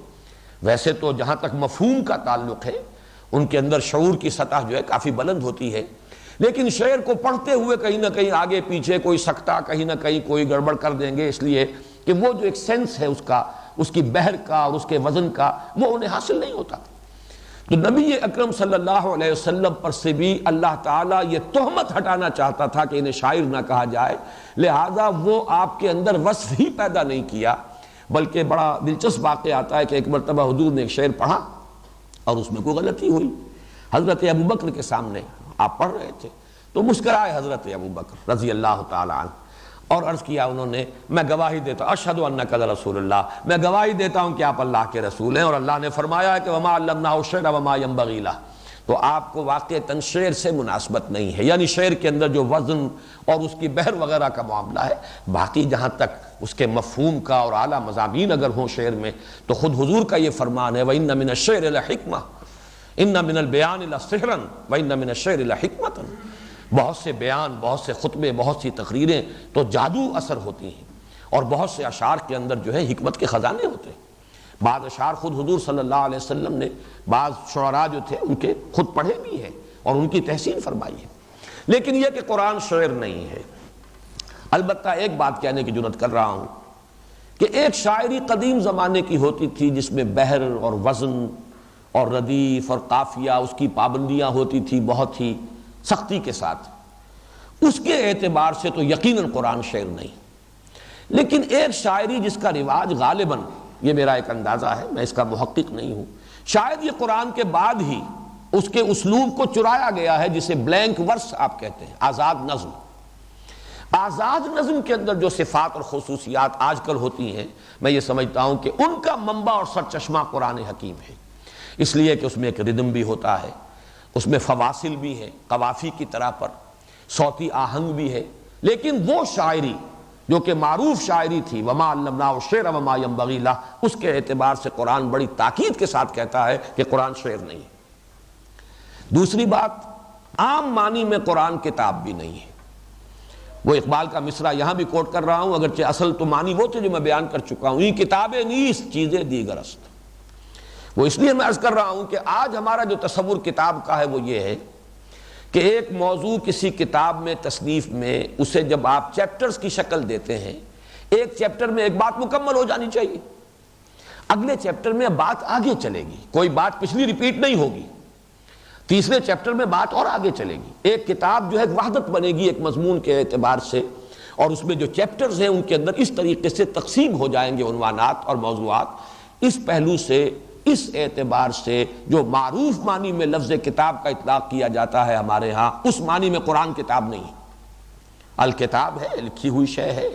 ویسے تو جہاں تک مفہوم کا تعلق ہے ان کے اندر شعور کی سطح جو ہے کافی بلند ہوتی ہے، لیکن شعر کو پڑھتے ہوئے کہیں نہ کہیں آگے پیچھے کوئی سکتہ، کہیں نہ کہیں کوئی گڑبڑ کر دیں گے، اس لیے کہ وہ جو ایک سینس ہے اس کا، اس کی بحر کا اور اس کے وزن کا، وہ انہیں حاصل نہیں ہوتا۔ تو نبی اکرم صلی اللہ علیہ وسلم پر سے بھی اللہ تعالیٰ یہ تہمت ہٹانا چاہتا تھا کہ انہیں شاعر نہ کہا جائے، لہذا وہ آپ کے اندر وصف ہی پیدا نہیں کیا۔ بلکہ بڑا دلچسپ واقعہ آتا ہے کہ ایک مرتبہ حضور نے ایک شعر پڑھا اور اس میں کوئی غلطی ہوئی، حضرت ابوبکر کے سامنے آپ پڑھ رہے تھے تو مسکرائے حضرت ابوبکر رضی اللہ تعالی عنہ، اور عرض کیا انہوں نے میں گواہی دیتا ہوں اشہد انک رسول اللہ، میں گواہی دیتا ہوں کہ آپ اللہ کے رسول ہیں، اور اللہ نے فرمایا ہے کہ وما علمناہ الشعر وما ينبغی لہ، تو آپ کو واقعتاً شعر سے مناسبت نہیں ہے، یعنی شعر کے اندر جو وزن اور اس کی بحر وغیرہ کا معاملہ ہے، باقی جہاں تک اس کے مفہوم کا اور اعلیٰ مضامین اگر ہوں شعر میں تو خود حضور کا یہ فرمان ہے وَإِنَّ مِنَ الشِّعْرِ لَحِکْمَةً إِنَّ مِنَ الْبِيَانِ لَسِحْرًا وَإِنَّ مِنَ الشِّعْرِ لَحِکْمَةً، بہت سے بیان، بہت سے خطبے، بہت سی تقریریں تو جادو اثر ہوتی ہیں، اور بہت سے اشعار کے اندر جو ہے حکمت کے خزانے ہوتے ہیں۔ بعض اشعار خود حضور صلی اللہ علیہ وسلم نے بعض شعراء جو تھے ان کے خود پڑھے بھی ہیں اور ان کی تحسین فرمائی ہے، لیکن یہ کہ قرآن شعر نہیں ہے۔ البتہ ایک بات کہنے کی جرات کر رہا ہوں کہ ایک شاعری قدیم زمانے کی ہوتی تھی جس میں بحر اور وزن اور ردیف اور قافیہ اس کی پابندیاں ہوتی تھی بہت ہی سختی کے ساتھ، اس کے اعتبار سے تو یقیناً قرآن شعر نہیں، لیکن ایک شاعری جس کا رواج غالباً، یہ میرا ایک اندازہ ہے، میں اس کا محقق نہیں ہوں، شاید یہ قرآن کے بعد ہی اس کے اسلوب کو چرایا گیا ہے، جسے بلینک ورس آپ کہتے ہیں، آزاد نظم۔ آزاد نظم کے اندر جو صفات اور خصوصیات آج کل ہوتی ہیں، میں یہ سمجھتا ہوں کہ ان کا منبع اور سرچشمہ قرآن حکیم ہے، اس لیے کہ اس میں ایک ردم بھی ہوتا ہے، اس میں فواصل بھی ہیں قوافی کی طرح پر، صوتی آہنگ بھی ہے، لیکن وہ شاعری جو کہ معروف شاعری تھی وما علمناہ الشعر وما ينبغی لہ، اس کے اعتبار سے قرآن بڑی تاکید کے ساتھ کہتا ہے کہ قرآن شعر نہیں ہے۔ دوسری بات، عام معنی میں قرآن کتاب بھی نہیں ہے۔ وہ اقبال کا مصرع یہاں بھی کوٹ کر رہا ہوں، اگرچہ اصل تو معنی وہ تھے جو میں بیان کر چکا ہوں، یہ کتابیں نیست چیزیں دیگر است۔ وہ اس لیے میں عرض کر رہا ہوں کہ آج ہمارا جو تصور کتاب کا ہے وہ یہ ہے کہ ایک موضوع کسی کتاب میں، تصنیف میں، اسے جب آپ چیپٹرز کی شکل دیتے ہیں، ایک چیپٹر میں ایک بات مکمل ہو جانی چاہیے، اگلے چیپٹر میں بات آگے چلے گی، کوئی بات پچھلی ریپیٹ نہیں ہوگی، تیسرے چیپٹر میں بات اور آگے چلے گی، ایک کتاب جو ہے وحدت بنے گی ایک مضمون کے اعتبار سے، اور اس میں جو چیپٹرز ہیں ان کے اندر اس طریقے سے تقسیم ہو جائیں گے عنوانات اور موضوعات۔ اس پہلو سے، اس اعتبار سے جو معروف معنی میں لفظ کتاب کا اطلاق کیا جاتا ہے ہمارے ہاں، اس معنی میں قرآن کتاب نہیں۔ الکتاب ہے، لکھی ہوئی شے ہے،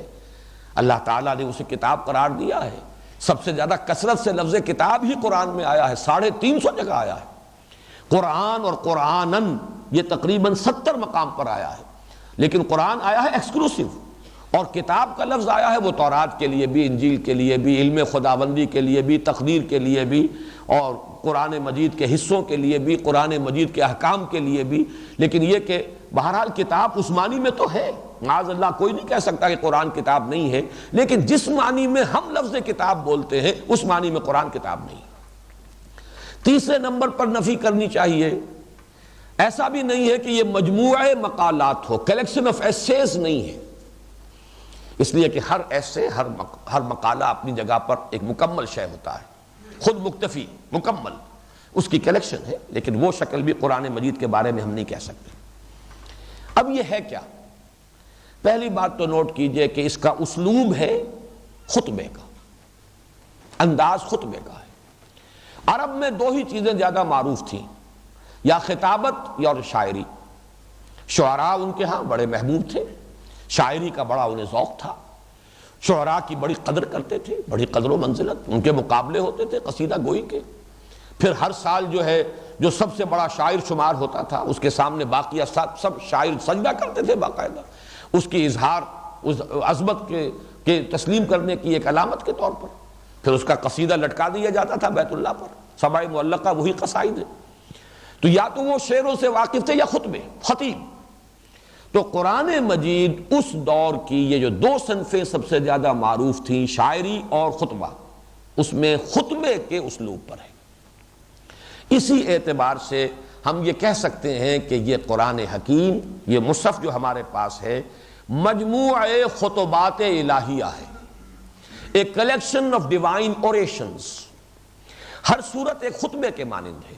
اللہ تعالیٰ نے اسے کتاب قرار دیا ہے، سب سے زیادہ کثرت سے لفظ کتاب ہی قرآن میں آیا ہے، 350 جگہ آیا ہے۔ قرآن اور قرآنن یہ تقریباً 70 مقام پر آیا ہے، لیکن قرآن آیا ہے ایکسکلوسیو، اور کتاب کا لفظ آیا ہے وہ تورات کے لیے بھی، انجیل کے لیے بھی، علم خداوندی کے لیے بھی، تقدیر کے لیے بھی، اور قرآن مجید کے حصوں کے لیے بھی، قرآن مجید کے احکام کے لیے بھی، لیکن یہ کہ بہرحال کتاب اس معنی میں تو ہے، معاذ اللہ کوئی نہیں کہہ سکتا کہ قرآن کتاب نہیں ہے، لیکن جس معنی میں ہم لفظ کتاب بولتے ہیں اس معنی میں قرآن کتاب نہیں۔ تیسرے نمبر پر نفی کرنی چاہیے، ایسا بھی نہیں ہے کہ یہ مجموعہ مقالات ہو، کلیکشن آف ایسیز نہیں ہے، اس لیے کہ ہر ایسے، ہر مقالہ اپنی جگہ پر ایک مکمل شے ہوتا ہے، خود مکتفی، مکمل، اس کی کلیکشن ہے، لیکن وہ شکل بھی قرآن مجید کے بارے میں ہم نہیں کہہ سکتے۔ اب یہ ہے کیا؟ پہلی بات تو نوٹ کیجئے کہ اس کا اسلوب ہے خطبے کا، انداز خطبے کا ہے۔ عرب میں دو ہی چیزیں زیادہ معروف تھیں، یا خطابت یا شاعری۔ شعراء ان کے ہاں بڑے محبوب تھے، شاعری کا بڑا انہیں ذوق تھا، شعراء کی بڑی قدر کرتے تھے، بڑی قدر و منزلت، ان کے مقابلے ہوتے تھے قصیدہ گوئی کے، پھر ہر سال جو ہے جو سب سے بڑا شاعر شمار ہوتا تھا اس کے سامنے باقی سب شاعر سجدہ کرتے تھے باقاعدہ، اس کی اظہار، اس عظمت کے تسلیم کرنے کی ایک علامت کے طور پر، پھر اس کا قصیدہ لٹکا دیا جاتا تھا بیت اللہ پر، سبع معلقہ وہی قصائد ہے۔ تو یا تو وہ شعروں سے واقف تھے یا خطبے، خطیب۔ تو قرآن مجید اس دور کی یہ جو دو صنفیں سب سے زیادہ معروف تھیں، شاعری اور خطبہ، اس میں خطبے کے اسلوب پر ہے۔ اسی اعتبار سے ہم یہ کہہ سکتے ہیں کہ یہ قرآن حکیم، یہ مصحف جو ہمارے پاس ہے، مجموعہ خطبات الہیہ ہے، ایک کلیکشن آف ڈیوائن اوریشنز۔ ہر صورت ایک خطبے کے مانند ہے۔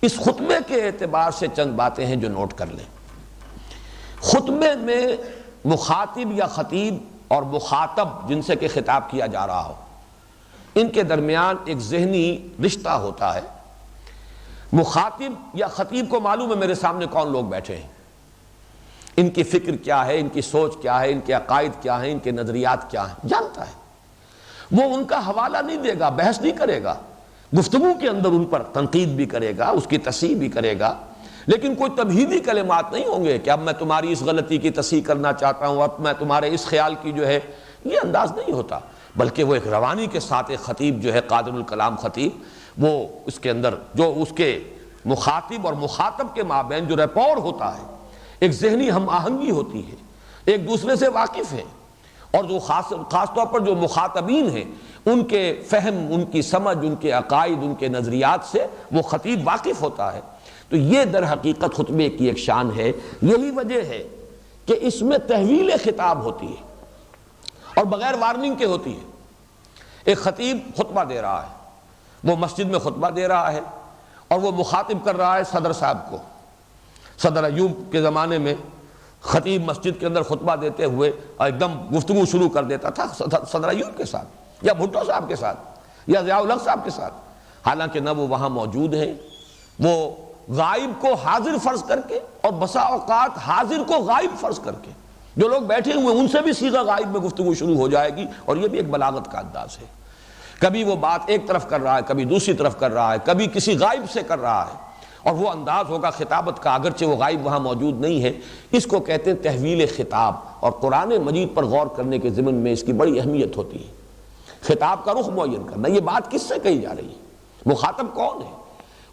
اس خطبے کے اعتبار سے چند باتیں ہیں جو نوٹ کر لیں۔ خطبے میں مخاطب یا خطیب اور مخاطب جن سے کہ خطاب کیا جا رہا ہو، ان کے درمیان ایک ذہنی رشتہ ہوتا ہے۔ مخاطب یا خطیب کو معلوم ہے میرے سامنے کون لوگ بیٹھے ہیں، ان کی فکر کیا ہے، ان کی سوچ کیا ہے، ان کے عقائد کیا ہیں، ان کے نظریات کیا ہیں، جانتا ہے۔ وہ ان کا حوالہ نہیں دے گا، بحث نہیں کرے گا، گفتگو کے اندر ان پر تنقید بھی کرے گا، اس کی تصحیح بھی کرے گا، لیکن کوئی تمہیدی کلمات نہیں ہوں گے کہ اب میں تمہاری اس غلطی کی تصحیح کرنا چاہتا ہوں، اب میں تمہارے اس خیال کی جو ہے، یہ انداز نہیں ہوتا، بلکہ وہ ایک روانی کے ساتھ ایک خطیب جو ہے قادر الکلام خطیب، وہ اس کے اندر جو اس کے مخاطب اور مخاطب کے مابین جو ریپور ہوتا ہے، ایک ذہنی ہم آہنگی ہوتی ہے، ایک دوسرے سے واقف ہیں، اور جو خاص طور پر جو مخاطبین ہیں ان کے فہم، ان کی سمجھ، ان کے عقائد، ان کے نظریات سے وہ خطیب واقف ہوتا ہے۔ تو یہ در حقیقت خطبے کی ایک شان ہے، یہی وجہ ہے کہ اس میں تحویل خطاب ہوتی ہے اور بغیر وارننگ کے ہوتی ہے۔ ایک خطیب خطبہ دے رہا ہے، وہ مسجد میں خطبہ دے رہا ہے اور وہ مخاطب کر رہا ہے صدر صاحب کو۔ صدر ایوب کے زمانے میں خطیب مسجد کے اندر خطبہ دیتے ہوئے ایک دم گفتگو شروع کر دیتا تھا صدر ایوب کے ساتھ، یا بھٹو صاحب کے ساتھ، یا ضیاء الحق صاحب کے ساتھ، حالانکہ نہ وہ وہاں موجود ہیں، وہ غائب کو حاضر فرض کر کے، اور بسا اوقات حاضر کو غائب فرض کر کے، جو لوگ بیٹھے ہوئے ان سے بھی صیغہ غائب میں گفتگو شروع ہو جائے گی، اور یہ بھی ایک بلاغت کا انداز ہے۔ کبھی وہ بات ایک طرف کر رہا ہے، کبھی دوسری طرف کر رہا ہے، کبھی کسی غائب سے کر رہا ہے، اور وہ انداز ہوگا خطابت کا، اگرچہ وہ غائب وہاں موجود نہیں ہے۔ اس کو کہتے ہیں تحویل خطاب، اور قرآن مجید پر غور کرنے کے ضمن میں اس کی بڑی اہمیت ہوتی ہے۔ خطاب کا رخ معین کرنا، یہ بات کس سے کہی جا رہی ہے، مخاطب کون ہے،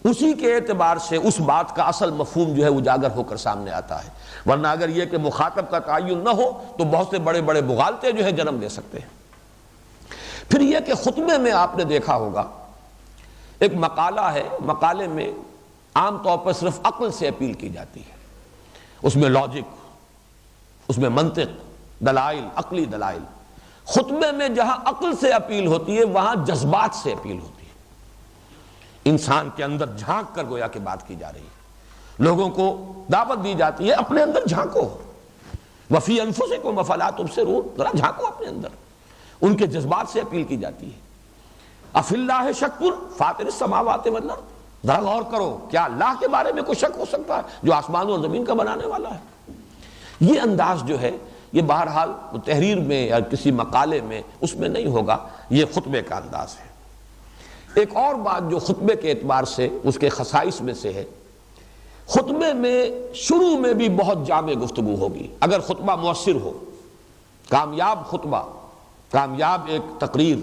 اسی کے اعتبار سے اس بات کا اصل مفہوم جو ہے اجاگر ہو کر سامنے آتا ہے، ورنہ اگر یہ کہ مخاطب کا تعین نہ ہو تو بہت سے بڑے بڑے مغالطے جو ہے جنم لے سکتے ہیں۔ پھر یہ کہ خطبے میں آپ نے دیکھا ہوگا ایک مقالہ ہے، مقالے میں عام طور پر صرف عقل سے اپیل کی جاتی ہے، اس میں لاجک، اس میں منطق، دلائل، عقلی دلائل۔ خطبے میں جہاں عقل سے اپیل ہوتی ہے وہاں جذبات سے اپیل ہوتی ہے، انسان کے اندر جھانک کر گویا کہ بات کی جا رہی ہے، لوگوں کو دعوت دی جاتی ہے اپنے اندر جھانکو، وفی انفسکم افلا تبصرون، ذرا جھانکو اپنے اندر، ان کے جذبات سے اپیل کی جاتی ہے۔ اف اللہ شک فاطر السماوات والارض، ذرا غور کرو، کیا اللہ کے بارے میں کوئی شک ہو سکتا ہے جو آسمان اور زمین کا بنانے والا ہے؟ یہ انداز جو ہے یہ بہرحال تحریر میں یا کسی مقالے میں اس میں نہیں ہوگا، یہ خطبے کا انداز ہے۔ ایک اور بات جو خطبے کے اعتبار سے اس کے خصائص میں سے ہے، خطبے میں شروع میں بھی بہت جامع گفتگو ہوگی، اگر خطبہ مؤثر ہو، کامیاب خطبہ، کامیاب ایک تقریر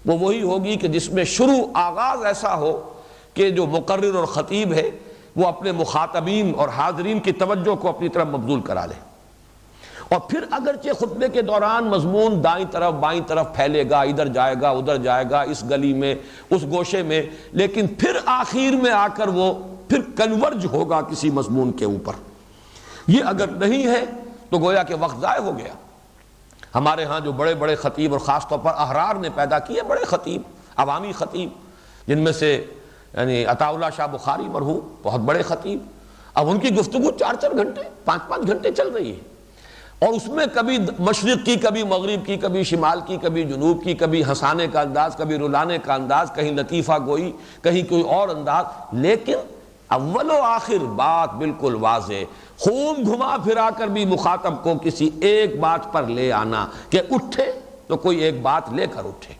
وہ وہی ہوگی کہ جس میں شروع آغاز ایسا ہو کہ جو مقرر اور خطیب ہے وہ اپنے مخاطبین اور حاضرین کی توجہ کو اپنی طرف مبذول کرا لے، اور پھر اگرچہ خطبے کے دوران مضمون دائیں طرف بائیں طرف پھیلے گا، ادھر جائے گا ادھر جائے گا، اس گلی میں اس گوشے میں، لیکن پھر آخر میں آ کر وہ پھر کنورج ہوگا کسی مضمون کے اوپر۔ یہ اگر نہیں ہے تو گویا کہ وقت ضائع ہو گیا۔ ہمارے ہاں جو بڑے بڑے خطیب، اور خاص طور پر احرار نے پیدا کیے بڑے خطیب، عوامی خطیب، جن میں سے یعنی عطا اللہ شاہ بخاری مرحوم بہت بڑے خطیب، اب ان کی گفتگو 4 گھنٹے 5 گھنٹے چل رہی ہے، اور اس میں کبھی مشرق کی، کبھی مغرب کی، کبھی شمال کی، کبھی جنوب کی، کبھی ہنسانے کا انداز، کبھی رلانے کا انداز، کہیں لطیفہ گوئی، کہیں کوئی اور انداز، لیکن اول و آخر بات بالکل واضح، خوب گھما پھرا کر بھی مخاطب کو کسی ایک بات پر لے آنا کہ اٹھے تو کوئی ایک بات لے کر اٹھے،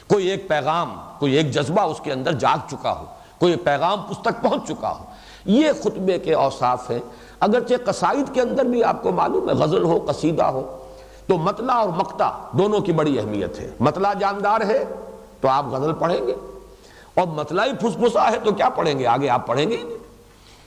کوئی ایک پیغام، کوئی ایک جذبہ اس کے اندر جاگ چکا ہو، کوئی پیغام اس تک پہنچ چکا ہو۔ یہ خطبے کے اوصاف ہیں۔ اگرچہ قصائد کے اندر بھی آپ کو معلوم ہے، غزل ہو قصیدہ ہو تو مطلع اور مقطع دونوں کی بڑی اہمیت ہے۔ مطلع جاندار ہے تو آپ غزل پڑھیں گے، اور مطلع ہی پھسپھسا ہے تو کیا پڑھیں گے، آگے آپ پڑھیں گے ہی نہیں۔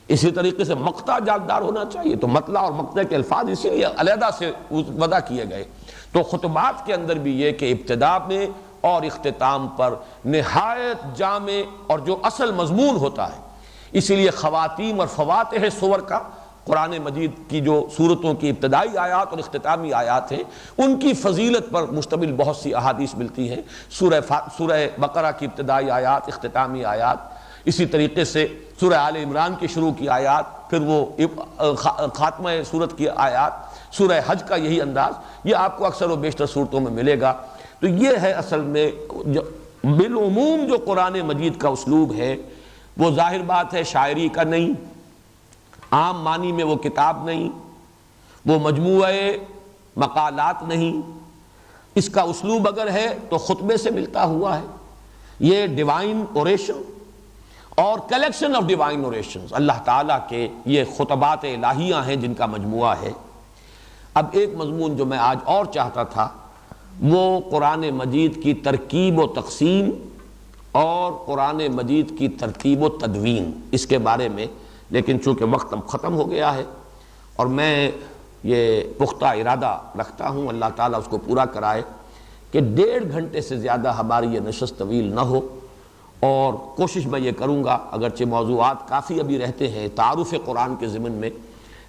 اسی طریقے سے مقطع جاندار ہونا چاہیے، تو مطلع اور مقطع کے الفاظ اسی لیے علیحدہ سے وضع کیے گئے۔ تو خطبات کے اندر بھی یہ کہ ابتدا میں اور اختتام پر نہایت جامع اور جو اصل مضمون ہوتا ہے، اسی لیے خواتیم اور فواتح سور کا قرآن مجید کی جو سورتوں کی ابتدائی آیات اور اختتامی آیات ہیں ان کی فضیلت پر مشتمل بہت سی احادیث ملتی ہیں۔ سورہ بقرہ کی ابتدائی آیات، اختتامی آیات، اسی طریقے سے سورہ آل عمران کی شروع کی آیات، پھر وہ خاتمہ سورت کی آیات، سورہ حج کا یہی انداز، یہ آپ کو اکثر و بیشتر صورتوں میں ملے گا۔ تو یہ ہے اصل میں بالعموم جو قرآن مجید کا اسلوب ہے، وہ ظاہر بات ہے شاعری کا نہیں، عام معنی میں وہ کتاب نہیں، وہ مجموعہ مقالات نہیں، اس کا اسلوب اگر ہے تو خطبے سے ملتا ہوا ہے۔ یہ ڈیوائن اوریشن اور کلیکشن آف ڈیوائن اوریشنز، اللہ تعالیٰ کے یہ خطبات الہیہ ہیں جن کا مجموعہ ہے۔ اب ایک مضمون جو میں آج اور چاہتا تھا وہ قرآن مجید کی ترکیب و تقسیم اور قرآن مجید کی ترتیب و تدوین، اس کے بارے میں، لیکن چونکہ وقت اب ختم ہو گیا ہے اور میں یہ پختہ ارادہ رکھتا ہوں، اللہ تعالیٰ اس کو پورا کرائے، کہ 1.5 گھنٹے سے زیادہ ہماری یہ نشست طویل نہ ہو، اور کوشش میں یہ کروں گا، اگرچہ موضوعات کافی ابھی رہتے ہیں تعارف قرآن کے ضمن میں،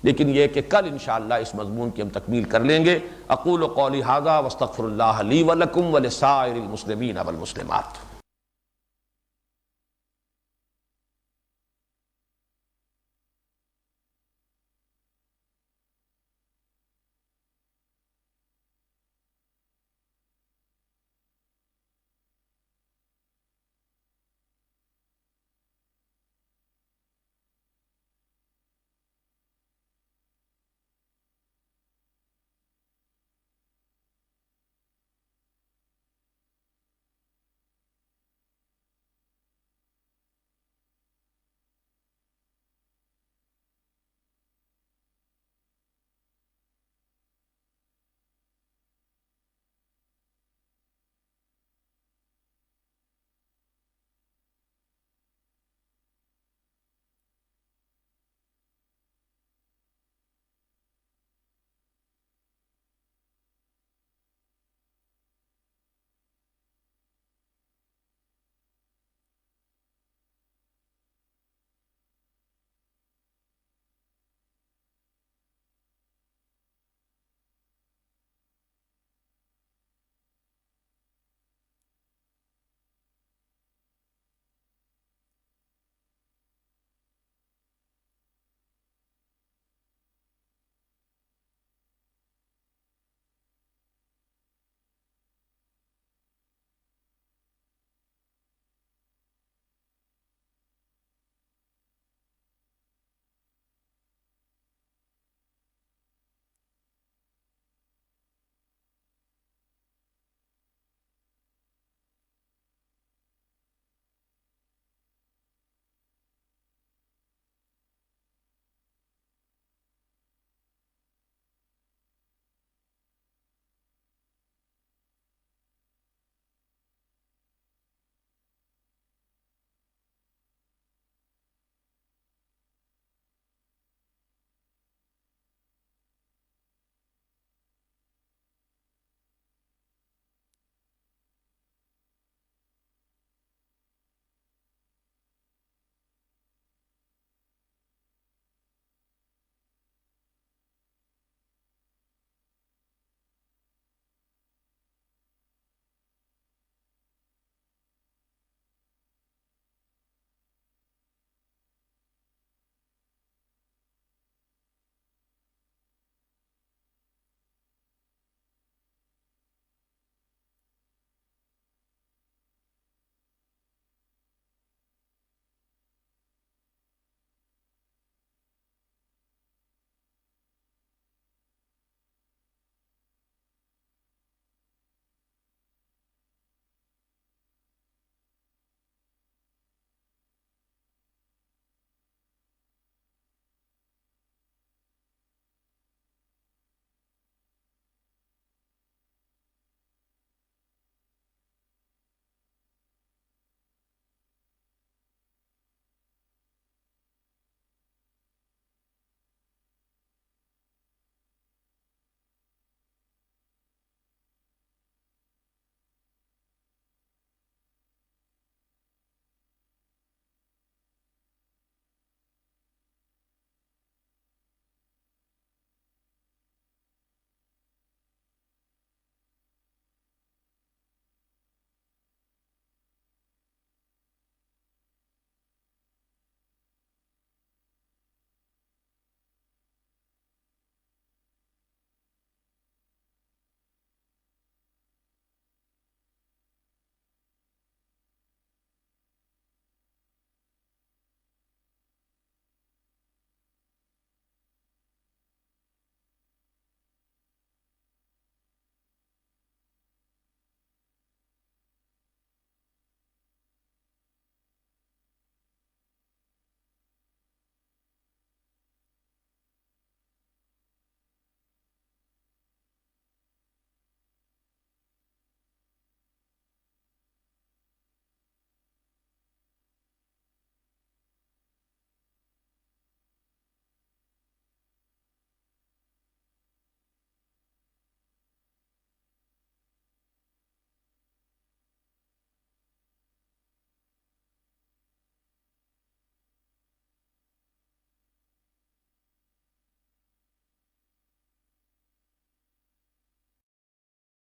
لیکن یہ کہ کل انشاءاللہ اس مضمون کی ہم تکمیل کر لیں گے۔ اقول قولی ھذا واستغفر اللہ لی ولکم ولسائر المسلمین والمسلمات۔